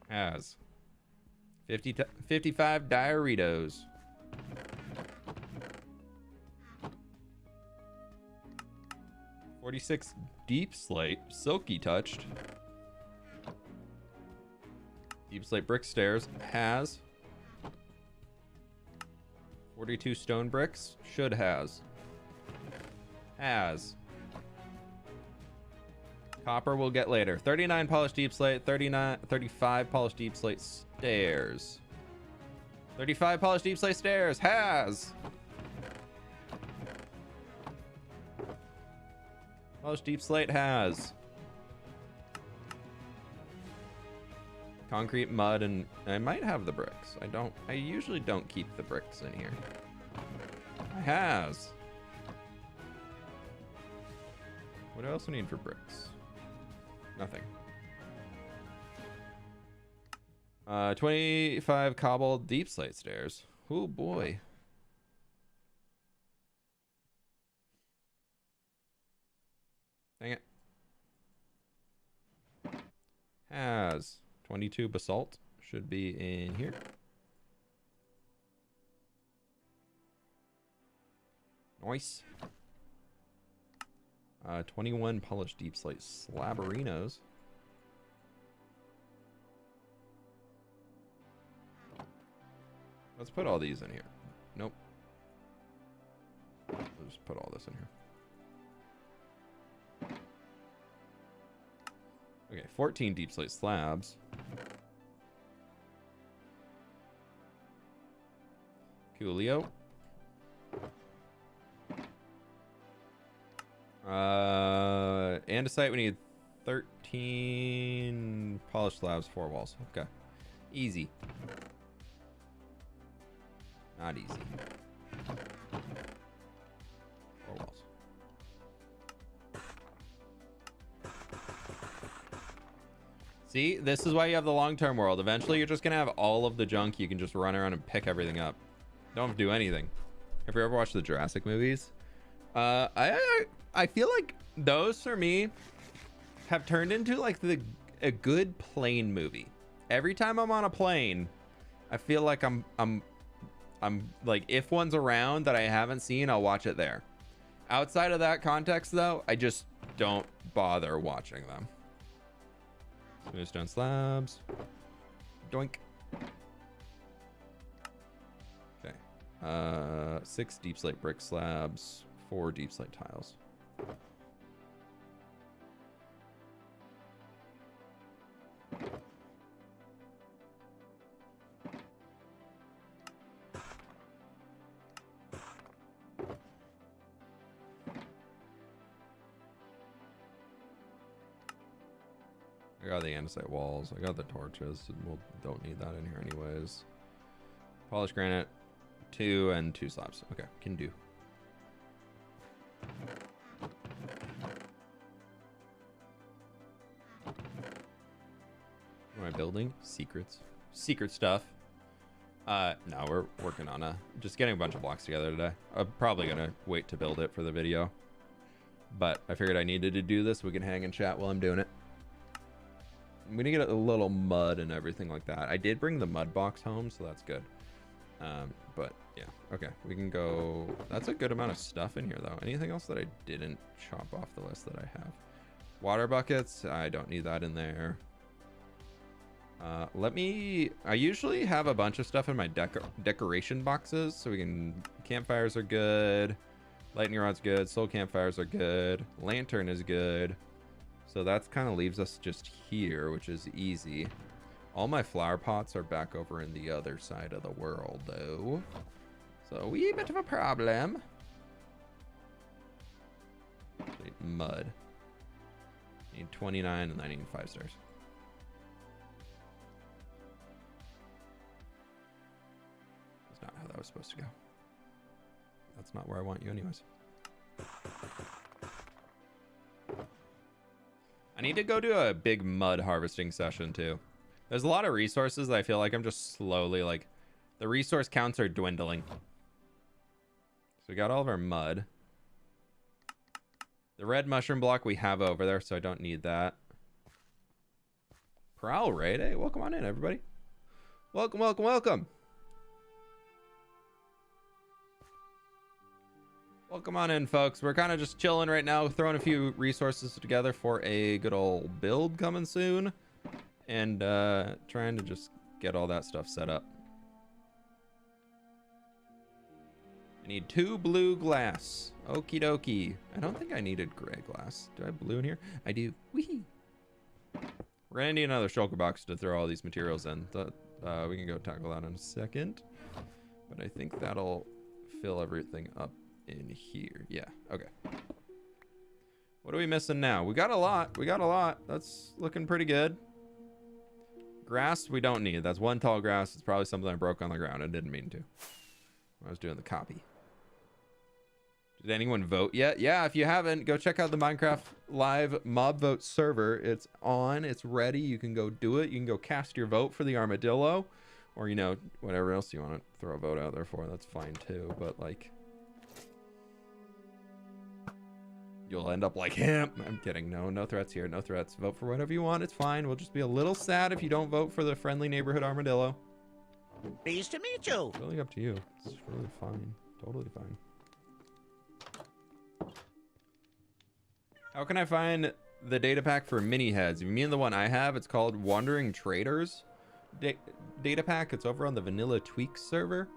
Has. 55 Dioritos. $46 Deep Slate, Silky Touched. Deep Slate Brick Stairs, has. 42 Stone Bricks, should has. Has. Copper we'll get later. 39 Polished Deep Slate, 35 Polished Deep Slate Stairs. 35 Polished Deep Slate Stairs, has. Polished Deep Slate has. Concrete, mud, and I might have the bricks. I usually don't keep the bricks in here. I has. What else do I need for bricks? Nothing. 25 cobbled Deep Slate Stairs. Oh boy. Dang it. Has 22 basalt. Should be in here. Nice. 21 polished deep slate slabberinos. Let's put all these in here. Nope. Let's just put all this in here. Okay, 14 deep slate slabs. Coolio. Andesite, we need 13 polished slabs, 4 walls. Okay. Easy. Not easy. 4 walls. See, this is why you have the long-term world. Eventually, you're just going to have all of the junk. You can just run around and pick everything up. Don't have to do anything. Have you ever watched the Jurassic movies? I feel like those, for me, have turned into like a good plane movie. Every time I'm on a plane, I feel like I'm like, if one's around that I haven't seen, I'll watch it there. Outside of that context, though, I just don't bother watching them. Smooth stone slabs. Doink. Okay. 6 deep slate brick slabs, 4 deep slate tiles. I got the andesite walls. I got the torches. We don't need that in here anyways. Polished granite, 2 and 2 slabs. Okay, can do. What am I building? Secrets. Secret stuff. No, we're working on just getting a bunch of blocks together today. I'm probably gonna wait to build it for the video, but I figured I needed to do this. We can hang and chat while I'm doing it. I'm gonna get a little mud and everything like that. I did bring the mud box home, so that's good. But yeah, okay, we can go. That's a good amount of stuff in here, though. Anything else that I didn't chop off the list that I have? Water buckets. I don't need that in there. I usually have a bunch of stuff in my decoration boxes, so we can. Campfires are good. Lightning rod's good. Soul campfires are good. Lantern is good. So that kind of leaves us just here, which is easy. All my flower pots are back over in the other side of the world, though. So a wee bit of a problem. Mud. I need 29 and I need 5 stars. That's not how that was supposed to go. That's not where I want you anyways. I need to go to a big mud harvesting session too. There's a lot of resources that I feel like I'm just slowly, like, the resource counts are dwindling. So we got all of our mud. The red mushroom block we have over there, so I don't need that. Prowl raid. Hey, welcome on in, everybody. Welcome, welcome, welcome. Welcome on in, folks. We're kind of just chilling right now, throwing a few resources together for a good old build coming soon. And trying to just get all that stuff set up. I need 2 blue glass. Okie dokie. I don't think I needed gray glass. Do I have blue in here? I do. Wee. We're gonna need another shulker box to throw all these materials in. We can go tackle that in a second. But I think that'll fill everything up in here. Yeah, okay. What are we missing now? We got a lot. We got a lot. That's looking pretty good. Grass we don't need. That's 1 tall grass. It's probably something I broke on the ground. I didn't mean to. I was doing the copy. Did anyone vote yet? Yeah, if you haven't, go check out the Minecraft live mob vote server. It's on, it's ready. You can go do it. You can go cast your vote for the armadillo, or, you know, whatever else you want to throw a vote out there for. That's fine too. But like, you'll end up like him. I'm kidding. No threats here. No threats. Vote for whatever you want. It's fine. We'll just be a little sad if you don't vote for the friendly neighborhood armadillo. Pleased to meet you. It's really up to you. It's really fine. Totally fine. How can I find the data pack for mini heads? If you mean the one I have, it's called Wandering Traders data pack. It's over on the Vanilla Tweaks server.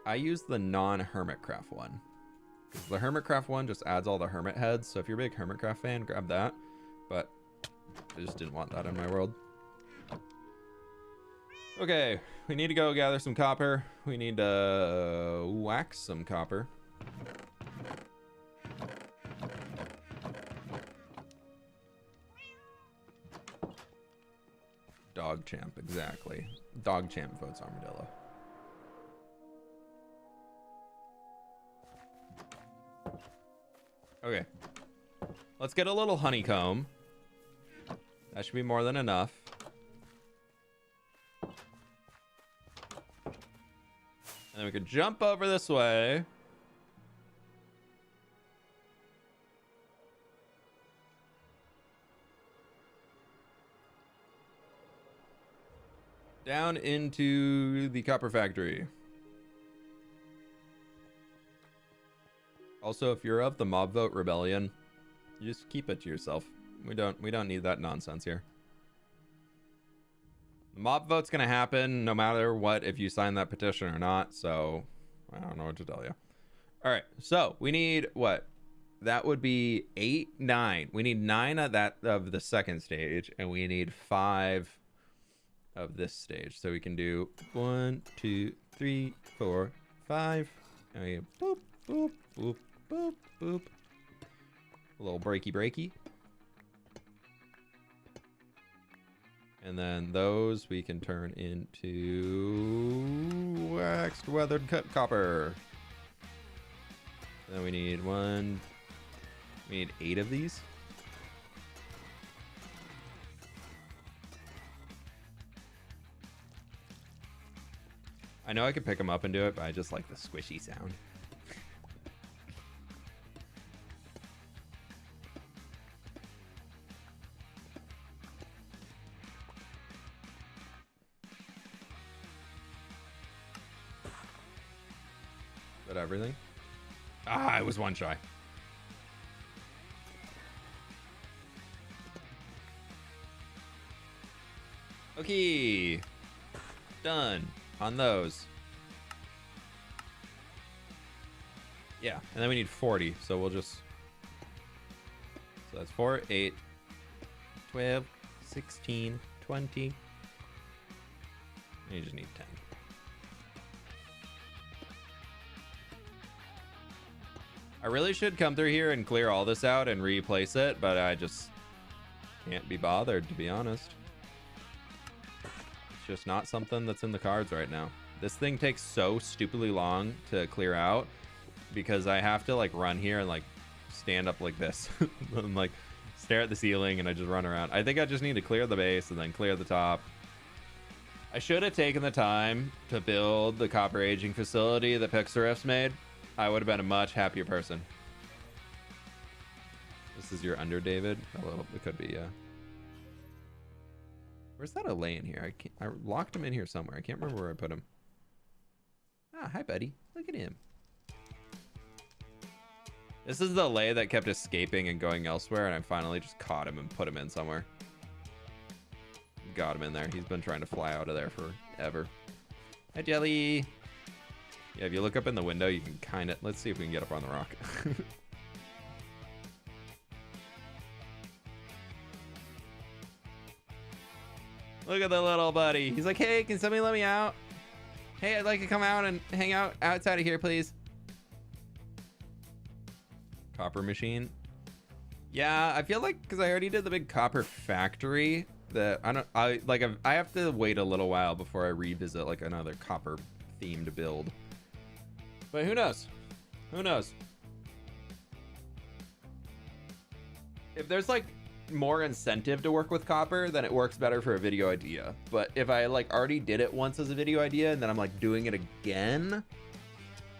I use the non-Hermitcraft one. The Hermitcraft one just adds all the hermit heads. So if you're a big Hermitcraft fan, grab that. But I just didn't want that in my world. Okay, we need to go gather some copper. We need to wax some copper. Dog champ, exactly. Dog champ votes armadillo. Okay. Let's get a little honeycomb. That should be more than enough. And then we could jump over this way. Down into the copper factory. Also, if you're of the mob vote rebellion, you just keep it to yourself. We don't need that nonsense here. The mob vote's gonna happen no matter what, if you sign that petition or not, so I don't know what to tell you. All right, so we need what? That would be 8, 9. We need 9 of the second stage, and we need 5 of this stage. So we can do 1, 2, 3, 4, 5. And we boop, boop, boop, boop, boop. A little breaky. And then those we can turn into waxed weathered cut copper. And then we need we need 8 of these. I know I could pick them up and do it, but I just like the squishy sound. Is that everything? Ah, I was 1 shy. Okay. Done. On those. Yeah, and then we need 40, so we'll just... So that's 4, 8, 12, 16, 20. And you just need 10. I really should come through here and clear all this out and replace it, but I just can't be bothered, to be honest. It's just not something that's in the cards right now. This thing takes so stupidly long to clear out because I have to like run here and like stand up like this and like stare at the ceiling and I just run around. I think I just need to clear the base and then clear the top. I should have taken the time to build the copper aging facility that Pixarif's made. I would have been a much happier person. This is your under, David. A little. It could be, yeah. Where's that Allay in here? I locked him in here somewhere. I can't remember where I put him. Ah, hi, buddy. Look at him. This is the Allay that kept escaping and going elsewhere, and I finally just caught him and put him in somewhere. Got him in there. He's been trying to fly out of there forever. Hi, Jelly. Yeah, if you look up in the window, you can kind of... Let's see if we can get up on the rock. Look at the little buddy. He's like, hey, can somebody let me out? Hey, I'd like to come out and hang out outside of here, please. Copper machine. Yeah, I feel like because I already did the big copper factory that I have to wait a little while before I revisit like another copper themed build. But who knows? Who knows? If there's like more incentive to work with copper, then it works better for a video idea. But if I like already did it once as a video idea and then I'm like doing it again,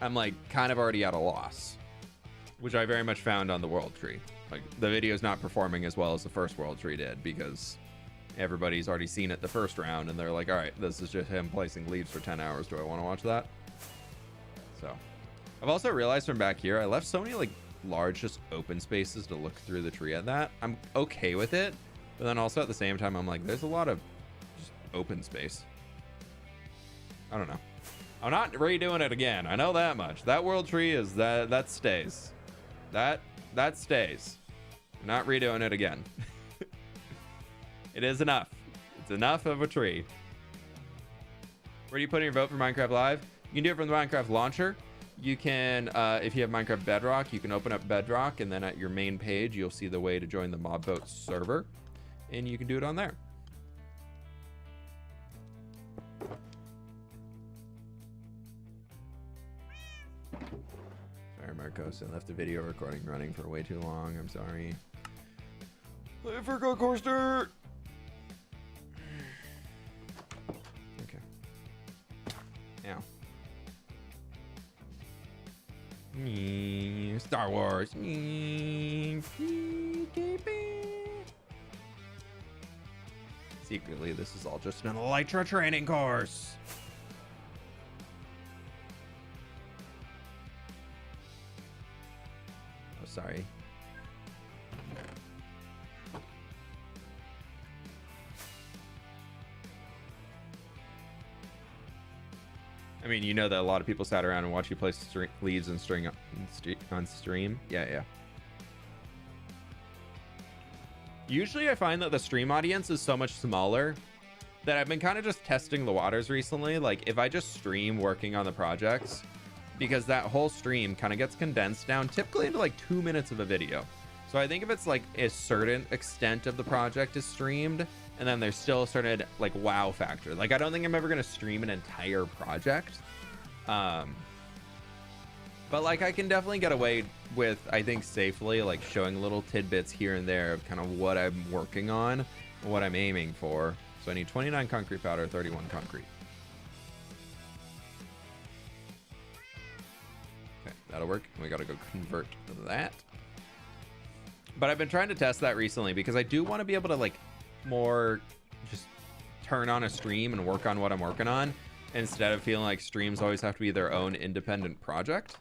I'm like kind of already at a loss, which I very much found on the world tree. Like the video's not performing as well as the first world tree did because everybody's already seen it the first round and they're like, all right, this is just him placing leaves for 10 hours. Do I want to watch that? So I've also realized from back here, I left so many like large just open spaces to look through the tree at that. I'm okay with it, but then also at the same time I'm like, there's a lot of just open space. I don't know. I'm not redoing it again. I know that much. That world tree is that stays. That stays. I'm not redoing it again. It is enough. It's enough of a tree. Where do you put in your vote for Minecraft Live? You can do it from the Minecraft launcher. You can, if you have Minecraft Bedrock, you can open up Bedrock, and then at your main page, you'll see the way to join the mob vote server, and you can do it on there. Sorry, Marcos, I left the video recording running for way too long. I'm sorry. I forgot course dirt. Okay. Now. Star Wars. Secretly, this is all just an Elytra training course. Oh, sorry. I mean, you know that a lot of people sat around and watched you place leads and string on stream. Yeah. Usually I find that the stream audience is so much smaller that I've been kind of just testing the waters recently. Like if I just stream working on the projects, because that whole stream kind of gets condensed down typically into like 2 minutes of a video. So I think if it's like a certain extent of the project is streamed, and then there's still a certain like wow factor. Like I don't think I'm ever gonna stream an entire project. But like I can definitely get away with, I think safely, like showing little tidbits here and there of kind of what I'm working on and what I'm aiming for. So I need 29 concrete powder, 31 concrete. Okay, that'll work. We gotta go convert that. But I've been trying to test that recently because I do want to be able to like more just turn on a stream and work on what I'm working on instead of feeling like streams always have to be their own independent project,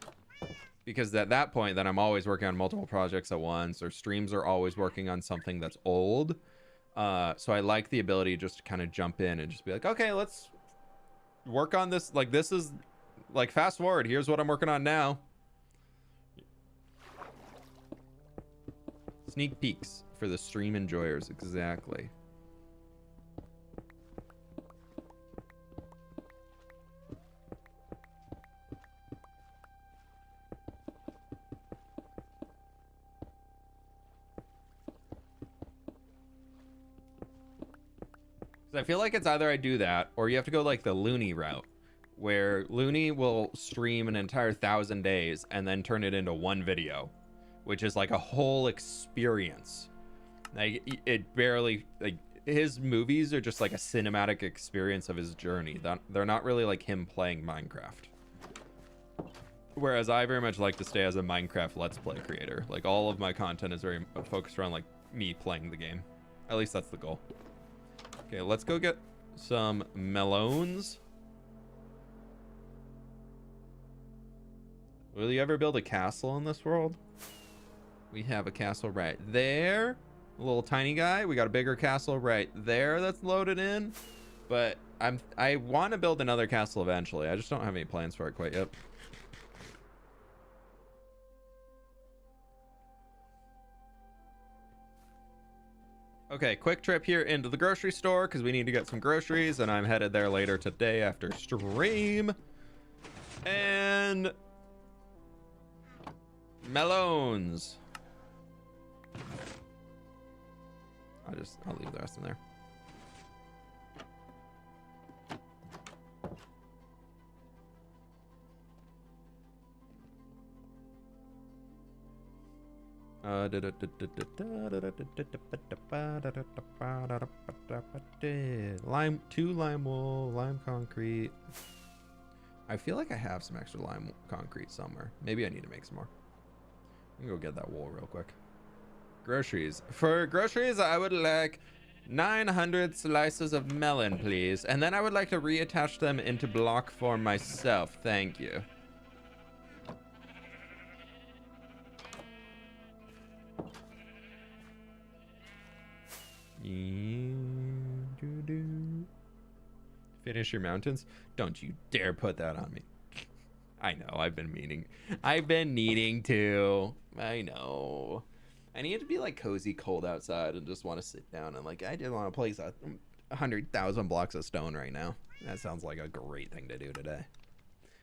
because at that point then I'm always working on multiple projects at once, or streams are always working on something that's old. So I like the ability just to kind of jump in and just be like, okay, let's work on this. Like this is like fast forward, here's what I'm working on now. Sneak peeks for the stream enjoyers, exactly. I feel like it's either I do that or you have to go like the Looney route, where Looney will stream an entire 1,000 days and then turn it into one video, which is like a whole experience. Like it barely, like his movies are just like a cinematic experience of his journey. They're not really like him playing Minecraft. Whereas I very much like to stay as a Minecraft Let's Play creator. Like, all of my content is very focused around, like, me playing the game. At least that's the goal. Okay, let's go get some melons. Will you ever build a castle in this world? We have a castle right there. A little tiny guy. We got a bigger castle right there that's loaded in. But I want to build another castle eventually. I just don't have any plans for it quite yet. Okay, quick trip here into the grocery store because we need to get some groceries, and I'm headed there later today after stream. And melons. I'll leave the rest in there. Lime, 2 lime wool, lime concrete. I feel like I have some extra lime concrete somewhere. Maybe I need to make some more. I'm gonna go get that wool real quick. Groceries. For groceries, I would like 900 slices of melon, please. And then I would like to reattach them into block form myself. Thank you. Finish your mountains? Don't you dare put that on me. I know, I've been needing to. I know. I need to be like cozy cold outside and just want to sit down and like, I just want to place 100,000 blocks of stone right now. That sounds like a great thing to do today.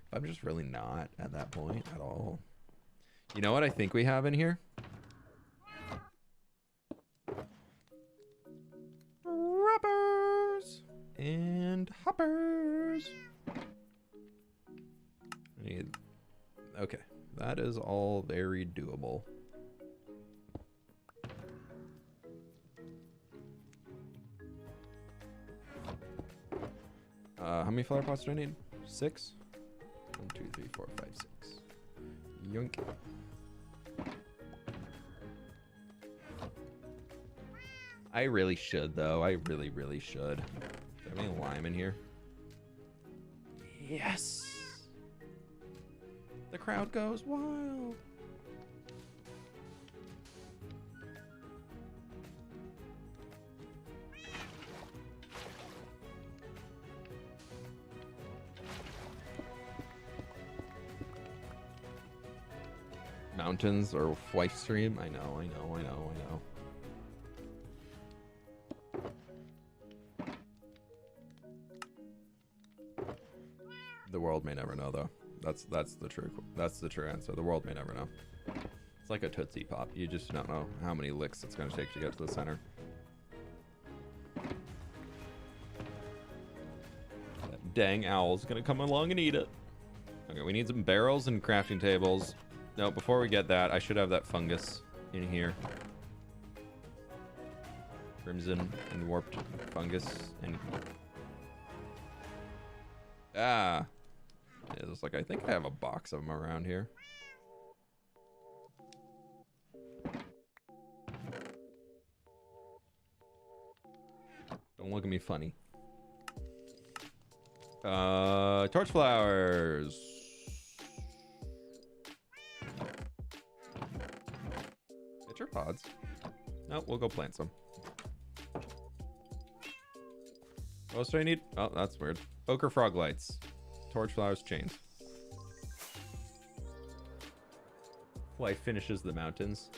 But I'm just really not at that point at all. You know what I think we have in here? Rubbers and hoppers. Okay, that is all very doable. How many flower pots do I need? 6? 1, 2, 3, 4, 5, 6. Yoink. I really should, though. I really, really should. Do I have any lime in here? Yes! The crowd goes wild. Mountains or fWhip stream? I know. The world may never know, though. That's the true answer. The world may never know. It's like a Tootsie Pop. You just don't know how many licks it's going to take to get to the center. That dang owl's going to come along and eat it. Okay, we need some barrels and crafting tables. No, before we get that, I should have that fungus in here. Crimson and warped fungus. And it was like, I think I have a box of them around here. Don't look at me funny. Torch flowers. Pitcher pods. No, we'll go plant some. What else do I need? Oh, that's weird. Ochre frog lights. Torch flowers, chains. Life finishes the mountains.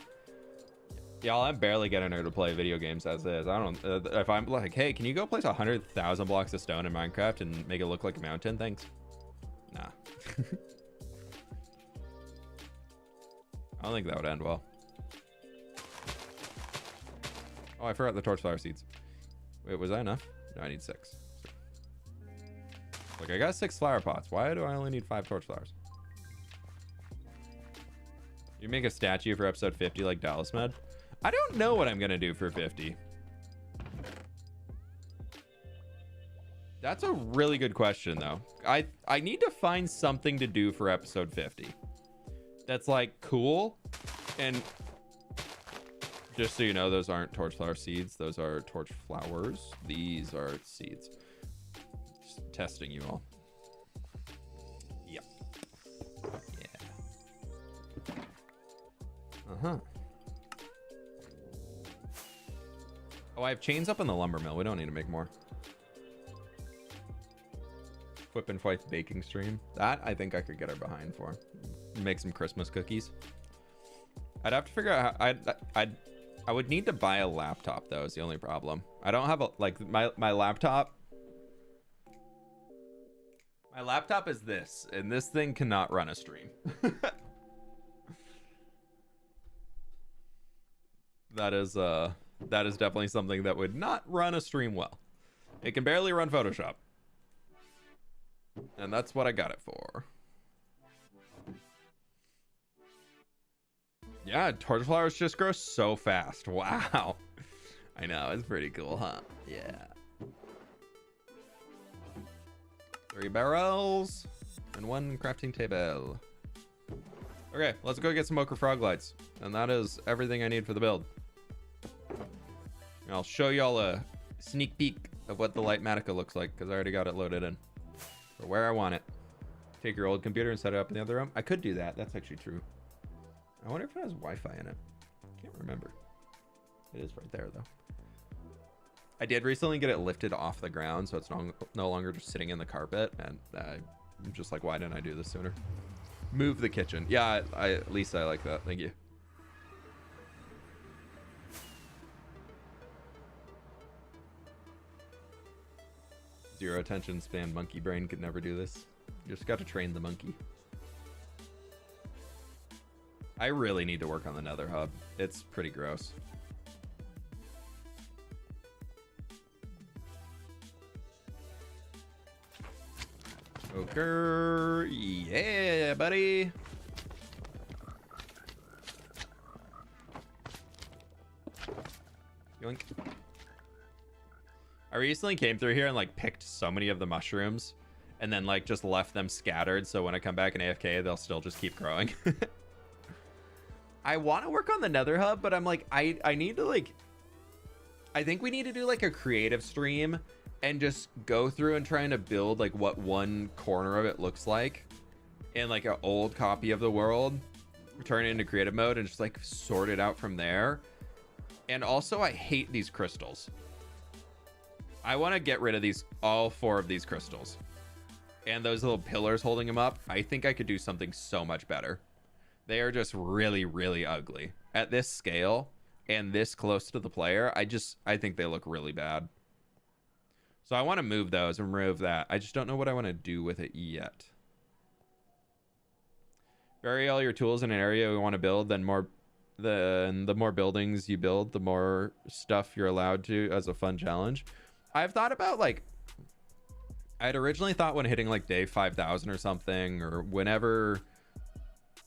Y'all, I'm barely getting her to play video games as is. I don't. If I'm like, hey, can you go place 100,000 blocks of stone in Minecraft and make it look like a mountain? Thanks. Nah. I don't think that would end well. Oh, I forgot the torch flower seeds. Wait, was that enough? No, I need 6. Look, I got 6 flower pots. Why do I only need 5 torch flowers? You make a statue for episode 50 like Dallas Med? I don't know what I'm gonna do for 50. That's a really good question, though. I need to find something to do for episode 50. that's like cool. And just so you know, those aren't torch flower seeds. Those are torch flowers. These are seeds. Just testing you all. Yep. Yeah. Uh-huh. Oh, I have chains up in the lumber mill. We don't need to make more. Whip and Fife baking stream. That I think I could get her behind for. Make some Christmas cookies. I'd have to figure out how I would need to buy a laptop though, is the only problem. I don't have a like my laptop. My laptop is this, and this thing cannot run a stream. That is definitely something that would not run a stream well. It can barely run Photoshop. And that's what I got it for. Yeah, torch flowers just grow so fast. Wow. I know, it's pretty cool, huh? Yeah. 3 barrels and 1 crafting table. Okay, let's go get some ochre frog lights. And that is everything I need for the build. And I'll show y'all a sneak peek of what the Lightmatica looks like, because I already got it loaded in for where I want it. Take your old computer and set it up in the other room. I could do that. That's actually true. I wonder if it has Wi-Fi in it. Can't remember. It is right there, though. I did recently get it lifted off the ground, so it's no longer just sitting in the carpet. And I'm just like, why didn't I do this sooner? Move the kitchen. Yeah, at least I like that. Thank you. Zero attention span monkey brain could never do this. You just got to train the monkey. I really need to work on the Nether hub. It's pretty gross. Okay, yeah, buddy. Yoink. I recently came through here and like picked so many of the mushrooms and then like just left them scattered, so when I come back in AFK they'll still just keep growing. I want to work on the Nether hub, but I'm like I need to like I think we need to do like a creative stream and just go through and trying to build like what one corner of it looks like in like an old copy of the world, turn it into creative mode and just like sort it out from there. And also I hate these crystals. I want to get rid of these, all 4 of these crystals and those little pillars holding them up. I think I could do something so much better. They are just really, really ugly at this scale and this close to the player. I think they look really bad. So I want to move those and remove that. I just don't know what I want to do with it yet. Bury all your tools in an area we want to build, then the more buildings you build, the more stuff you're allowed to as a fun challenge. I've thought about like, I'd originally thought when hitting like day 5,000 or something, or whenever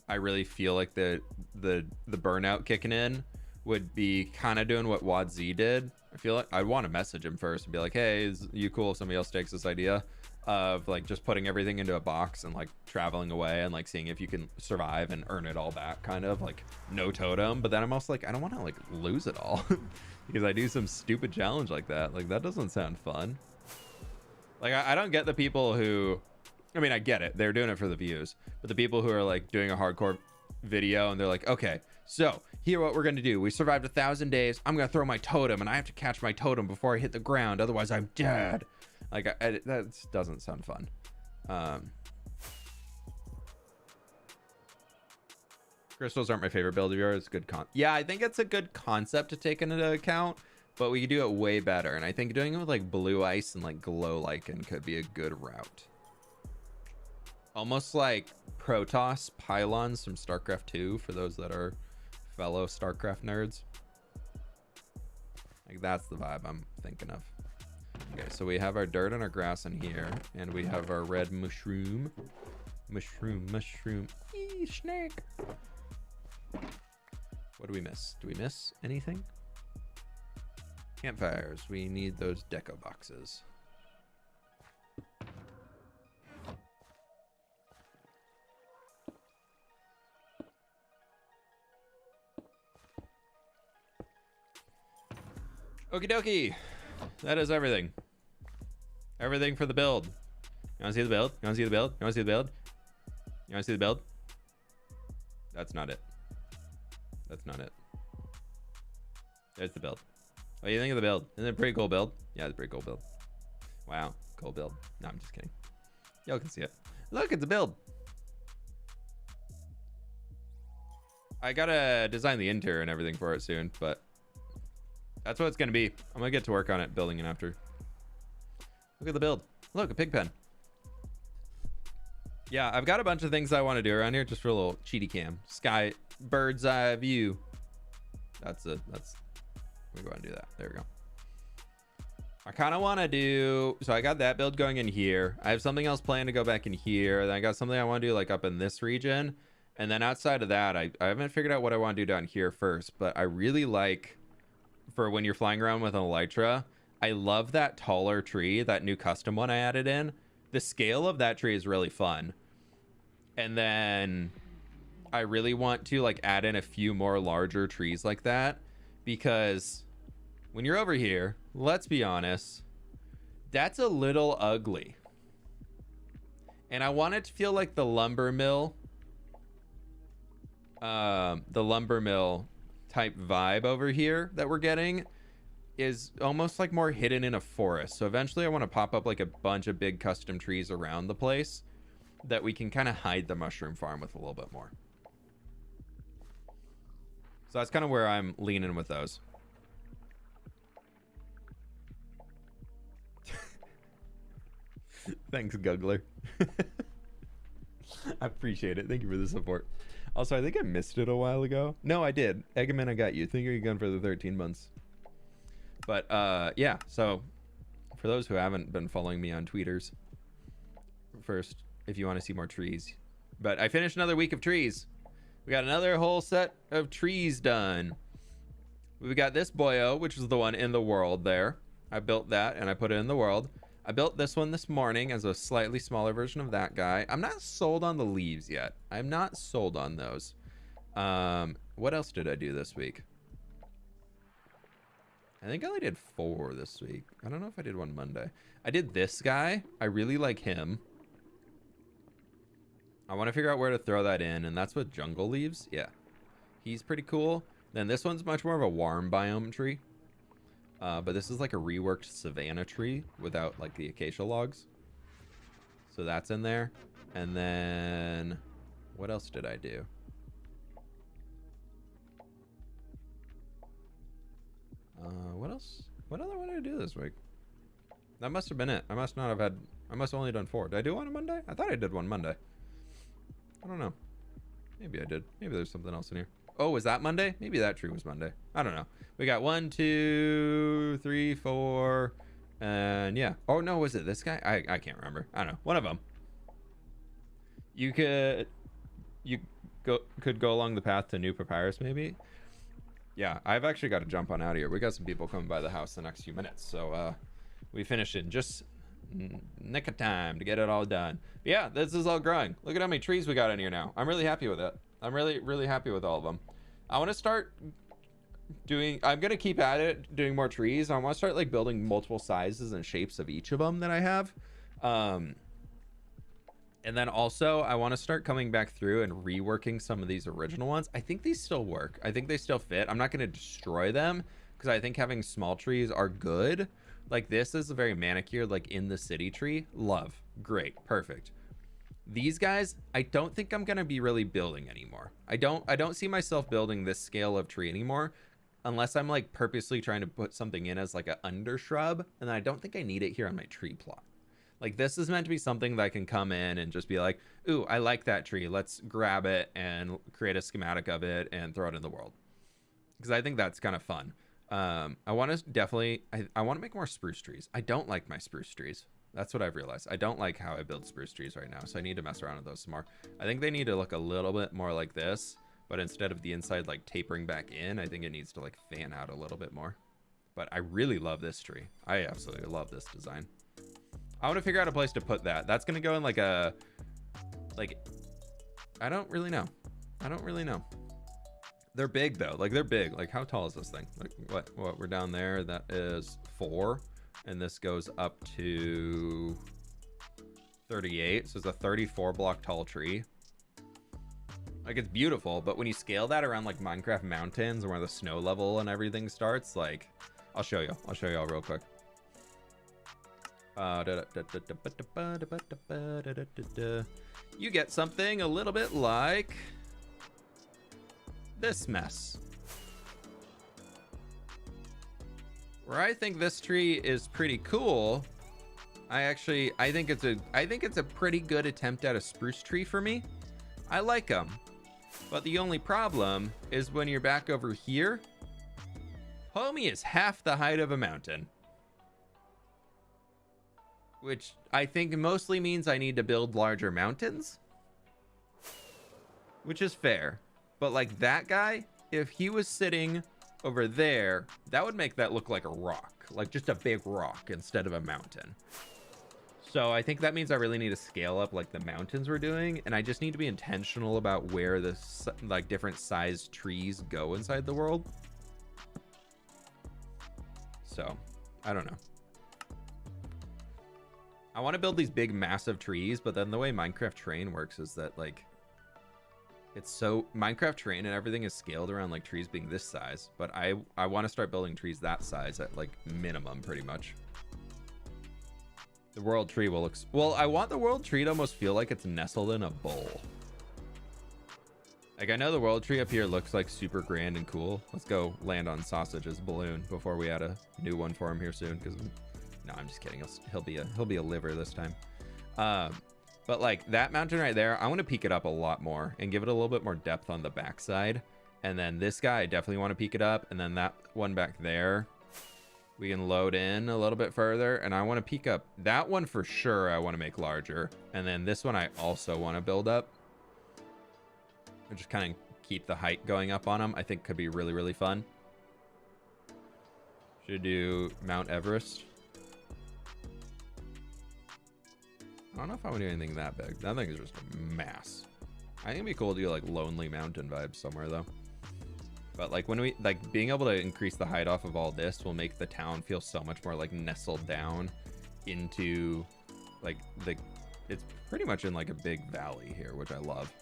I really feel like the burnout kicking in, would be kind of doing what WadZ did. I feel like I'd want to message him first and be like, hey, is you cool if somebody else takes this idea of like just putting everything into a box and like traveling away and like seeing if you can survive and earn it all back, kind of like no totem. But then I'm also like, I don't want to like lose it all because I do some stupid challenge like that. Like that doesn't sound fun. Like I don't get the people who, I mean, I get it, they're doing it for the views, but the people who are like doing a hardcore video and they're like, okay, so here what we're gonna do, we survived 1,000 days, I'm gonna throw my totem and I have to catch my totem before I hit the ground, otherwise I'm dead. Like that doesn't sound fun. Crystals aren't my favorite build of yours. Good yeah, I think it's a good concept to take into account, but we could do it way better. And I think doing it with like blue ice and like glow lichen could be a good route. Almost like Protoss pylons from StarCraft 2 for those that are fellow StarCraft nerds. Like that's the vibe I'm thinking of. Okay, so we have our dirt and our grass in here, and we have our red mushroom. Mushroom. Eee, snake. What do we miss? Do we miss anything? Campfires. We need those deco boxes. Okie dokie. That is everything. Everything for the build. You wanna see the build? You wanna see the build? You wanna see the build? You wanna see the build? That's not it. That's not it. There's the build. What do you think of the build? Isn't it a pretty cool build? Yeah, it's a pretty cool build. Wow, cool build. No, I'm just kidding. Y'all can see it. Look, it's a build. I gotta design the interior and everything for it soon, but that's what it's gonna be. I'm gonna get to work on it, building it after. Look at the build. Look, a pig pen. Yeah, I've got a bunch of things I want to do around here just for a little cheaty cam. Sky, bird's eye view. We want to do that. There we go. I kind of want to do, so I got that build going in here. I have something else planned to go back in here. Then I got something I want to do like up in this region. And then outside of that, I haven't figured out what I want to do down here first, but I really like for when you're flying around with an Elytra, I love that taller tree, that new custom one I added in. The scale of that tree is really fun. And then I really want to like add in a few more larger trees like that, because when you're over here, let's be honest, that's a little ugly. And I want it to feel like the lumber mill type vibe over here that we're getting is almost like more hidden in a forest. So eventually I want to pop up like a bunch of big custom trees around the place that we can kind of hide the mushroom farm with a little bit more. So that's kind of where I'm leaning with those. Thanks, Guggler. I appreciate it. Thank you for the support. Also, I think I missed it a while ago. No, I did. Eggman, I got you. Thank you again for the 13 months. But yeah, so for those who haven't been following me on tweeters, first, if you want to see more trees. But I finished another week of trees. We got another whole set of trees done. We got this boyo, which is the one in the world there. I built that and I put it in the world. I built this one this morning as a slightly smaller version of that guy. I'm not sold on the leaves yet. I'm not sold on those. What else did I do this week? I think I only did 4 this week. I don't know if I did one Monday. I did this guy. I really like him. I want to figure out where to throw that in, and that's with jungle leaves. Yeah, he's pretty cool. Then this one's much more of a warm biome tree. But this is like a reworked savanna tree without like the acacia logs. So that's in there. And then what else did I do? What else? What other one did I do this week? That must have been it. I must not have had, I must have only done 4. Did I do one on Monday? I thought I did one Monday. I don't know. Maybe I did. Maybe there's something else in here. Oh, was that Monday? Maybe that tree was Monday. I don't know. We got 1, 2, 3, 4, and yeah. Oh no, was it this guy? I can't remember. I don't know. One of them. You could go along the path to New Papyrus, maybe. Yeah, I've actually got to jump on out of here. We got some people coming by the house the next few minutes, so we finished in just nick of time to get it all done. But yeah, this is all growing. Look at how many trees we got in here now. I'm really happy with it. I'm really happy with all of them. I want to start doing, I'm going to keep at it, doing more trees. I want to start like building multiple sizes and shapes of each of them that I have. And then also I want to start coming back through and reworking some of these original ones. I think these still work. I think they still fit. I'm not going to destroy them because I think having small trees are good. Like this is a very manicured, like in the city tree. Love. Great. Perfect. These guys, I don't think I'm going to be really building anymore. I don't see myself building this scale of tree anymore unless I'm like purposely trying to put something in as like an undershrub. And I don't think I need it here on my tree plot. Like this is meant to be something that I can come in and just be like, ooh, I like that tree. Let's grab it and create a schematic of it and throw it in the world. Because I think that's kind of fun. I want to definitely, I want to make more spruce trees. I don't like my spruce trees. That's what I've realized. I don't like how I build spruce trees right now. So I need to mess around with those some more. I think they need to look a little bit more like this. But instead of the inside like tapering back in, I think it needs to like fan out a little bit more. But I really love this tree. I absolutely love this design. I want to figure out a place to put that. That's going to go in like a, like, I don't really know. They're big though. Like they're big. Like how tall is this thing? Like what we're down there, that is 4, and this goes up to 38. So it's a 34 block tall tree. Like it's beautiful, but when you scale that around like Minecraft mountains where the snow level and everything starts, like I'll show you all real quick. You get something a little bit like this mess, where I think this tree is pretty cool. I think it's a pretty good attempt at a spruce tree for me. I like them, but the only problem is when you're back over here, homie is half the height of a mountain, which I think mostly means I need to build larger mountains, which is fair. But like that guy, if he was sitting over there, that would make that look like a rock, like just a big rock instead of a mountain. So I think that means I really need to scale up like the mountains we're doing, and I just need to be intentional about where the like different sized trees go inside the world. So I don't know. I want to build these big massive trees, but then the way Minecraft terrain works is that like it's so Minecraft terrain and everything is scaled around like trees being this size, but I want to start building trees that size at like minimum pretty much. The world tree will look well. I want the world tree to almost feel like it's nestled in a bowl. Like I know the world tree up here looks like super grand and cool. Let's go land on Sausage's balloon before we add a new one for him here soon, because no, I'm just kidding. He'll be a liver this time. But like that mountain right there, I want to peak it up a lot more and give it a little bit more depth on the backside. And then this guy, I definitely want to peak it up. And then that one back there, we can load in a little bit further. And I want to peak up that one for sure. I want to make larger. And then this one I also want to build up. And just kind of keep the height going up on them. I think could be really, really fun. Should do Mount Everest. I don't know if I want to do anything that big. That thing is just a mass. I think it'd be cool to do like Lonely Mountain vibes somewhere though. But like when we like being able to increase the height off of all this will make the town feel so much more like nestled down into like it's pretty much in like a big valley here, which I love.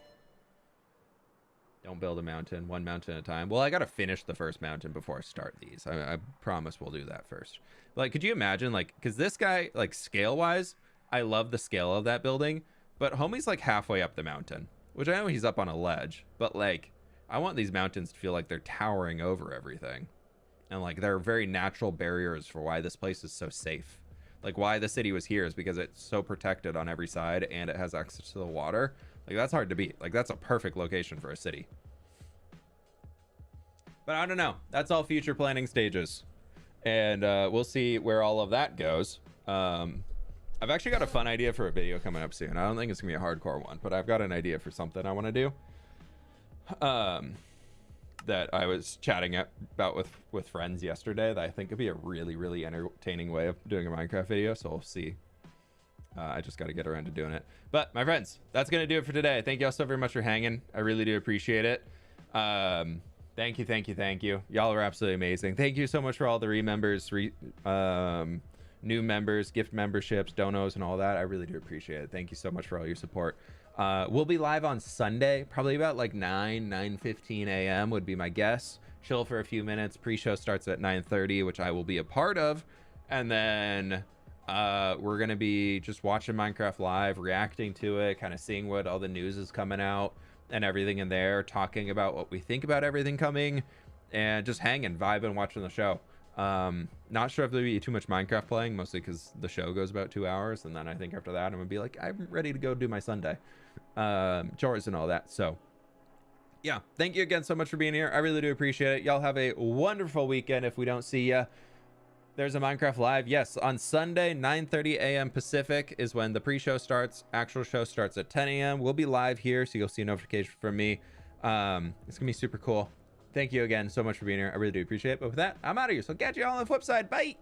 Don't build a mountain, one mountain at a time. Well, I got to finish the first mountain before I start these. I promise we'll do that first. But like, could you imagine like, because this guy like scale wise, I love the scale of that building, but homie's like halfway up the mountain, which I know he's up on a ledge, but like I want these mountains to feel like they're towering over everything. And like there are very natural barriers for why this place is so safe. Like why the city was here is because it's so protected on every side and it has access to the water. Like that's hard to beat. Like that's a perfect location for a city. But I don't know. That's all future planning stages. And we'll see where all of that goes. I've actually got a fun idea for a video coming up soon. I don't think it's gonna be a hardcore one, but I've got an idea for something I want to do. That I was chatting about with friends yesterday that I think could be a really, really entertaining way of doing a Minecraft video. So we'll see. I just got to get around to doing it. But my friends, that's gonna do it for today. Thank you all so very much for hanging. I really do appreciate it. Thank you. Y'all are absolutely amazing. Thank you so much for all the remembers, new members, gift memberships, donos, and all that. I really do appreciate it. Thank you so much for all your support. We'll be live on Sunday, probably about like 9:15 a.m. would be my guess. Chill for a few minutes. Pre-show starts at 9:30, which I will be a part of. And then we're going to be just watching Minecraft live, reacting to it, kind of seeing what all the news is coming out and everything in there, talking about what we think about everything coming, and just hanging, vibing, watching the show. Not sure if there'll be too much Minecraft playing, mostly because the show goes about 2 hours, and then I think after that I'm gonna be like, I'm ready to go do my Sunday chores and all that. So yeah, thank you again so much for being here. I really do appreciate it. Y'all have a wonderful weekend. If we don't see ya, there's a Minecraft live, yes, on Sunday 9:30 a.m. Pacific is when the pre-show starts. Actual show starts at 10 a.m. We'll be live here, so you'll see a notification from me. It's gonna be super cool. Thank you again so much for being here. I really do appreciate it. But with that, I'm out of here. So catch you all on the flip side. Bye.